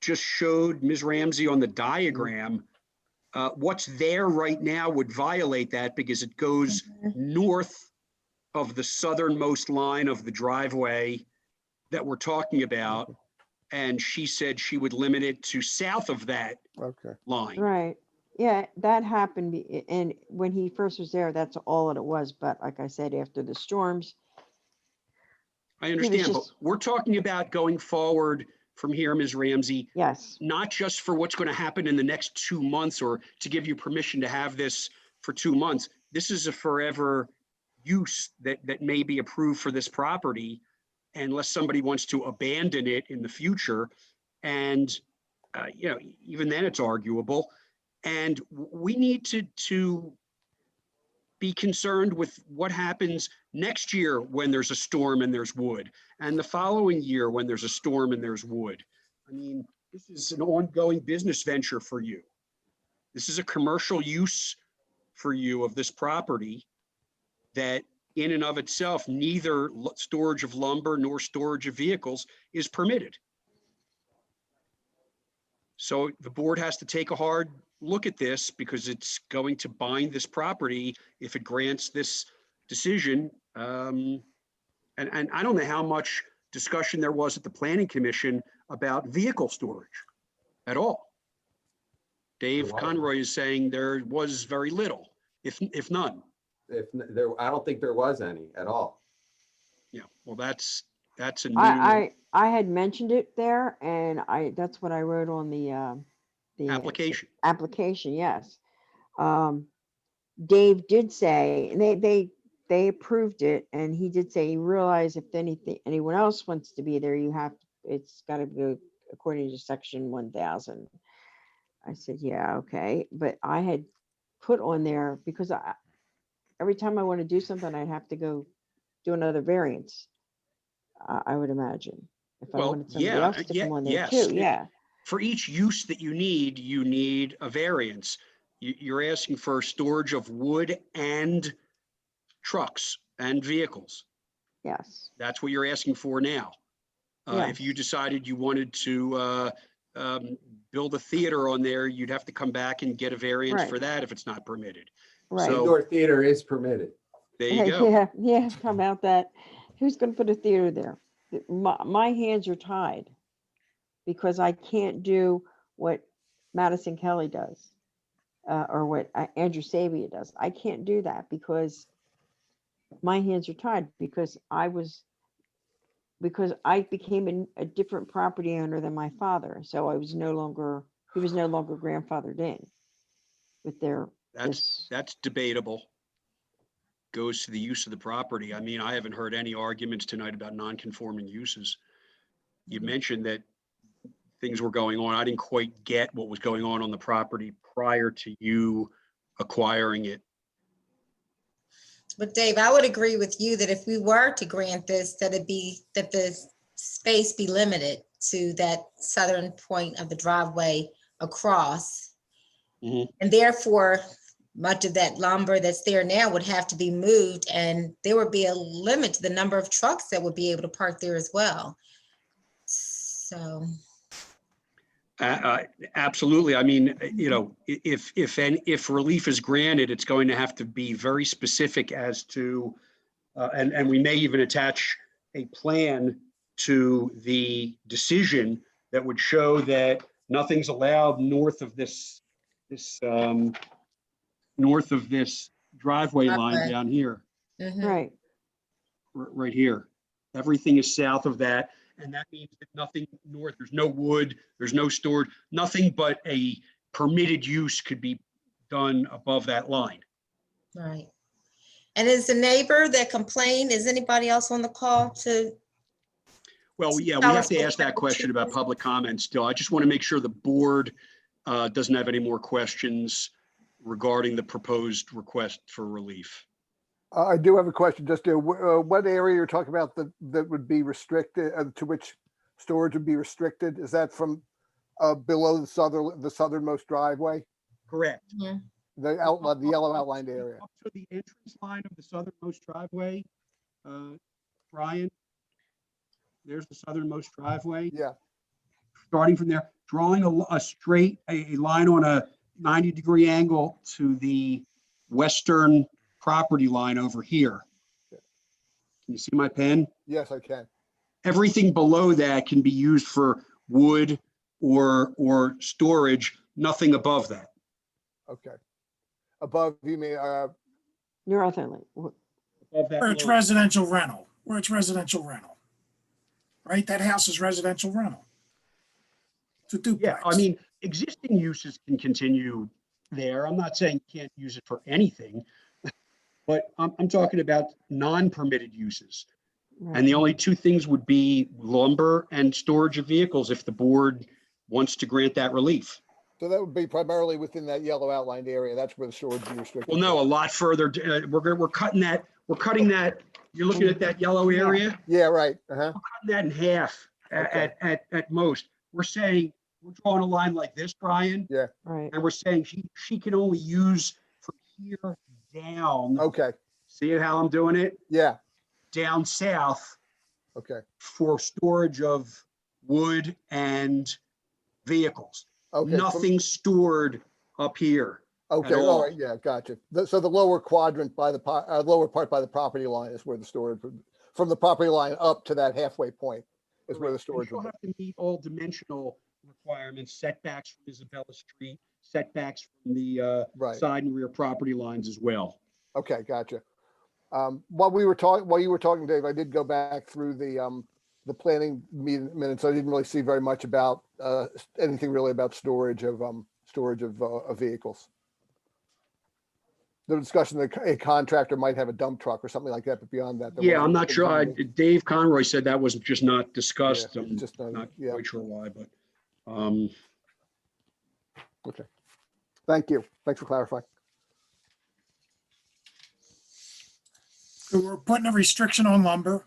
just showed Ms. Ramsey on the diagram, what's there right now would violate that because it goes north of the southernmost line of the driveway that we're talking about. And she said she would limit it to south of that line. Right. Yeah, that happened. And when he first was there, that's all it was. But like I said, after the storms, I understand, but just- we're talking about going forward from here, Ms. Ramsey, yes, not just for what's going to happen in the next 2 months or to give you permission to have this for 2 months. This is a forever use that may be approved for this property unless somebody wants to abandon it in the future. And, you know, even then it's arguable. And we need to be concerned with what happens next year when there's a storm and there's wood, and the following year when there's a storm and there's wood. I mean, this is an ongoing business venture for you. This is a commercial use for you of this property that in and of itself, neither storage of lumber nor storage of vehicles is permitted. So the board has to take a hard look at this because it's going to bind this property if it grants this decision. And I don't know how much discussion there was at the Planning Commission about vehicle storage at all. Dave Conroy is saying there was very little, if none. I don't think there was any at all. Yeah, well, that's a new. I had mentioned it there, and that's what I wrote on the application. Application, yes. Dave did say, and they approved it, and he did say he realized if anyone else wants to be there, it's got to go according to section 1000. I said, yeah, okay, but I had put on there because every time I want to do something, I'd have to go do another variance. I would imagine if I wanted somebody else to come on there too. Yeah. For each use that you need a variance. You're asking for storage of wood and trucks and vehicles. Yes. That's what you're asking for now. If you decided you wanted to build a theater on there, you'd have to come back and get a variance for that if it's not permitted. Right. So Indoor theater is permitted. there you go. Yeah. How about that? Who's going to put a theater there? My hands are tied because I can't do what Madison Kelly does or what Andrew Sabia does. I can't do that because my hands are tied because I became a different property owner than my father. So he was no longer grandfathered in with their. That's debatable. Goes to the use of the property. I mean, I haven't heard any arguments tonight about non-conforming uses. You mentioned that things were going on. I didn't quite get what was going on the property prior to you acquiring it. But Dave, I would agree with you that if we were to grant this, that the space be limited to that southern point of the driveway across. Mm-hmm. And therefore, much of that lumber that's there now would have to be moved, and there would be a limit to the number of trucks that would be able to park there as well. So. Absolutely. I mean, you know, if relief is granted, it's going to have to be very specific as to, and we may even attach a plan to the decision that would show that nothing's allowed north of this driveway line down here. Mhm. Right. Right here. Everything is south of that. And that means that nothing north, there's no wood, there's no storage, nothing but a permitted use could be done above that line. Right. And is the neighbor that complained, is anybody else on the call to? Well, yeah, we Tell have us to what ask that the question about truth is. public comment still. I just want to make sure the board doesn't have any more questions regarding the proposed request for relief. I do have a question, just what area you're talking about that would be restricted, to which storage would be restricted? Is that from below the southernmost driveway? Correct. Yeah. The outline, the yellow outlined area? Up to the entrance line of the southernmost driveway, Brian. There's the southernmost driveway. Yeah, Starting from there, drawing a straight, a line on a 90-degree angle to the western property line over here. Can you see my pen? yes, I can. Everything below that can be used for wood or storage, nothing above that. Okay. Above, you mean, Northerly. Above that Where it's lower- residential rental, right? That house is residential rental. It's a Yeah, duplex. I mean, existing uses can continue there. I'm not saying you can't use it for anything, but I'm talking about non-permitted uses. And the only two things would be lumber and storage of vehicles if the board wants to grant that relief. so that would be primarily within that yellow outlined area. That's where the storage would be restricted. Well, no, a lot further, we're cutting that, you're looking at that yellow area, Yeah, right. Uh-huh. cutting that in half Okay. at most. We're saying, we're drawing a line like this, Brian, Right. and we're saying she can only use from here down. Okay. See how I'm doing it? Yeah. Down south Okay. for storage of wood and vehicles. Okay. from- Nothing stored up here. Okay. all. All right. Yeah. Gotcha. So the lower quadrant by the lower part by the property line is where the storage from the property line up to that halfway point is where the Correct. And storage she'll would be. have to meet all dimensional requirements, setbacks from Isabella Street, setbacks from the Right. side and rear property lines as well. Okay. Gotcha. While you were talking, Dave, I did go back through the planning meeting minutes. I didn't really see very much about anything really about storage of vehicles. The discussion that a contractor might have a dump truck or something like that, but beyond that. there Yeah, wasn't I'm not sure. anything. Dave Conroy said that was just not discussed. Yeah, I'm just not yeah. quite sure why, but Okay. Thank you. Thanks for clarifying. So we're putting a restriction on lumber.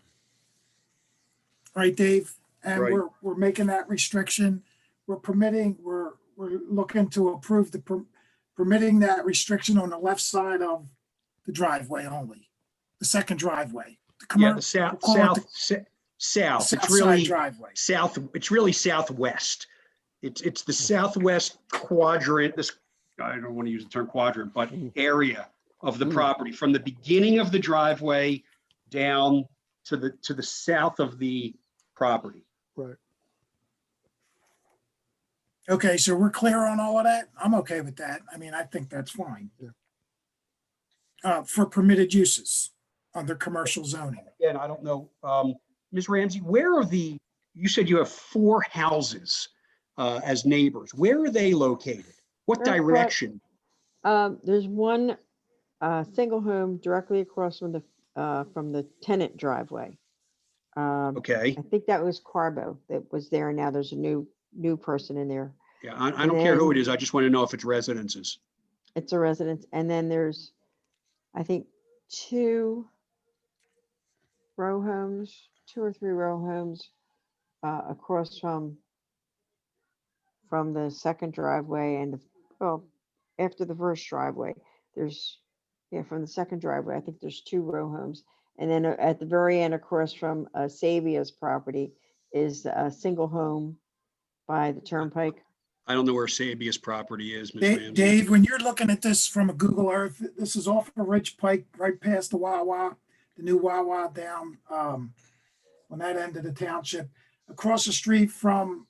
Right, Dave? And Right. we're making that restriction. We're looking to approve permitting that restriction on the left side of the driveway only. The second driveway. yeah, the south. It's South side really driveway. south. It's really southwest. It's the southwest quadrant. This, I don't want to use the term quadrant, but area of the property from the beginning of the driveway down to the south of the property. Right. Okay, so we're clear on all of that? I'm okay with that. I mean, I think that's fine. For permitted uses under commercial zoning. Again, I don't know, Ms. Ramsey, you said you have 4 houses as neighbors. Where are they located? What They're across- direction? There's one single home directly across from the tenant driveway. Okay, I think that was Carbo that was there, and now there's a new person in there. yeah, I And don't care who then- it is. I just want to know if it's residences. It's a residence, and then there's, I think, 2 row homes, 2 or 3 row homes across from the second driveway and after the first driveway. There's from the second driveway, I think there's 2 row homes, and then at the very end across from Savia's property is a single home by the turnpike. I don't know where Sabia's property is, Ms. Ramsey. Dave, when you're looking at this from a Google Earth, this is off of Ridge Pike, right past the Wawa, the new Wawa down on that end of the township. Across the street from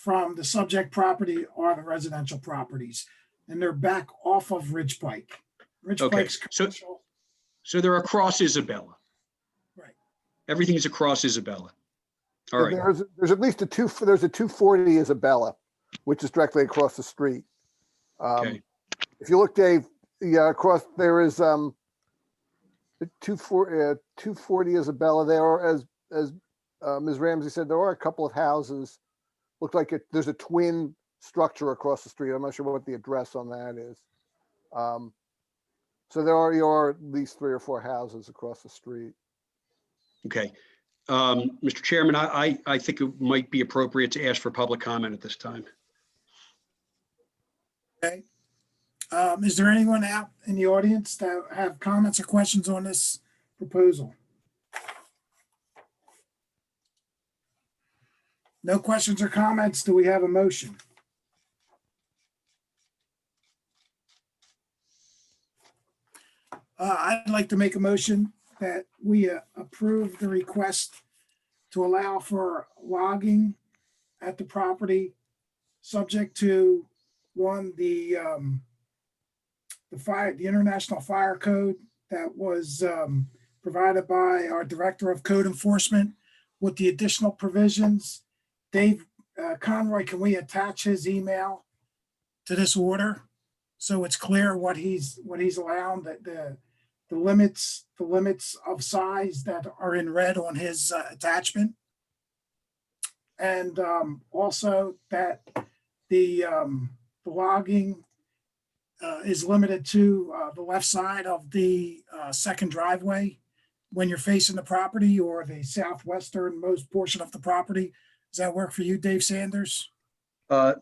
the subject property are the residential properties, and they're back off of Ridge Pike. Ridge Okay, Pike's so- commercial. So they're across Isabella. Right. Everything's across Isabella. All right, There's at least there's a 240 Isabella, which is directly across the street. okay, If you look, Dave, yeah, across there is 240 Isabella, there are, as Ms. Ramsey said, there are a couple of houses. Look like there's a twin structure across the street. I'm not sure what the address on that is. So there are at least 3 or 4 houses across the street. Okay. Mr. Chairman, I think it might be appropriate to ask for public comment at this time. Okay. Is there anyone out in the audience that have comments or questions on this proposal? No questions or comments. Do we have a motion? I'd like to make a motion that we approve the request to allow for logging at the property, subject to the International Fire Code that was provided by our Director of Code Enforcement with the additional provisions. Dave Conroy, can we attach his email to this order so it's clear what he's allowed, that the limits of size that are in red on his attachment, and also that the logging is limited to the left side of the second driveway when you're facing the property, or the southwesternmost portion of the property. Does that work for you, Dave Sanders? You're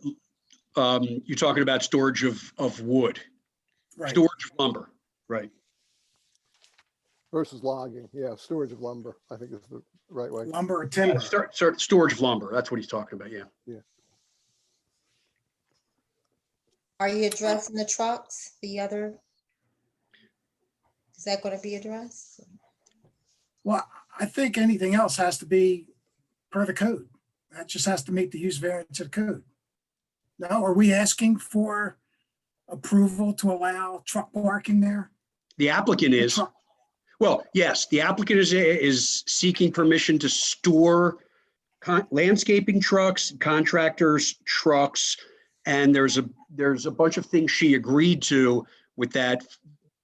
talking about storage of wood, Right. storage of lumber, right? Versus logging, yeah, storage of lumber, I think is the right way. Lumber or timber? Storage of lumber, that's what he's talking about, yeah. Are you addressing the trucks, the other? Is that going to be addressed? Well, I think anything else has to be per the code. That just has to meet the use variance of the code. Now, are we asking for approval to allow truck parking there? The applicant is, well, yes, the applicant is seeking permission to store landscaping trucks, contractors' trucks, and there's a bunch of things she agreed to with that,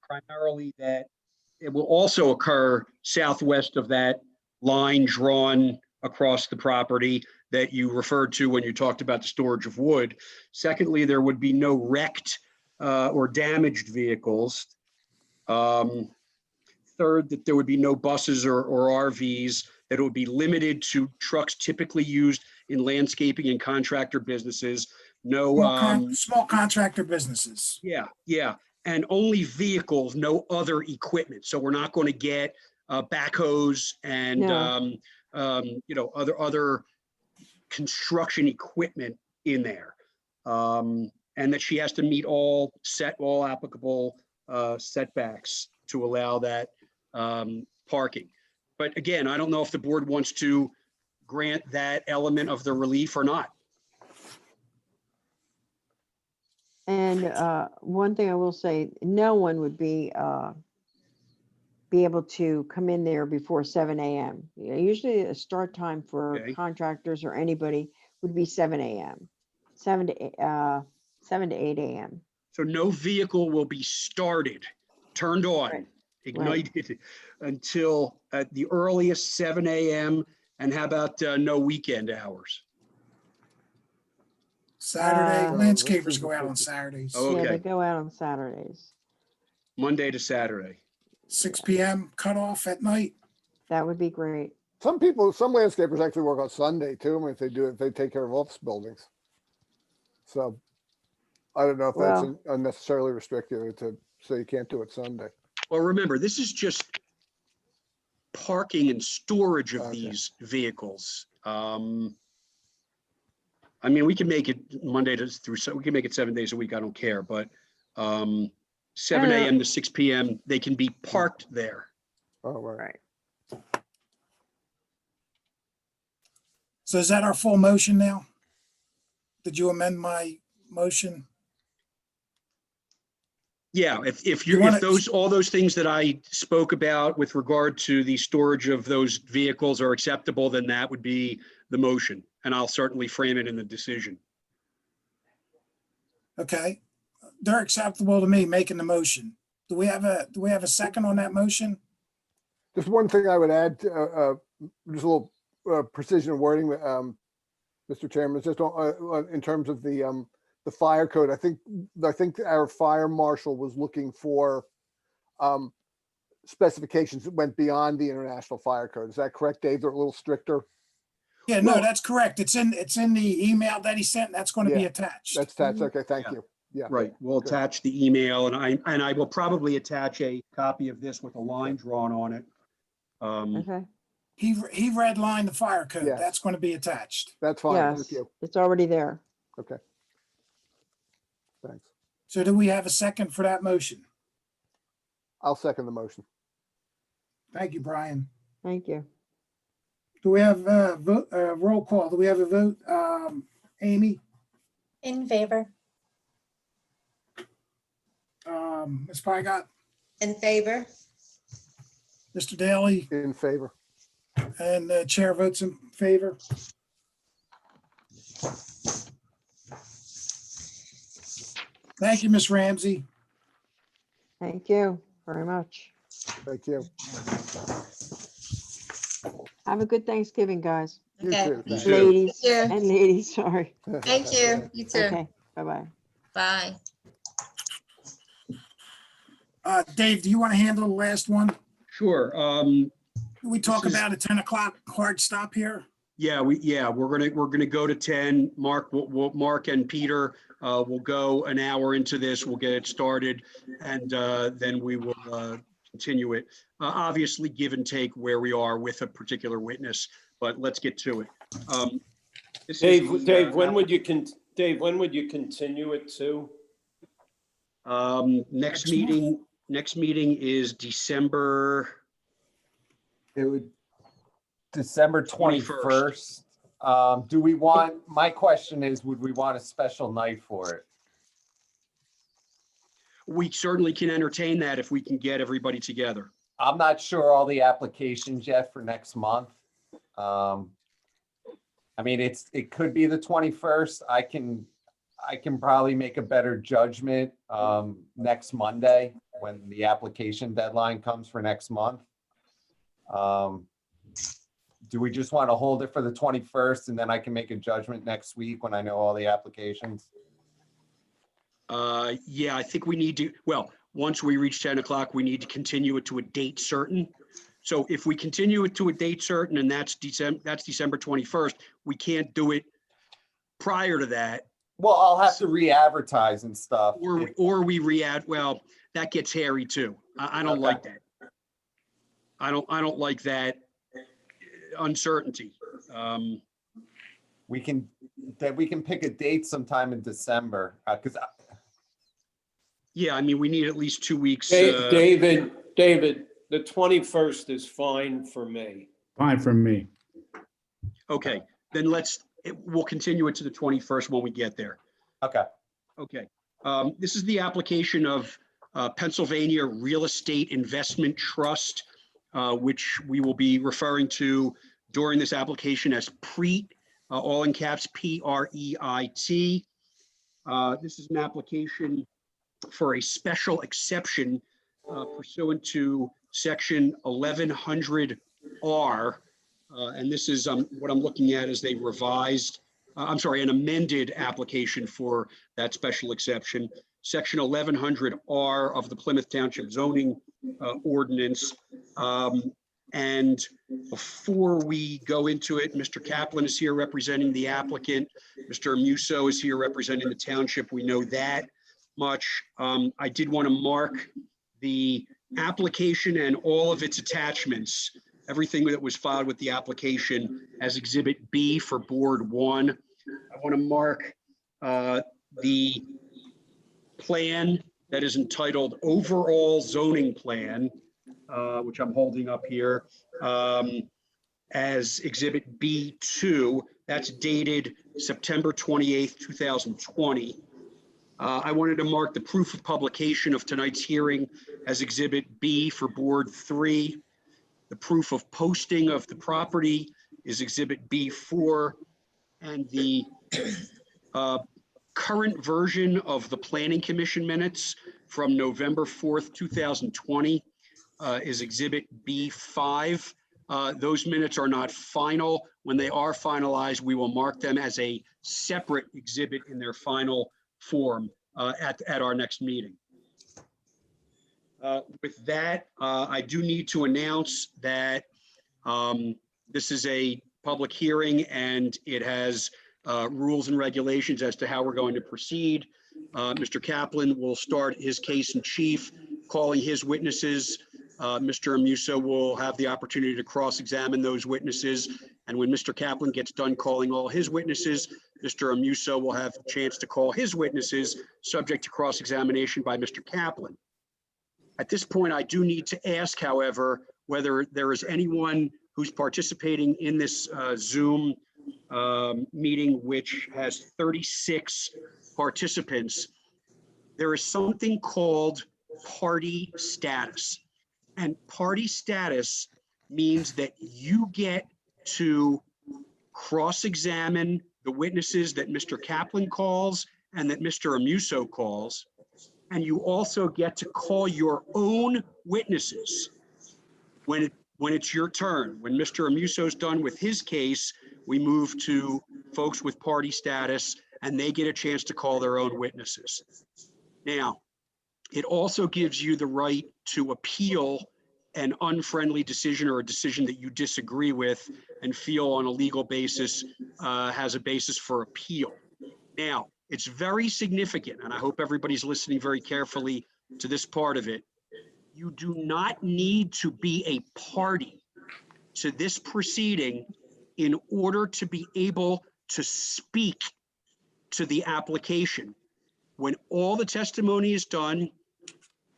primarily that it will also occur southwest of that line drawn across the property that you referred to when you talked about the storage of wood. Secondly, there would be no wrecked or damaged vehicles. Third, that there would be no buses or RVs, that it would be limited to trucks typically used in landscaping and contractor businesses. No small contractor businesses. Yeah, and only vehicles, no other equipment. So we're not going to get backhoes and other construction equipment in there, and that she has to meet all applicable setbacks to allow that parking. But again, I don't know if the board wants to grant that element of the relief or not. And one thing I will say, no one would be able to come in there before 7 a.m. Usually a start time for contractors or anybody would be 7 a.m., 7 to 8 a.m. So no vehicle will be started, turned on, ignited until at the earliest 7 a.m. And how about no weekend hours? Saturday, landscapers go out on Saturdays. Okay. Yeah, they go out on Saturdays. Monday to Saturday. 6 p.m. cutoff at night. That would be great. Some landscapers actually work on Sunday too. I mean, if they take care of office buildings. So I don't know if that's unnecessarily restrictive to say you can't do it Sunday. Well, remember, this is just parking and storage of these vehicles. I mean, we can make it Monday we can make it 7 days a week. I don't care, but 7 a.m. to 6 p.m. they can be parked there. Oh, right. So is that our full motion now? Did you amend my motion? Yeah, if all those things that I spoke about with regard to the storage of those vehicles are acceptable, then that would be the motion, and I'll certainly frame it in the decision. Okay, they're acceptable to me making the motion. Do we have a second on that motion? Just one thing I would add, just a little precision of wording, Mr. Chairman, is just in terms of the fire code. I think our fire marshal was looking for specifications that went beyond the international fire code. Is that correct, Dave? They're a little stricter. Yeah, no, that's correct. It's in the email that he sent. That's going to be Yeah, attached. That's okay. Thank Yeah. you. Yeah. Right, we'll Good. attach the email, and I will probably attach a copy of this with a line drawn on it. Okay, He redlined the fire code. Yes. That's going to be attached. That's fine. Thank yes, you. it's already there. Okay. Thanks. So do we have a second for that motion? I'll second the motion. Thank you, Brian. Thank you. Do we have a vote, roll call? Do we have a vote? Amy, In favor. Ms. Pygott, In favor? Mr. Daly, In favor. and the chair votes in favor. Thank you, Ms. Ramsey. Thank you very much. Thank you. Have a good Thanksgiving, guys. You Okay. too. Thank too. Ladies you. and ladies, sorry. Thank you. You too. Okay, bye-bye. Bye. Dave, do you want to handle the last one? Sure, Can we talk This is- about a 10 o'clock hard stop here? we're gonna go to 10. Mark and Peter will go an hour into this. We'll get it started, and then we will continue it. Obviously, give and take where we are with a particular witness, but let's get to it. This is the, Dave, when would you continue it to? next meeting is December. It would, December 21st. 21st. Do we want, my question is, would we want a special night for it? We certainly can entertain that if we can get everybody together. I'm not sure all the applications yet for next month. I mean, it could be the 21st. I can probably make a better judgment next Monday when the application deadline comes for next month. Do we just want to hold it for the 21st and then I can make a judgment next week when I know all the applications? Yeah, I think we need to, well, once we reach 10 o'clock, we need to continue it to a date certain. So if we continue it to a date certain, and that's December 21st, we can't do it prior to that. Well, I'll have to re-advertise and stuff. Or we well, that gets hairy too. I don't Okay. like that. I don't like that uncertainty. We can pick a date sometime in December, because Yeah, I mean, we need at least 2 weeks. David, the 21st is fine for me. Fine for me. Okay, then we'll continue it to the 21st when we get there. okay. Okay, this is the application of Pennsylvania Real Estate Investment Trust, which we will be referring to during this application as PREIT, all in caps, PREIT. This is an application for a special exception pursuant to section 1100R. And this is what I'm looking at as they revised, an amended application for that special exception. Section 1100R of the Plymouth Township zoning ordinance. And before we go into it, Mr. Kaplan is here representing the applicant. Mr. Musso is here representing the township. We know that much. I did want to mark the application and all of its attachments, everything that was filed with the application as Exhibit B for Board 1. I want to mark the plan that is entitled Overall Zoning Plan, which I'm holding up here, as Exhibit B2. That's dated September 28th, 2020. I wanted to mark the proof of publication of tonight's hearing as Exhibit B for Board 3. The proof of posting of the property is Exhibit B4. And the current version of the Planning Commission minutes from November 4th, 2020 is Exhibit B5. Those minutes are not final. When they are finalized, we will mark them as a separate exhibit in their final form at our next meeting. With that, I do need to announce that this is a public hearing and it has rules and regulations as to how we're going to proceed. Mr. Kaplan will start his case in chief, calling his witnesses. Mr. Amuso will have the opportunity to cross-examine those witnesses. And when Mr. Kaplan gets done calling all his witnesses, Mr. Amuso will have a chance to call his witnesses, subject to cross-examination by Mr. Kaplan. At this point, I do need to ask, however, whether there is anyone who's participating in this Zoom meeting, which has 36 participants. There is something called party status. And party status means that you get to cross-examine the witnesses that Mr. Kaplan calls and that Mr. Amuso calls. And you also get to call your own witnesses when it's your turn. When Mr. Amuso's done with his case, we move to folks with party status and they get a chance to call their own witnesses. Now, it also gives you the right to appeal an unfriendly decision or a decision that you disagree with and feel on a legal basis has a basis for appeal. Now, it's very significant, and I hope everybody's listening very carefully to this part of it. You do not need to be a party to this proceeding in order to be able to speak to the application. When all the testimony is done,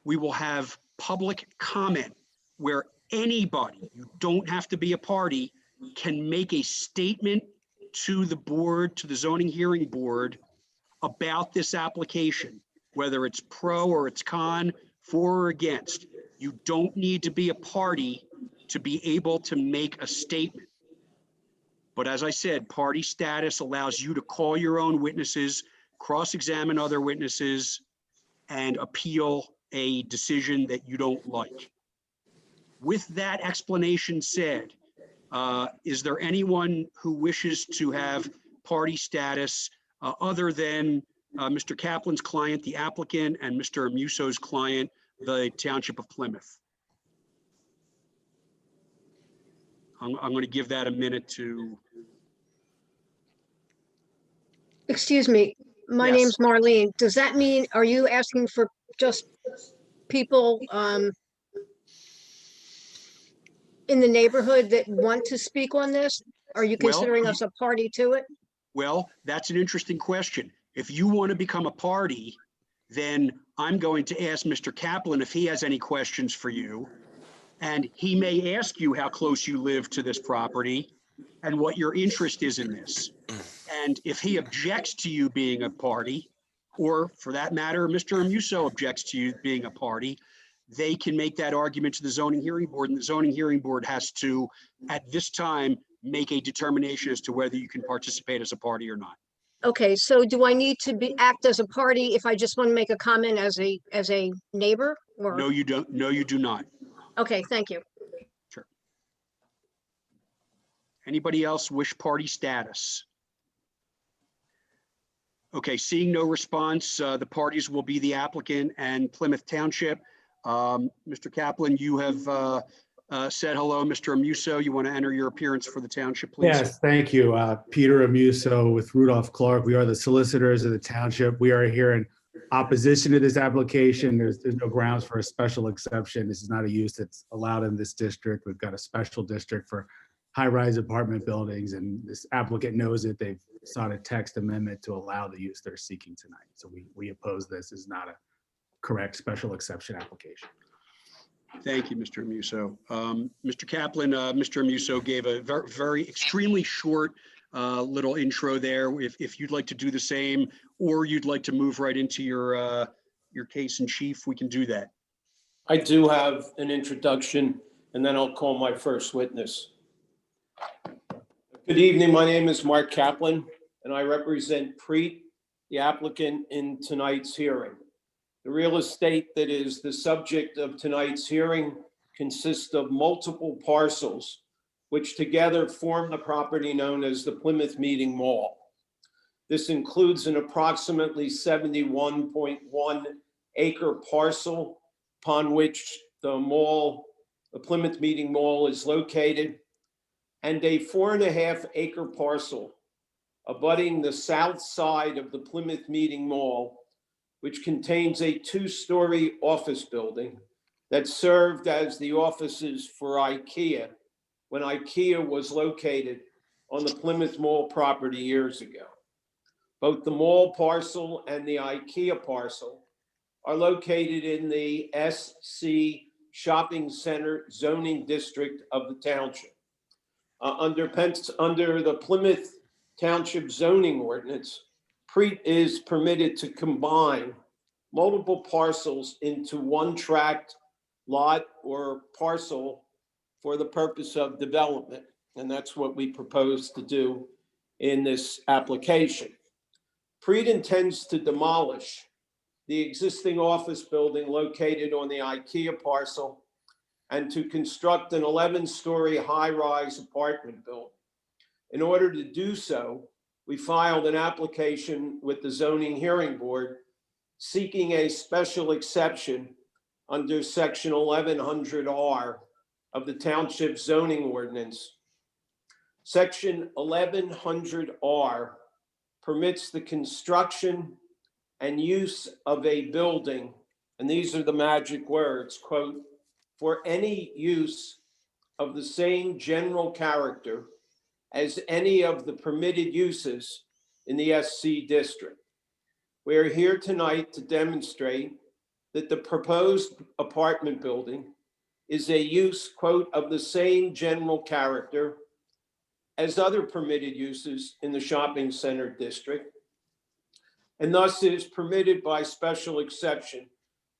we will have public comment where anybody, you don't have to be a party, can make a statement to the board, to the zoning hearing board about this application, whether it's pro or it's con, for or against. You don't need to be a party to be able to make a statement. But as I said, party status allows you to call your own witnesses, cross-examine other witnesses, and appeal a decision that you don't like. With that explanation said, is there anyone who wishes to have party status other than Mr. Kaplan's client, the applicant, and Mr. Amuso's client, the Township of Plymouth? I'm going to give that a minute to. Excuse me, my Yes. name's Marlene. Does that mean, are you asking for just people in the neighborhood that want to speak on this? Are you Well, considering us a party to it? Well, that's an interesting question. If you want to become a party, then I'm going to ask Mr. Kaplan if he has any questions for you. And he may ask you how close you live to this property and what your interest is in this. And if he objects to you being a party, or for that matter, Mr. Amuso objects to you being a party, they can make that argument to the zoning hearing board, and the zoning hearing board has to, at this time, make a determination as to whether you can participate as a party or not. Okay, so do I need to act as a party if I just want to make a comment as a neighbor or? No, you don't. No, you do not. Okay, thank you. Sure. Anybody else wish party status? Okay, seeing no response, the parties will be the applicant and Plymouth Township. Mr. Kaplan, you have said hello. Mr. Amuso, you want to enter your appearance for the township, please? Yes, thank you. Peter Amuso with Rudolph Clark. We are the solicitors of the township. We are here in opposition to this application. There's no grounds for a special exception. This is not a use that's allowed in this district. We've got a special district for high-rise apartment buildings, and this applicant knows it. They've sought a text amendment to allow the use they're seeking tonight. So we oppose this. It's not a correct special exception application. Thank you, Mr. Amuso. Mr. Kaplan, Mr. Amuso gave a very extremely short little intro there. If you'd like to do the same, or you'd like to move right into your case in chief, we can do that. I do have an introduction, and then I'll call my first witness. Good evening. My name is Mark Kaplan, and I represent Preet, the applicant in tonight's hearing. The real estate that is the subject of tonight's hearing consists of multiple parcels, which together form the property known as the Plymouth Meeting Mall. This includes an approximately 71.1 acre parcel upon which the Plymouth Meeting Mall is located, and a 4.5 acre parcel abutting the south side of the Plymouth Meeting Mall, which contains a 2-story office building that served as the offices for IKEA when IKEA was located on the Plymouth Mall property years ago. Both the mall parcel and the IKEA parcel are located in the SC Shopping Center zoning district of the township. Under the Plymouth Township zoning ordinance, PREIT is permitted to combine multiple parcels into one tract, lot, or parcel for the purpose of development. And that's what we propose to do in this application. PREIT intends to demolish the existing office building located on the IKEA parcel and to construct an 11-story high-rise apartment building. In order to do so, we filed an application with the Zoning Hearing Board seeking a special exception under Section 1100R of the Township Zoning Ordinance. Section 1100R permits the construction and use of a building, and these are the magic words, quote, for any use of the same general character as any of the permitted uses in the SC district. We are here tonight to demonstrate that the proposed apartment building is a use, quote, of the same general character as other permitted uses in the shopping center district, and thus is permitted by special exception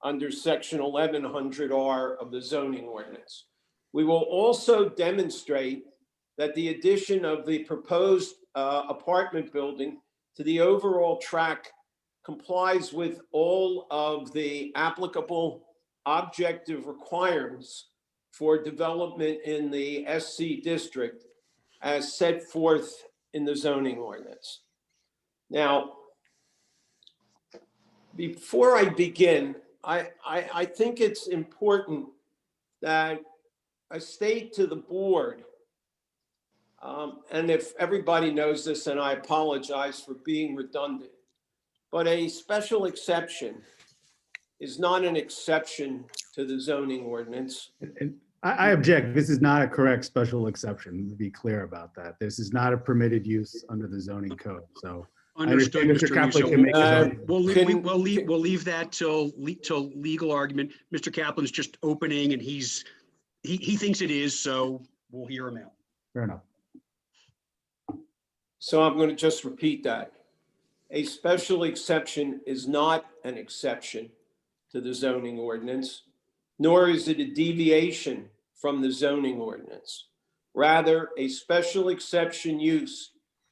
under Section 1100R of the zoning ordinance. We will also demonstrate that the addition of the proposed apartment building to the overall tract complies with all of the applicable objective requirements for development in the SC district as set forth in the zoning ordinance. Now, before I begin, I think it's important that I state to the board, and if everybody knows this, and I apologize for being redundant, but a special exception is not an exception to the zoning ordinance. And I object. This is not a correct special exception, to be clear about that. This is not a permitted use under the zoning code, so. Understood, I Mr. understand Mr. Kaplan Musso. can make his own- We'll leave that till legal argument. Mr. Kaplan's just opening and he thinks it is, so we'll hear him out. Fair enough. So I'm going to just repeat that. A special exception is not an exception to the zoning ordinance, nor is it a deviation from the zoning ordinance. Rather, a special exception use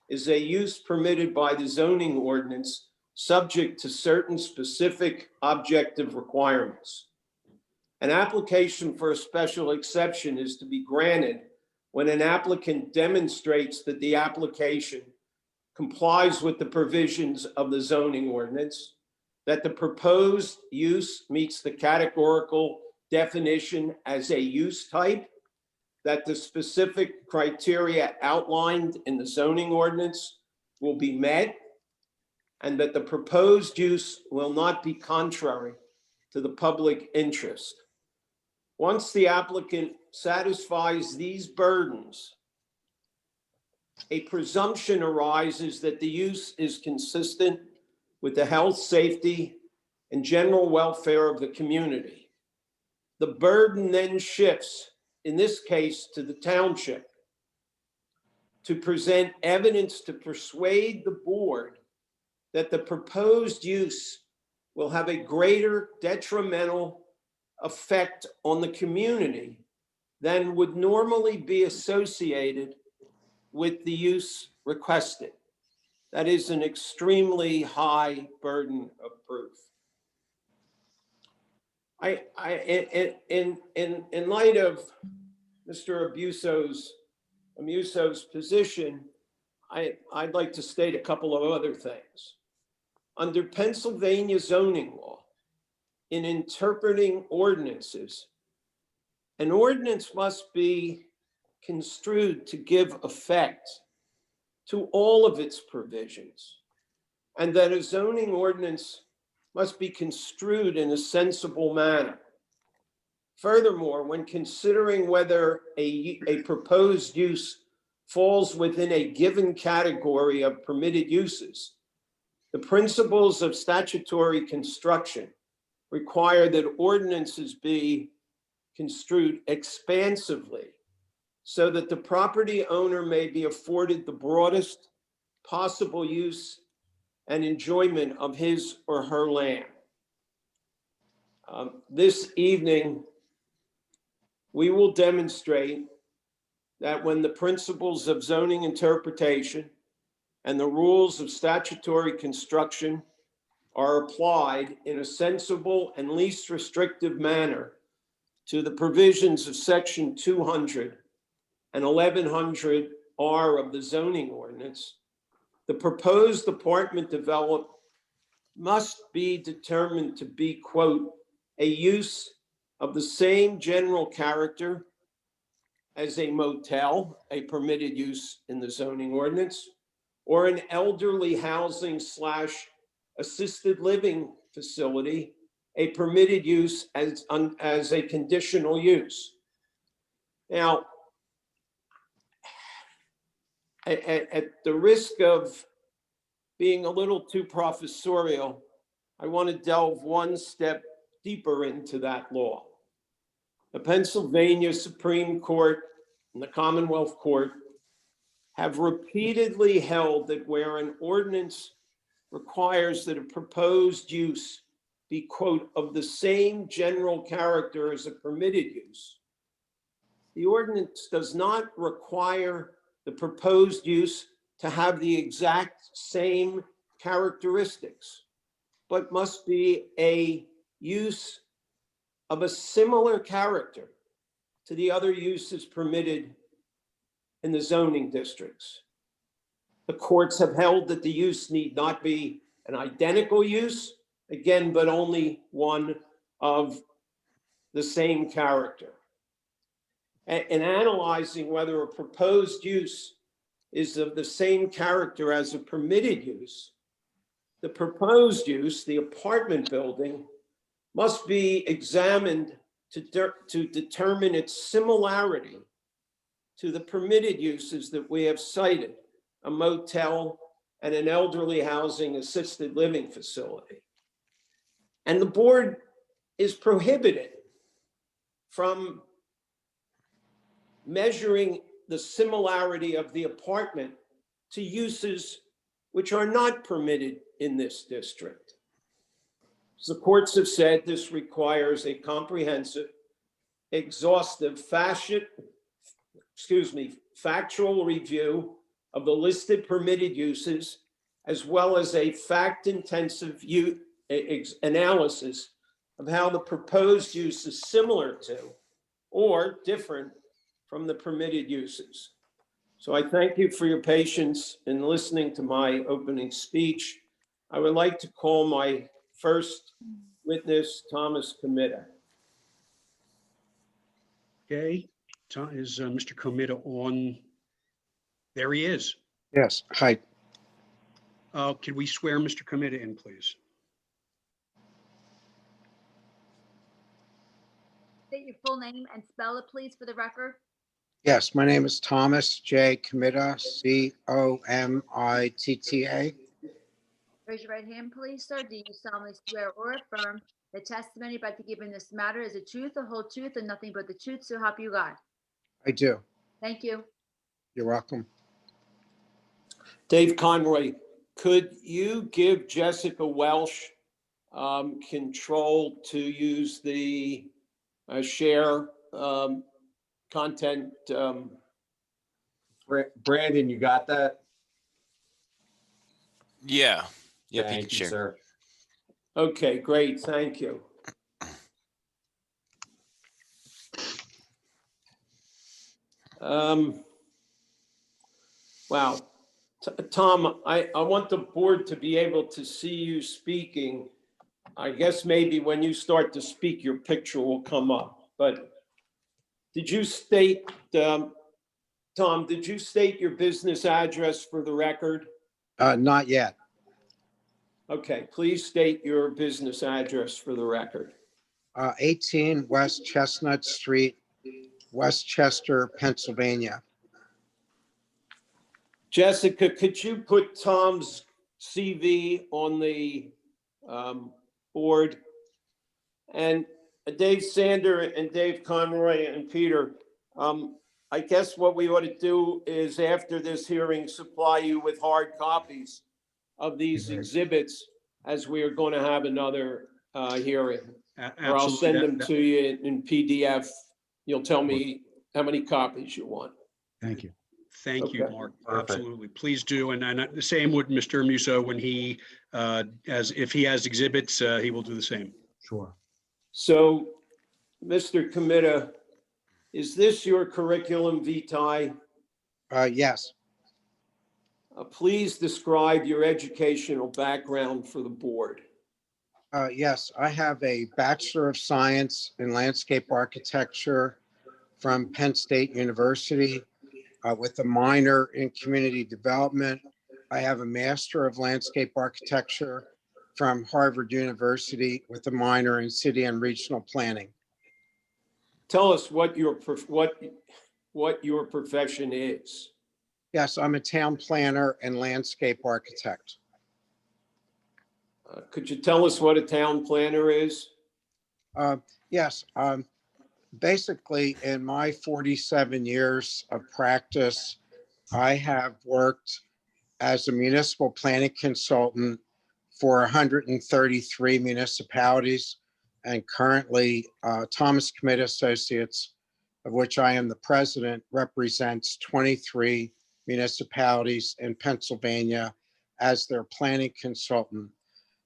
is a use permitted by the zoning ordinance subject to certain specific objective requirements. An application for a special exception is to be granted when an applicant demonstrates that the application complies with the provisions of the zoning ordinance, that the proposed use meets the categorical definition as a use type, that the specific criteria outlined in the zoning ordinance will be met, and that the proposed use will not be contrary to the public interest. Once the applicant satisfies these burdens, a presumption arises that the use is consistent with the health, safety, and general welfare of the community. The burden then shifts, in this case, to the township, to present evidence to persuade the board that the proposed use will have a greater detrimental effect on the community than would normally be associated with the use requested. That is an extremely high burden of proof. in light of Mr. Amuso's position, I'd like to state a couple of other things. Under Pennsylvania zoning law, in interpreting ordinances, an ordinance must be construed to give effect to all of its provisions, and that a zoning ordinance must be construed in a sensible manner. Furthermore, when considering whether a proposed use falls within a given category of permitted uses, the principles of statutory construction require that ordinances be construed expansively so that the property owner may be afforded the broadest possible use and enjoyment of his or her land. This evening, we will demonstrate that when the principles of zoning interpretation and the rules of statutory construction are applied in a sensible and least restrictive manner to the provisions of section 200 and 1100R of the zoning ordinance, the proposed apartment development must be determined to be, quote, a use of the same general character as a motel, a permitted use in the zoning ordinance, or an elderly housing / assisted living facility, a permitted use as a conditional use. Now, at the risk of being a little too professorial, I want to delve one step deeper into that law. The Pennsylvania Supreme Court and the Commonwealth Court have repeatedly held that where an ordinance requires that a proposed use be, quote, of the same general character as a permitted use, the ordinance does not require the proposed use to have the exact same characteristics, but must be a use of a similar character to the other uses permitted in the zoning districts. The courts have held that the use need not be an identical use, again, but only one of the same character. In analyzing whether a proposed use is of the same character as a permitted use, the proposed use, the apartment building, must be examined to determine its similarity to the permitted uses that we have cited, a motel and an elderly housing assisted living facility. And the board is prohibited from measuring the similarity of the apartment to uses which are not permitted in this district. As the courts have said, this requires a comprehensive, exhaustive factual review of the listed permitted uses, as well as a fact-intensive analysis of how the proposed use is similar to or different from the permitted uses. So I thank you for your patience in listening to my opening speech. I would like to call my first witness, Thomas Comita. Okay, is Mr. Comita on? There he is. Yes, hi. Can we swear Mr. Comita in, please? State your full name and spell it, please, for the record. Yes, my name is Thomas J. Comita, C-O-M-I-T-T-A. Raise your right hand, please, sir. Do you solemnly swear or affirm the testimony about to give in this matter is the truth, the whole truth, and nothing but the truth, so help you God? I do. Thank you. You're welcome. Dave Conroy, could you give Jessica Welsh control to use the share content? Brandon, you got that? Yeah. Yep, you Thank can you, share. sir. Okay, great, thank you. Wow. Tom, I want the board to be able to see you speaking. I guess maybe when you start to speak, your picture will come up. But did you state, Tom, did you state your business address for the record? Not yet. Okay, please state your business address for the record. 18 West Chestnut Street, Westchester, Pennsylvania. Jessica, could you put Tom's CV on the board? And Dave Sander and Dave Conroy and Peter, I guess what we ought to do is after this hearing, supply you with hard copies of these exhibits as we are going to have another hearing. Or I'll Absolutely. send them to you in PDF. You'll tell me how many copies you want. Thank you. Thank you, Okay. Mark. Perfect. Absolutely. Please do. And the same with Mr. Musso when he, if he has exhibits, he will do the same. Sure. So, Mr. Committa, is this your curriculum vitae? Yes. Please describe your educational background for the board. Yes, I have a Bachelor of Science in Landscape Architecture from Penn State University with a minor in Community Development. I have a Master of Landscape Architecture from Harvard University with a minor in City and Regional Planning. Tell us what your profession is. Yes, I'm a town planner and landscape architect. Could you tell us what a town planner is? Yes, basically in my 47 years of practice, I have worked as a municipal planning consultant for 133 municipalities, and currently Thomas Committa Associates, of which I am the president, represents 23 municipalities in Pennsylvania as their planning consultant.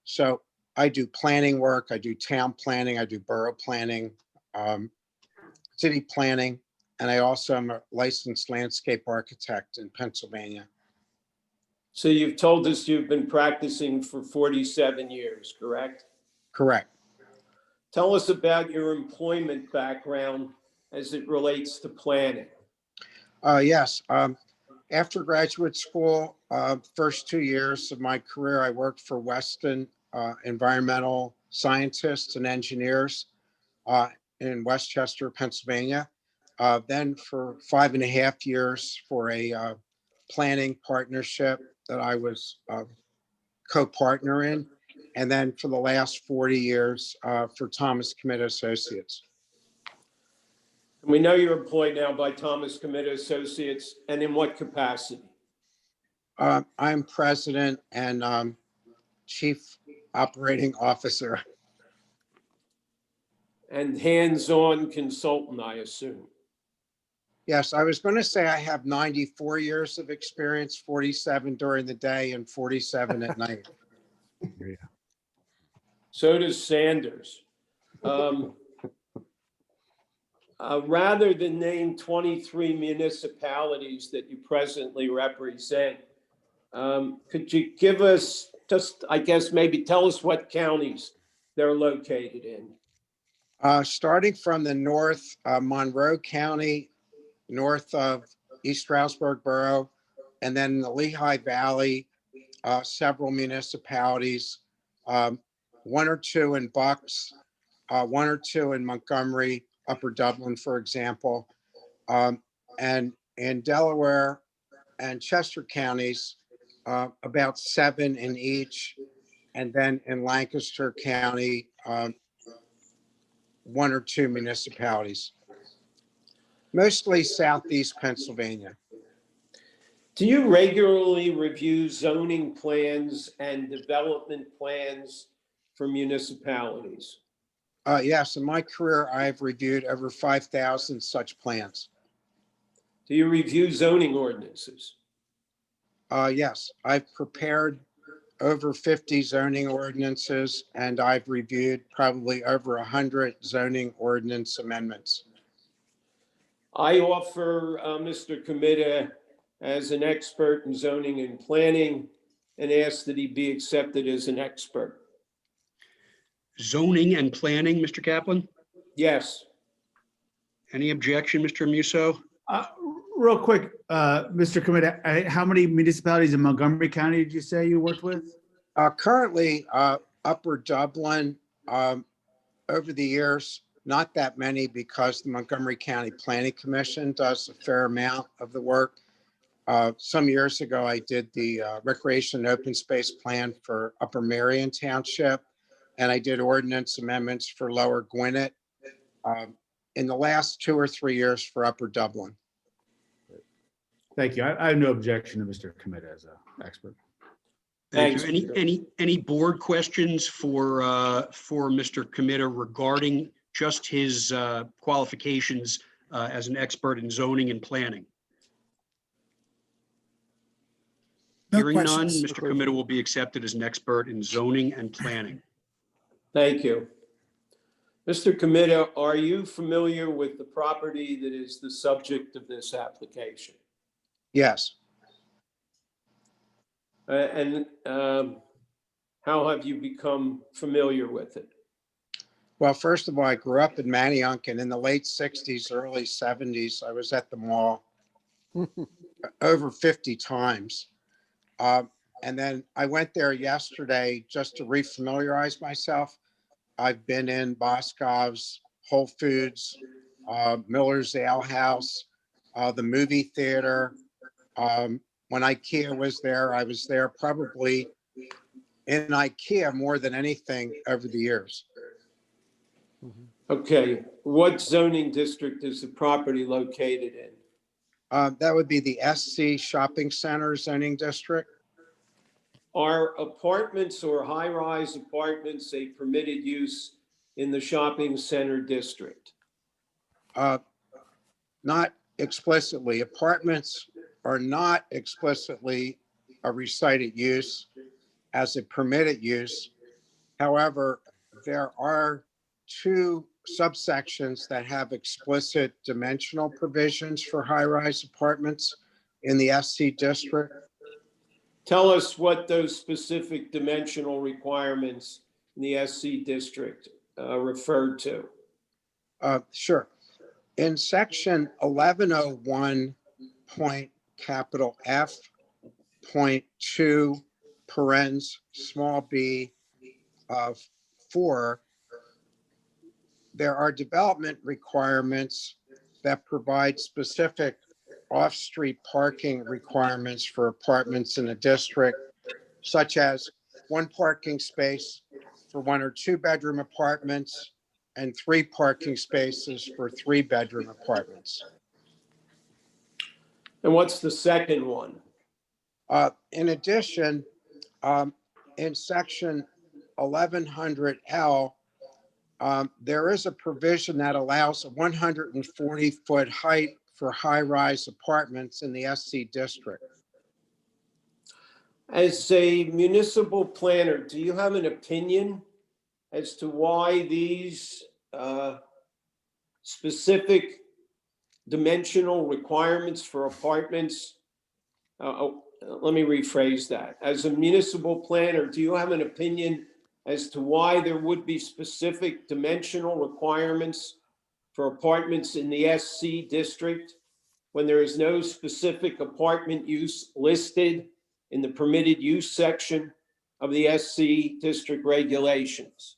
So I do planning work, I do town planning, I do borough planning, city planning, and I also am a licensed landscape architect in Pennsylvania. So you've told us you've been practicing for 47 years, correct? Correct. Tell us about your employment background as it relates to planning. Yes. After graduate school, first 2 years of my career, I worked for Weston Environmental Scientists and Engineers in Westchester, Pennsylvania. Then for 5.5 years for a planning partnership that I was co-partner in. And then for the last 40 years for Thomas Committa Associates. We know you're employed now by Thomas Committa Associates, and in what capacity? I'm president and chief operating officer. And hands-on consultant, I assume. Yes, I was going to say I have 94 years of experience, 47 during the day and 47 at night. So does Sanders. Rather than name 23 municipalities that you presently represent, could you give us just, I guess, maybe tell us what counties they're located in? Starting from the north, Monroe County, north of East Stroudsburg Borough, and then the Lehigh Valley, several municipalities, 1 or 2 in Bucks, 1 or 2 in Montgomery, Upper Dublin, for example, and in Delaware and Chester counties, about 7 in each, and then in Lancaster County, 1 or 2 municipalities, mostly southeast Pennsylvania. Do you regularly review zoning plans and development plans for municipalities? Yes, in my career, I've reviewed over 5,000 such plans. Do you review zoning ordinances? Yes, I've prepared over 50 zoning ordinances, and I've reviewed probably over 100 zoning ordinance amendments. I offer Mr. Comita as an expert in zoning and planning and ask that he be accepted as an expert. Zoning and planning, Mr. Kaplan? Yes. Any objection, Mr. Musso? Real quick, Mr. Committee, how many municipalities in Montgomery County did you say you worked with? Currently, Upper Dublin, over the years, not that many because the Montgomery County Planning Commission does a fair amount of the work. Some years ago, I did the Recreation and Open Space Plan for Upper Marion Township, and I did ordinance amendments for Lower Gwinnett. In the last 2 or 3 years for Upper Dublin. Thank you. I have no objection to Mr. Committee as an expert. Thank you. Any board questions for Mr. Comita regarding just his qualifications as an expert in zoning and planning? No Hearing none, questions. Mr. Comita will be accepted as an expert in zoning and planning. Thank you. Mr. Comita, are you familiar with the property that is the subject of this application? Yes. And how have you become familiar with it? Well, first of all, I grew up in Manayunk, and in the late 60s, early 70s, I was at the mall over 50 times. And then I went there yesterday just to refamiliarize myself. I've been in Boscov's, Whole Foods, Miller's Ale House, the movie theater. When IKEA was there, I was there probably in IKEA more than anything over the years. Okay, what zoning district is the property located in? That would be the SC Shopping Center zoning district. Are apartments or high-rise apartments a permitted use in the shopping center district? Not explicitly. Apartments are not explicitly a recited use as a permitted use. However, there are 2 subsections that have explicit dimensional provisions for high-rise apartments in the SC district. Tell us what those specific dimensional requirements in the SC district referred to. Sure. In section 1101 point capital F point 2 parens small b of 4, there are development requirements that provide specific off-street parking requirements for apartments in the district, such as 1 parking space for 1 or 2 bedroom apartments and 3 parking spaces for 3 bedroom apartments. And what's the second one? In addition, in section 1100L, there is a provision that allows a 140-foot height for high-rise apartments in the SC district. As a municipal planner, do you have an opinion as to why these specific dimensional requirements for apartments? Let me rephrase that. As a municipal planner, do you have an opinion as to why there would be specific dimensional requirements for apartments in the SC district when there is no specific apartment use listed in the permitted use section of the SC district regulations?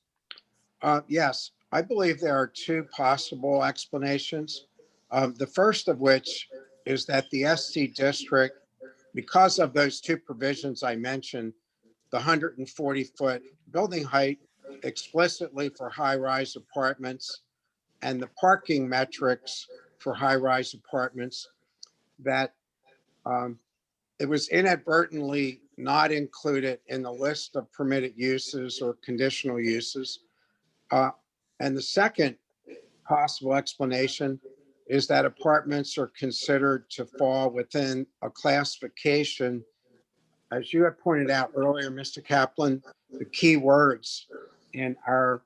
Yes, I believe there are 2 possible explanations. The first of which is that the SC district, because of those 2 provisions I mentioned, the 140-foot building height explicitly for high-rise apartments and the parking metrics for high-rise apartments, that it was inadvertently not included in the list of permitted uses or conditional uses. And the second possible explanation is that apartments are considered to fall within a classification. As you had pointed out earlier, Mr. Kaplan, the key words in our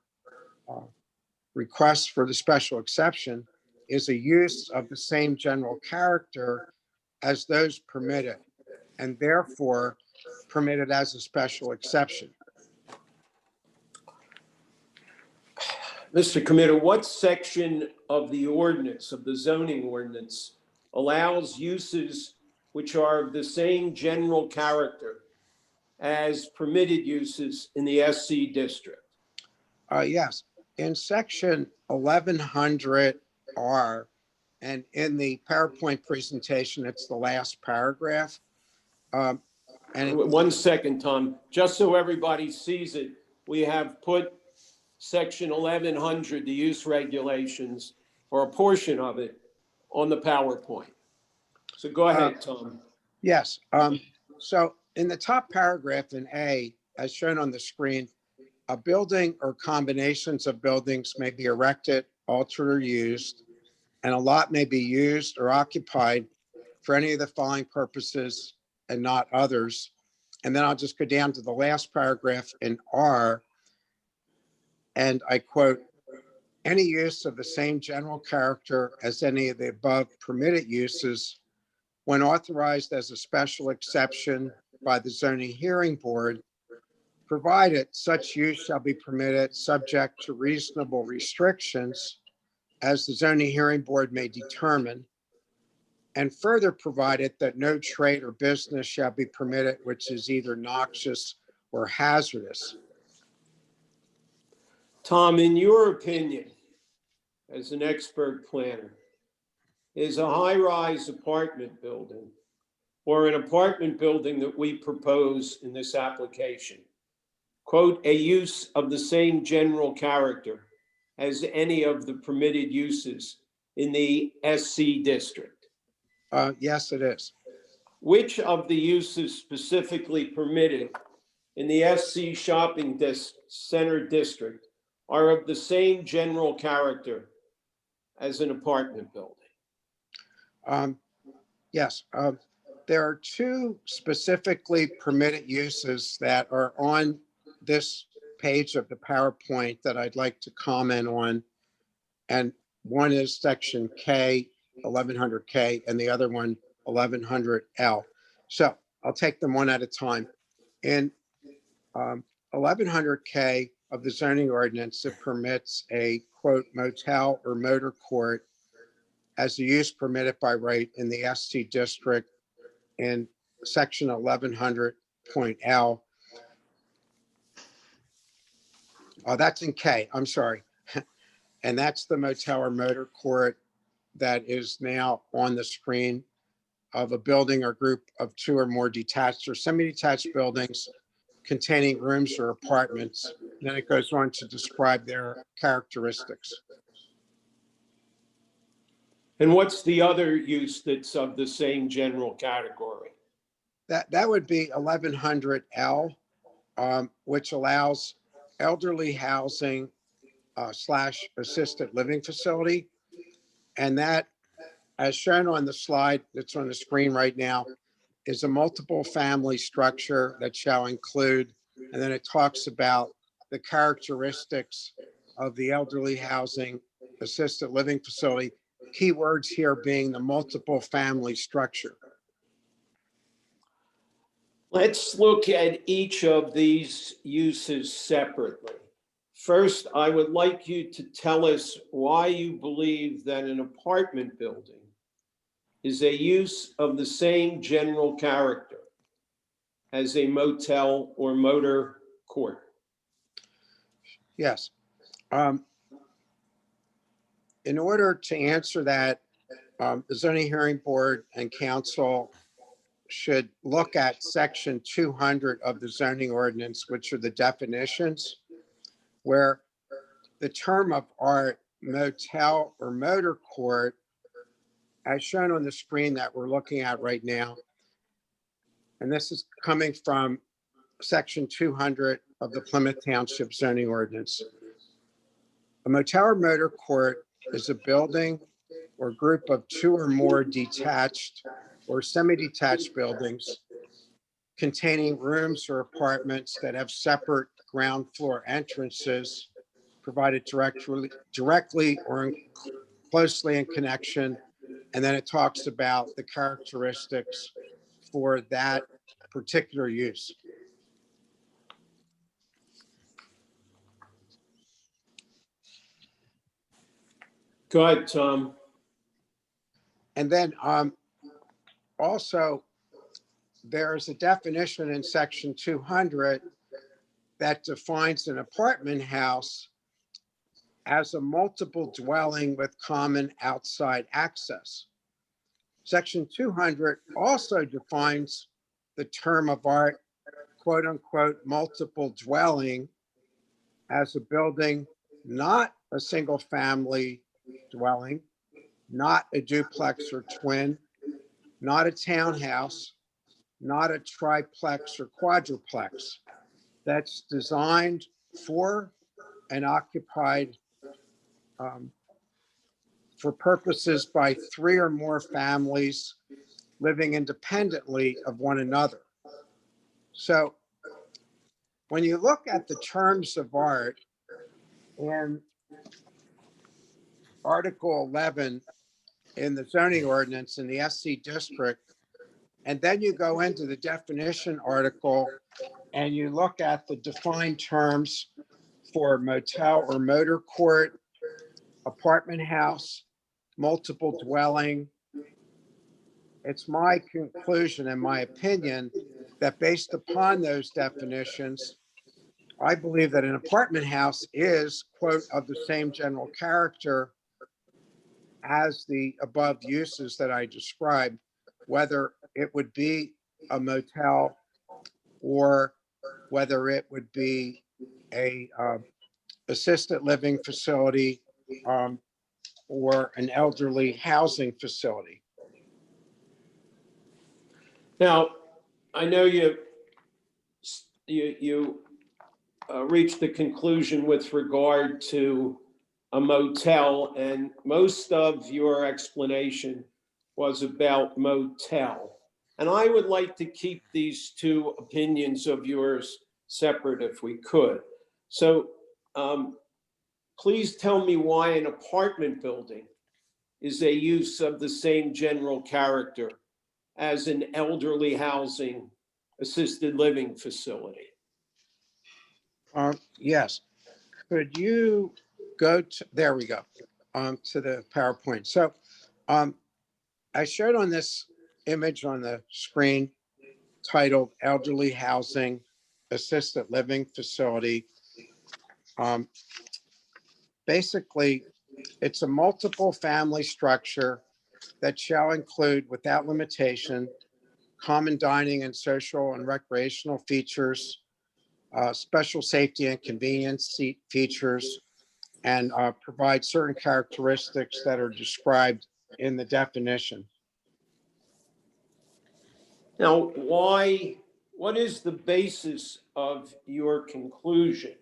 request for the special exception is a use of the same general character as those permitted, and therefore permitted as a special exception. Mr. Committer, what section of the ordinance, of the zoning ordinance, allows uses which are of the same general character as permitted uses in the SC district? Yes, in section 1100R, and in the PowerPoint presentation, it's the last paragraph. And it- 1 second, Tom, just so everybody sees it, we have put section 1100, the use regulations, or a portion of it, on the PowerPoint. So go ahead, Tom. Yes, so in the top paragraph in A, as shown on the screen, a building or combinations of buildings may be erected, altered, or used, and a lot may be used or occupied for any of the following purposes and not others. And then I'll just go down to the last paragraph in R, and I quote, "Any use of the same general character as any of the above permitted uses, when authorized as a special exception by the zoning hearing board, provided such use shall be permitted subject to reasonable restrictions as the zoning hearing board may determine, and further provided that no trade or business shall be permitted which is either noxious or hazardous." Tom, in your opinion, as an expert planner, is a high-rise apartment building or an apartment building that we propose in this application, quote, "a use of the same general character as any of the permitted uses in the SC district"? Yes, it is. Which of the uses specifically permitted in the SC shopping center district are of the same general character as an apartment building? Yes, there are two specifically permitted uses that are on this page of the PowerPoint that I'd like to comment on. And one is section K, 1100K, and the other one, 1100L. So I'll take them one at a time. In 1100K of the zoning ordinance, it permits a quote motel or motor court as a use permitted by right in the SC district in section 1100.L. Oh, that's in K, I'm sorry. And that's the motel or motor court that is now on the screen of a building or group of two or more detached or semi-detached buildings containing rooms or apartments. Then it goes on to describe their characteristics. And what's the other use that's of the same general category? That would be 1100L, which allows elderly housing / assisted living facility. And that, as shown on the slide that's on the screen right now, is a multiple family structure that shall include, and then it talks about the characteristics of the elderly housing assisted living facility. Key words here being the multiple family structure. Let's look at each of these uses separately. First, I would like you to tell us why you believe that an apartment building is a use of the same general character as a motel or motor court. Yes. In order to answer that, the zoning hearing board and council should look at section 200 of the zoning ordinance, which are the definitions, where the term of art, motel or motor court, as shown on the screen that we're looking at right now, and this is coming from section 200 of the Plymouth Township zoning ordinance. A motel or motor court is a building or group of two or more detached or semi-detached buildings containing rooms or apartments that have separate ground floor entrances provided directly or closely in connection. And then it talks about the characteristics for that particular use. Go ahead, Tom. And then also, there's a definition in section 200 that defines an apartment house as a multiple dwelling with common outside access. Section 200 also defines the term of art, quote unquote, multiple dwelling as a building, not a single family dwelling, not a duplex or twin, not a townhouse, not a triplex or quadruplex. That's designed for and occupied for purposes by 3 or more families living independently of one another. So when you look at the terms of art in Article 11 in the zoning ordinance in the SC district, and then you go into the definition article and you look at the defined terms for motel or motor court, apartment house, multiple dwelling, it's my conclusion and my opinion that based upon those definitions, I believe that an apartment house is, quote, of the same general character as the above uses that I described, whether it would be a motel or whether it would be a assisted living facility or an elderly housing facility. Now, I know you reached the conclusion with regard to a motel, and most of your explanation was about motel. And I would like to keep these two opinions of yours separate if we could. So please tell me why an apartment building is a use of the same general character as an elderly housing assisted living facility. Yes. Could you go to, there we go, to the PowerPoint. So I showed on this image on the screen titled Elderly Housing Assisted Living Facility. Basically, it's a multiple family structure that shall include, without limitation, common dining and social and recreational features, special safety and convenience features, and provide certain characteristics that are described in the definition. Now, what is the basis of your conclusion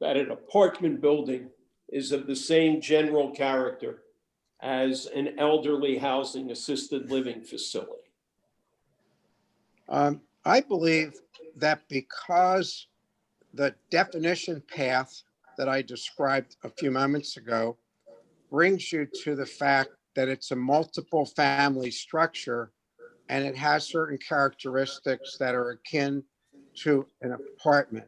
that an apartment building is of the same general character as an elderly housing assisted living facility? I believe that because the definition path that I described a few moments ago brings you to the fact that it's a multiple family structure and it has certain characteristics that are akin to an apartment.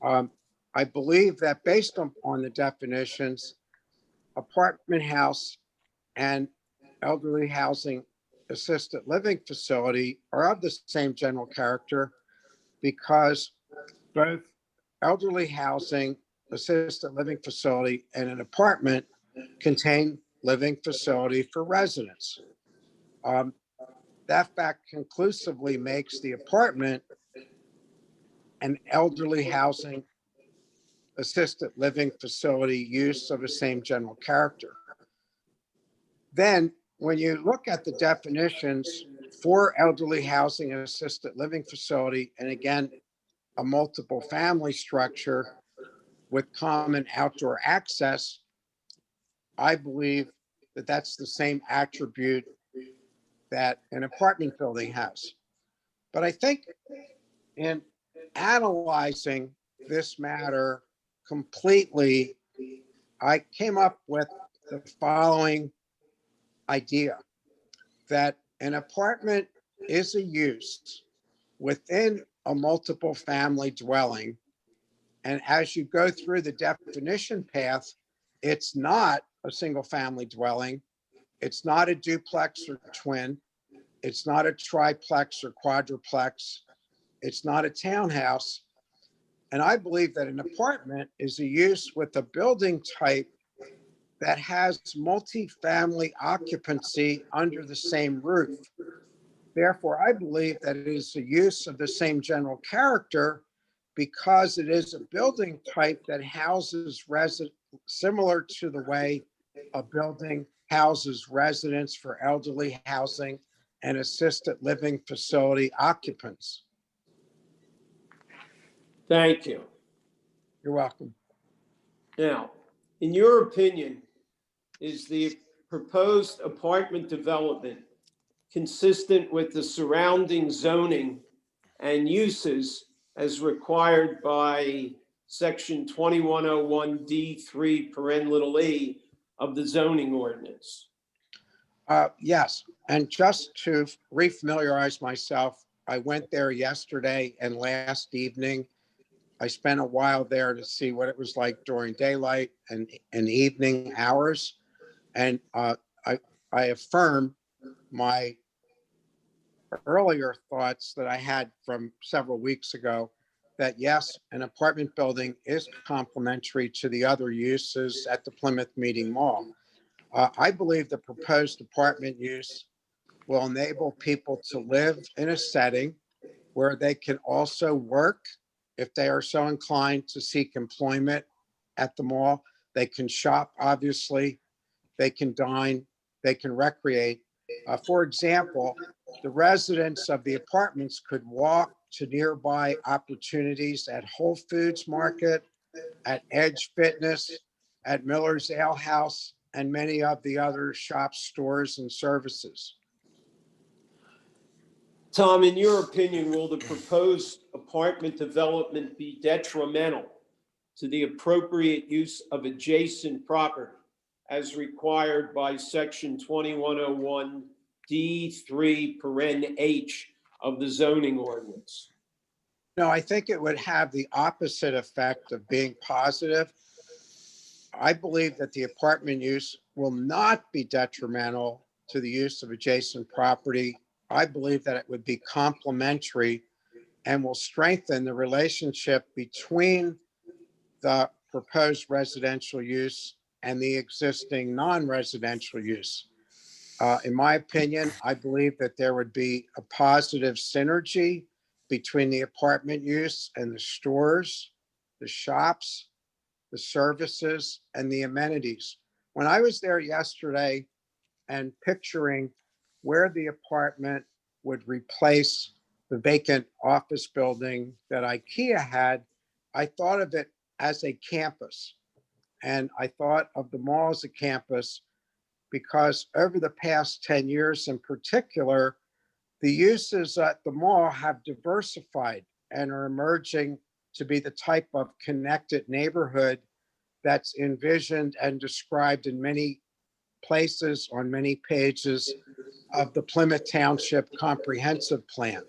I believe that based on the definitions, apartment house and elderly housing assisted living facility are of the same general character because both elderly housing assisted living facility and an apartment contain living facility for residents. That fact conclusively makes the apartment an elderly housing assisted living facility use of the same general character. Then when you look at the definitions for elderly housing and assisted living facility, and again, a multiple family structure with common outdoor access, I believe that that's the same attribute that an apartment building has. But I think in analyzing this matter completely, I came up with the following idea, that an apartment is a use within a multiple family dwelling. And as you go through the definition path, it's not a single family dwelling. It's not a duplex or twin. It's not a triplex or quadruplex. It's not a townhouse. And I believe that an apartment is a use with a building type that has multifamily occupancy under the same roof. Therefore, I believe that it is a use of the same general character because it is a building type that houses similar to the way a building houses residents for elderly housing and assisted living facility occupants. Thank you. You're welcome. Now, in your opinion, is the proposed apartment development consistent with the surrounding zoning and uses as required by section 2101D3 paren little e of the zoning ordinance? Yes, and just to refamiliarize myself, I went there yesterday and last evening. I spent a while there to see what it was like during daylight and evening hours. And I affirm my earlier thoughts that I had from several weeks ago, that yes, an apartment building is complementary to the other uses at the Plymouth Meeting Mall. I believe the proposed apartment use will enable people to live in a setting where they can also work if they are so inclined to seek employment at the mall. They can shop, obviously, they can dine, they can recreate. For example, the residents of the apartments could walk to nearby opportunities at Whole Foods Market, at Edge Fitness, at Miller's Ale House, and many of the other shops, stores, and services. Tom, in your opinion, will the proposed apartment development be detrimental to the appropriate use of adjacent property as required by section 2101D3 paren H of the zoning ordinance? No, I think it would have the opposite effect of being positive. I believe that the apartment use will not be detrimental to the use of adjacent property. I believe that it would be complementary and will strengthen the relationship between the proposed residential use and the existing non-residential use. In my opinion, I believe that there would be a positive synergy between the apartment use and the stores, the shops, the services, and the amenities. When I was there yesterday and picturing where the apartment would replace the vacant office building that IKEA had, I thought of it as a campus. And I thought of the mall as a campus because over the past 10 years in particular, the uses at the mall have diversified and are emerging to be the type of connected neighborhood that's envisioned and described in many places on many pages of the Plymouth Township Comprehensive Plan.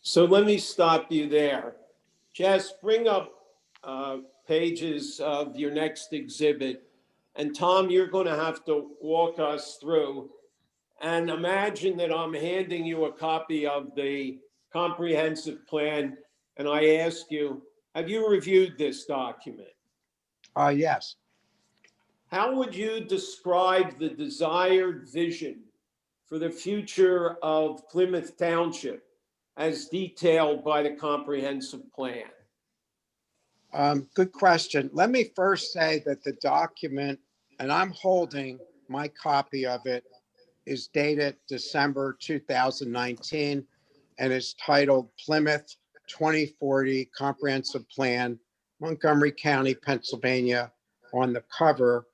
So let me stop you there. Jess, bring up pages of your next exhibit. And Tom, you're going to have to walk us through. And imagine that I'm handing you a copy of the comprehensive plan, and I ask you, have you reviewed this document? Yes. How would you describe the desired vision for the future of Plymouth Township as detailed by the comprehensive plan? Good question. Let me first say that the document, and I'm holding my copy of it, is dated December 2019 and is titled Plymouth 2040 Comprehensive Plan, Montgomery County, Pennsylvania, on the cover.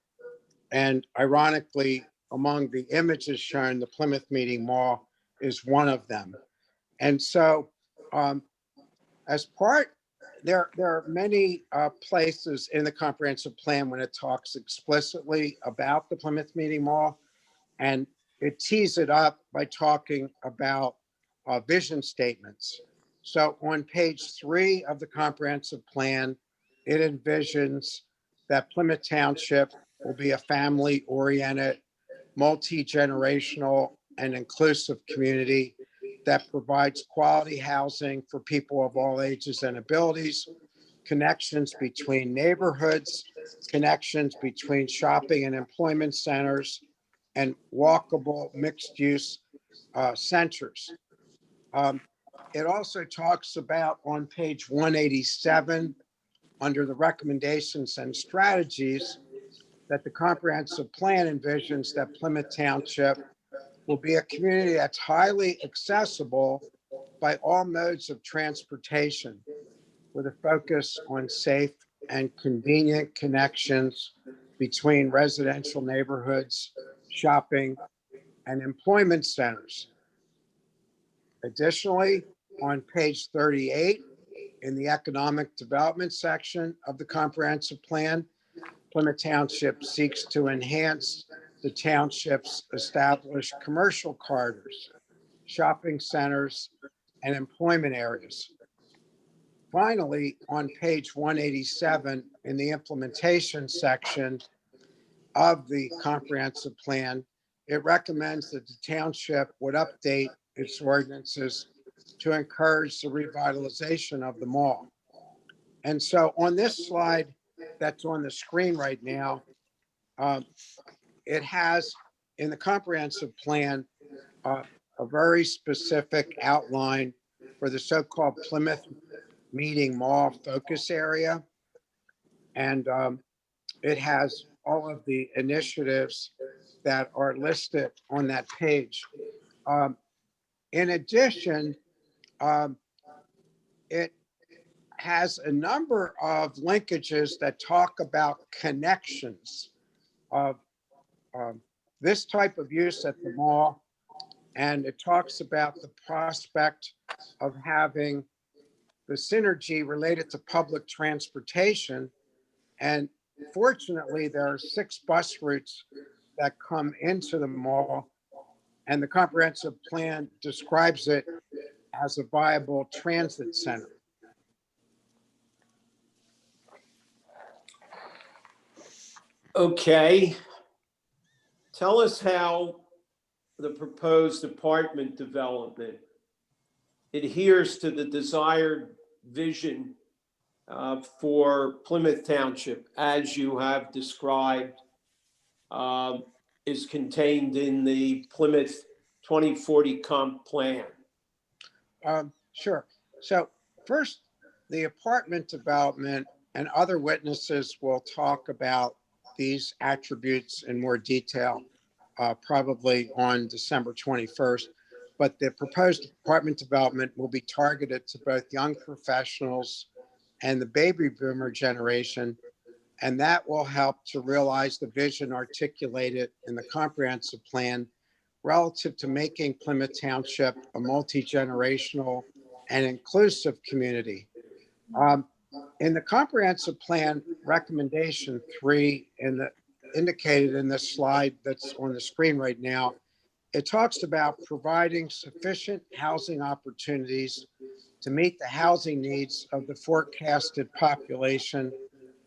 And ironically, among the images shown, the Plymouth Meeting Mall is one of them. And so as part, there are many places in the comprehensive plan when it talks explicitly about the Plymouth Meeting Mall, and it tees it up by talking about vision statements. So on page 3 of the comprehensive plan, it envisions that Plymouth Township will be a family-oriented, multi-generational, and inclusive community that provides quality housing for people of all ages and abilities, connections between neighborhoods, connections between shopping and employment centers, and walkable mixed-use centers. It also talks about on page 187, under the recommendations and strategies, that the comprehensive plan envisions that Plymouth Township will be a community that's highly accessible by all modes of transportation, with a focus on safe and convenient connections between residential neighborhoods, shopping, and employment centers. Additionally, on page 38, in the economic development section of the comprehensive plan, Plymouth Township seeks to enhance the township's established commercial corridors, shopping centers, and employment areas. Finally, on page 187, in the implementation section of the comprehensive plan, it recommends that the township would update its ordinances to encourage the revitalization of the mall. And so on this slide that's on the screen right now, it has in the comprehensive plan a very specific outline for the so-called Plymouth Meeting Mall focus area. And it has all of the initiatives that are listed on that page. In addition, it has a number of linkages that talk about connections of this type of use at the mall. And it talks about the prospect of having the synergy related to public transportation. And fortunately, there are 6 bus routes that come into the mall, and the comprehensive plan describes it as a viable transit center. Okay. Tell us how the proposed apartment development adheres to the desired vision for Plymouth Township, as you have described, is contained in the Plymouth 2040 comp plan. Sure. So first, the apartment development and other witnesses will talk about these attributes in more detail, probably on December 21st. But the proposed apartment development will be targeted to both young professionals and the baby boomer generation. And that will help to realize the vision articulated in the comprehensive plan relative to making Plymouth Township a multi-generational and inclusive community. In the comprehensive plan, recommendation 3 indicated in this slide that's on the screen right now, it talks about providing sufficient housing opportunities to meet the housing needs of the forecasted population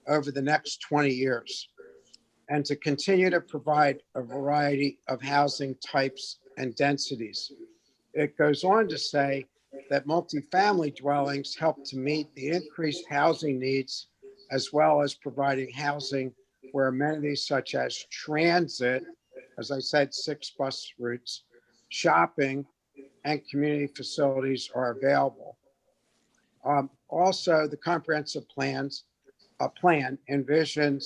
over the next 20 years, and to continue to provide a variety of housing types and densities. It goes on to say that multifamily dwellings help to meet the increased housing needs, as well as providing housing where amenities such as transit, as I said, 6 bus routes, shopping, and community facilities are available. Also, the comprehensive plan envisions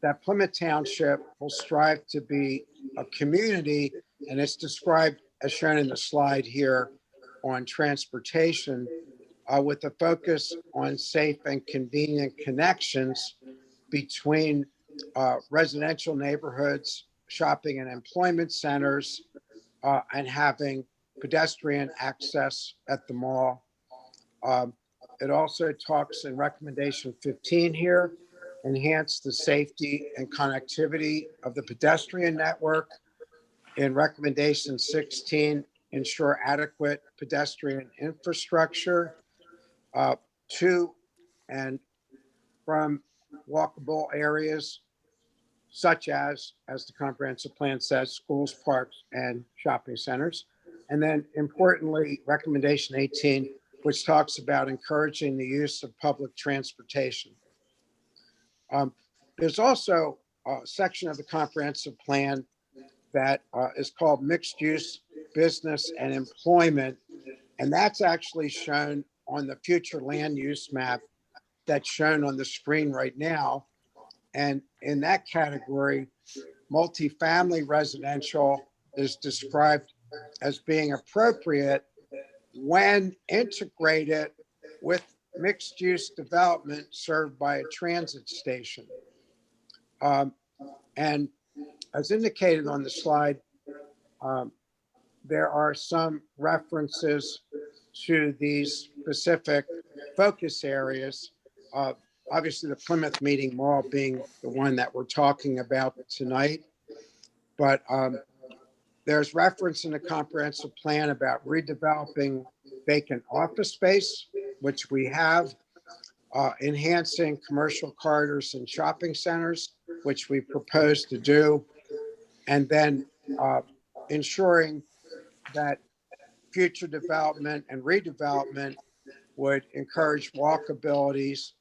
that Plymouth Township will strive to be a community, and it's described as shown in the slide here on transportation, with a focus on safe and convenient connections between residential neighborhoods, shopping and employment centers, and having pedestrian access at the mall. It also talks in recommendation 15 here, enhance the safety and connectivity of the pedestrian network. In recommendation 16, ensure adequate pedestrian infrastructure to and from walkable areas such as the comprehensive plan says, schools, parks, and shopping centers. And then importantly, recommendation 18, which talks about encouraging the use of public transportation. There's also a section of the comprehensive plan that is called mixed use business and employment. And that's actually shown on the future land use map that's shown on the screen right now. And in that category, multifamily residential is described as being appropriate when integrated with mixed-use development served by a transit station. And as indicated on the slide, there are some references to these specific focus areas. Obviously, the Plymouth Meeting Mall being the one that we're talking about tonight. But there's reference in the comprehensive plan about redeveloping vacant office space, which we have, enhancing commercial corridors and shopping centers, which we propose to do, and then ensuring that future development and redevelopment would encourage walkability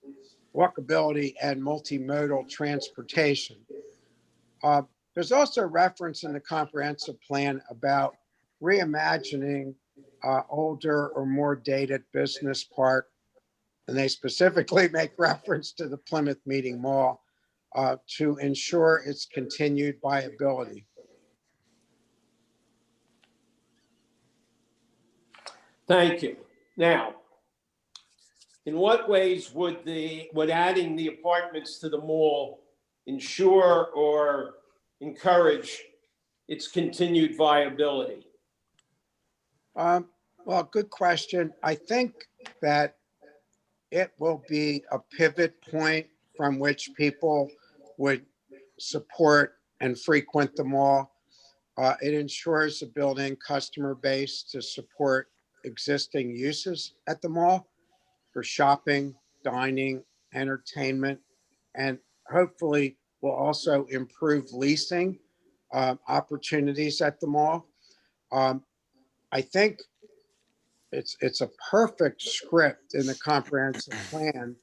and multimodal transportation. There's also reference in the comprehensive plan about reimagining older or more dated business park. And they specifically make reference to the Plymouth Meeting Mall to ensure its continued viability. Thank you. Now, in what ways would adding the apartments to the mall ensure or encourage its continued viability? Well, good question. I think that it will be a pivot point from which people would support and frequent the mall. It ensures a built-in customer base to support existing uses at the mall for shopping, dining, entertainment, and hopefully will also improve leasing opportunities at the mall. I think it's a perfect script in the comprehensive plan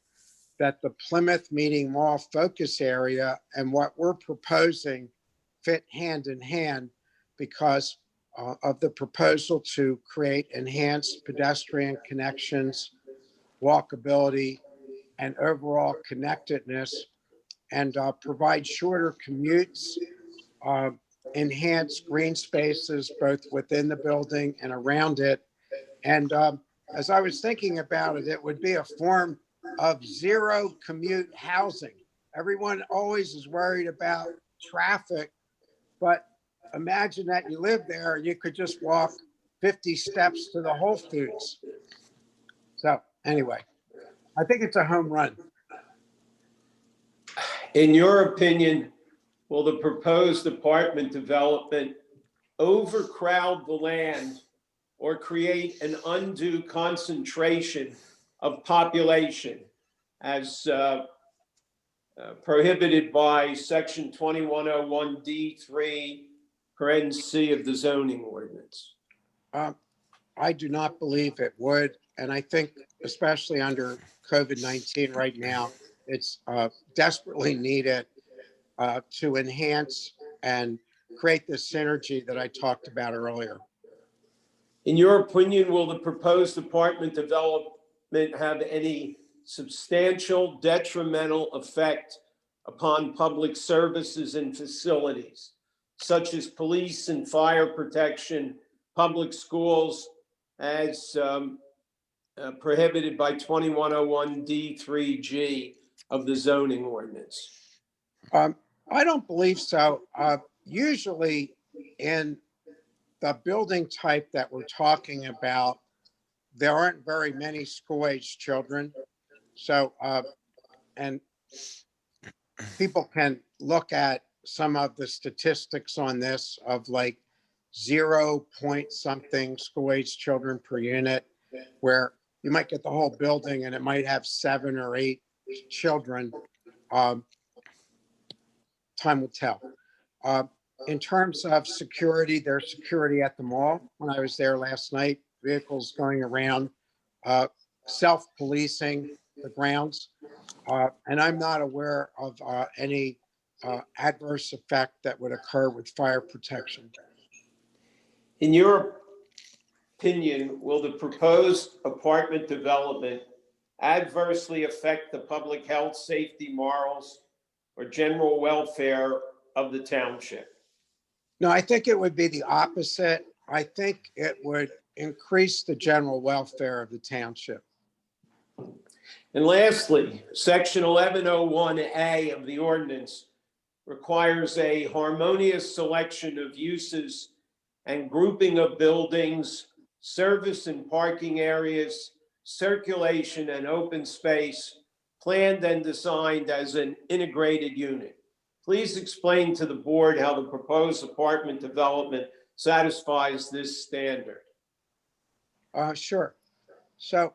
that the Plymouth Meeting Mall focus area and what we're proposing fit hand in hand because of the proposal to create enhanced pedestrian connections, walkability, and overall connectedness, and provide shorter commutes, enhance green spaces both within the building and around it. And as I was thinking about it, it would be a form of zero commute housing. Everyone always is worried about traffic, but imagine that you live there and you could just walk 50 steps to the Whole Foods. So anyway, I think it's a home run. In your opinion, will the proposed apartment development overcrowd the land or create an undue concentration of population as prohibited by section 2101D3 (C) of the zoning ordinance? I do not believe it would. And I think especially under COVID-19 right now, it's desperately needed to enhance and create the synergy that I talked about earlier. In your opinion, will the proposed apartment development have any substantial detrimental effect upon public services and facilities, such as police and fire protection, public schools, as prohibited by 2101D3G of the zoning ordinance? I don't believe so. Usually in the building type that we're talking about, there aren't very many school-age children. So, and people can look at some of the statistics on this of like 0 point something school-age children per unit, where you might get the whole building and it might have 7 or 8 children. Time will tell. In terms of security, there's security at the mall. When I was there last night, vehicles going around, self-policing the grounds. And I'm not aware of any adverse effect that would occur with fire protection. In your opinion, will the proposed apartment development adversely affect the public health, safety, morals, or general welfare of the township? No, I think it would be the opposite. I think it would increase the general welfare of the township. And lastly, section 1101A of the ordinance requires a harmonious selection of uses and grouping of buildings, service and parking areas, circulation and open space, planned and designed as an integrated unit. Please explain to the board how the proposed apartment development satisfies this standard. Sure. So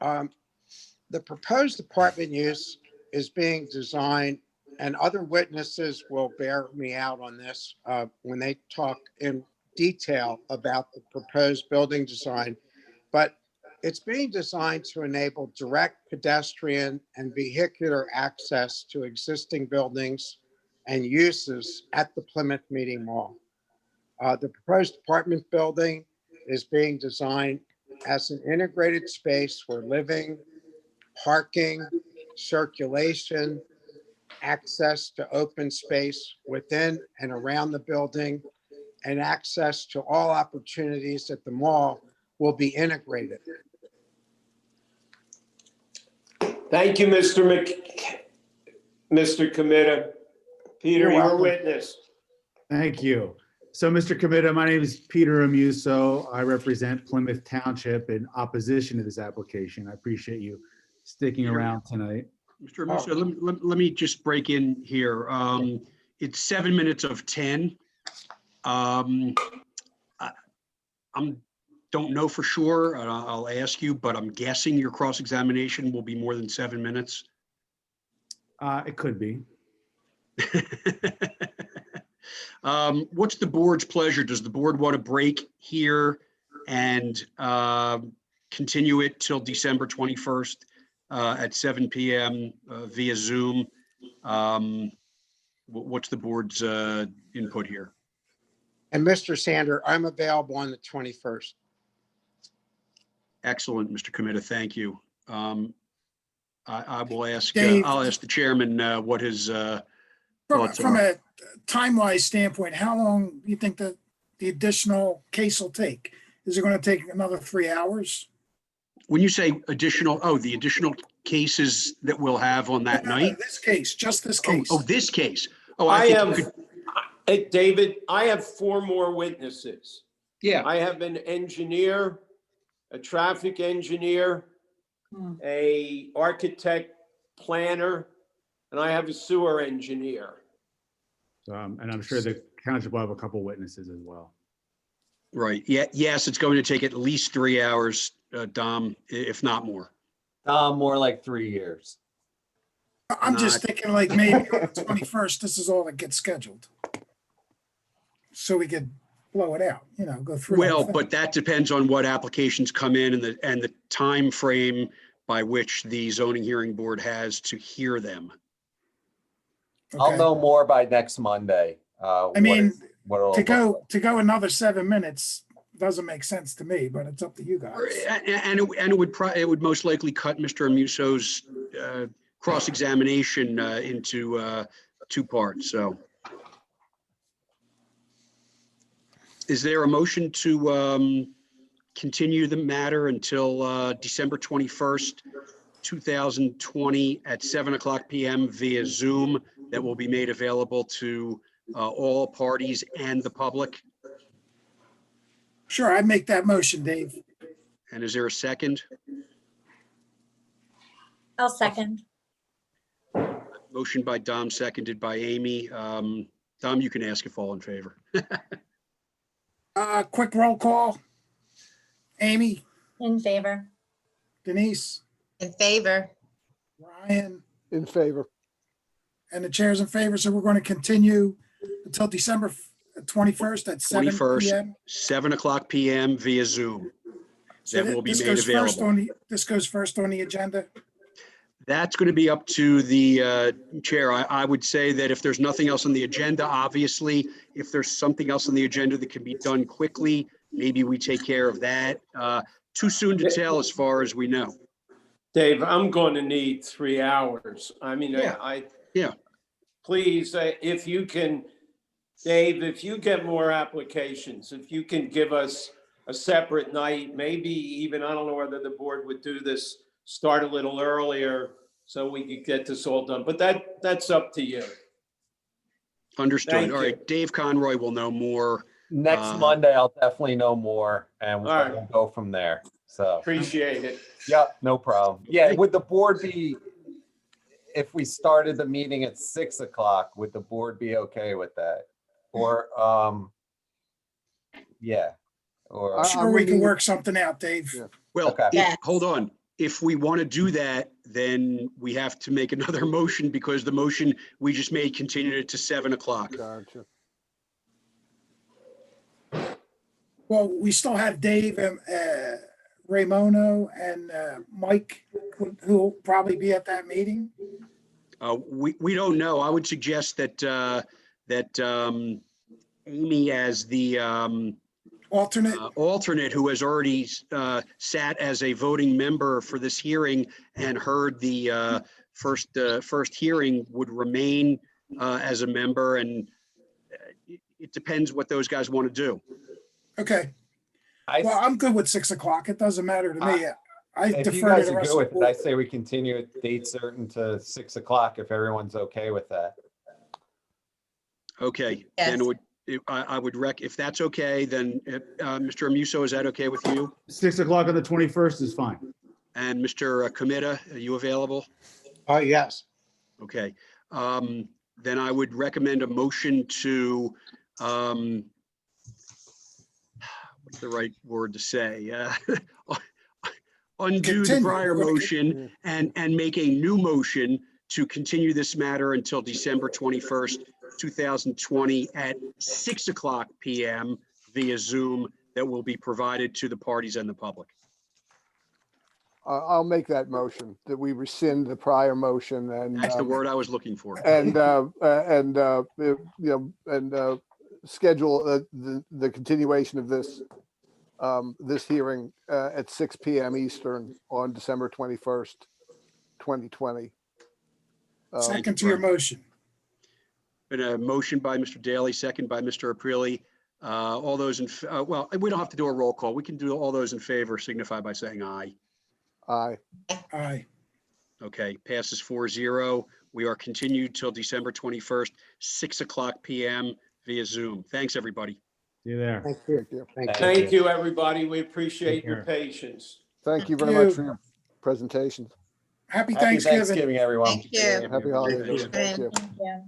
the proposed apartment use is being designed, and other witnesses will bear me out on this when they talk in detail about the proposed building design, but it's being designed to enable direct pedestrian and vehicular access to existing buildings and uses at the Plymouth Meeting Mall. The proposed apartment building is being designed as an integrated space for living, parking, circulation, access to open space within and around the building, and access to all opportunities at the mall will be integrated. Thank you, Mr. Committa. Peter, You're your welcome. witness. Thank you. So, Mr. Committa, my name is Peter Amuso. I represent Plymouth Township in opposition to this application. I appreciate you sticking Peter. around tonight. Mr. Amuso, let me just break in here. It's 7 minutes of 10. I don't know for sure, and I'll ask you, but I'm guessing your cross-examination will be more than 7 minutes. It could be. What's the board's pleasure? Does the board want to break here and continue it till December 21st at 7 p.m. Via Zoom? What's the board's input here? And Mr. Sander, I'm available on the 21st. Excellent, Mr. Committa. Thank you. I will ask. Dave. I'll ask the chairman what his thoughts From are. a time-wise standpoint, how long do you think that the additional case will take? Is it going to take another 3 hours? When you say additional, the additional cases that we'll have on that night. This case, just this Oh, case. this case. Hey, David, I have 4 more witnesses. Yeah. I have an engineer, a traffic engineer, a architect planner, and I have a sewer engineer. And I'm sure the township will have a couple witnesses as well. Right. Yeah. Yes, it's going to take at least 3 hours, Dom, if not more. More like 3 years. I'm just thinking like maybe on the 21st, this is all that gets scheduled. So we could blow it out, go through. Well, but that depends on what applications come in and the time frame by which the zoning hearing board has to hear them. I'll know more by next Monday. I mean, to go another 7 minutes doesn't make sense to me, but it's up to you guys. And it would most likely cut Mr. Amuso's cross-examination into 2 parts. So, is there a motion to continue the matter until December 21st, 2020 at 7:00 p.m. via Zoom that will be made available to all parties and the public? Sure, I'd make that motion, Dave. And is there a second? I'll second. Motion by Dom, seconded by Amy. Dom, you can ask if all in favor. Quick roll call. Amy, In favor. Denise, In favor. Ryan, In favor. and the chair's in favor, so we're going to continue until December 21st at 7 21st, PM. 7 o'clock PM via Zoom. So That will be this made goes first available. on the, this goes first on the agenda. That's going to be up to the chair. I would say that if there's nothing else on the agenda, obviously, if there's something else on the agenda that can be done quickly, maybe we take care of that. Too soon to tell as far as we know. Dave, I'm going to need 3 hours. I mean, Yeah. Yeah. Please, if you can, Dave, if you get more applications, if you can give us a separate night, maybe even, I don't know whether the board would do this, start a little earlier so we could get this all done, but that's up to you. Understood. Thank All right. Dave Conroy will know more. Next Monday, I'll definitely know more and All right. we'll go from there. So, Appreciate it. yeah, no problem. Yeah, would the board be, if we started the meeting at 6 o'clock, would the board be okay with that? Or, yeah, or. I'm sure we can work something out, Dave. Well, Okay. hold on. If we want to do that, then we have to make another motion because the motion we just made continued it to 7 o'clock. Gotcha. Well, we still have Dave and Raymono and Mike, who will probably be at that meeting. We don't know. I would suggest that Amy as the alternate who has already sat as a voting member for this hearing and heard the first hearing would remain as a member, and it depends what those guys want to do. Okay. Well, I'm good with 6 o'clock. It doesn't matter to me. I If you defer to guys the are rest good of the with it, I board. say we continue at date certain to 6 o'clock if everyone's okay with that. Okay, Yes. then I would if that's okay, then Mr. Amuso, is that okay with you? 6 o'clock on the 21st is fine. And Mr. Comita, are you available? Yes. Okay, then I would recommend a motion to, what's the right word to say? Undo the Continue. prior We're gonna motion and make a new motion to continue this matter until December 21st, 2020 at 6 o'clock PM via Zoom that will be provided to the parties and the public. I'll make that motion that we rescind the prior motion and. That's the word I was looking for. Schedule the continuation of this hearing at 6 PM Eastern on December 21st, 2020. Second to your motion. Been a motion by Mr. Daly, second by Mr. Aprilli. All those well, we don't have to do a roll call. We can do all those in favor signify by saying aye. Aye. Aye. Okay, passes 4-0. We are continued till December 21st, 6 o'clock PM via Zoom. Thanks, everybody. See you there. Thank you. Thank you, everybody. We appreciate your care. patience. Thank you Thank very much you. for your presentation. Happy Happy Thanksgiving. Thanksgiving, everyone. Thank you. Happy holidays. Thank you. Thank you.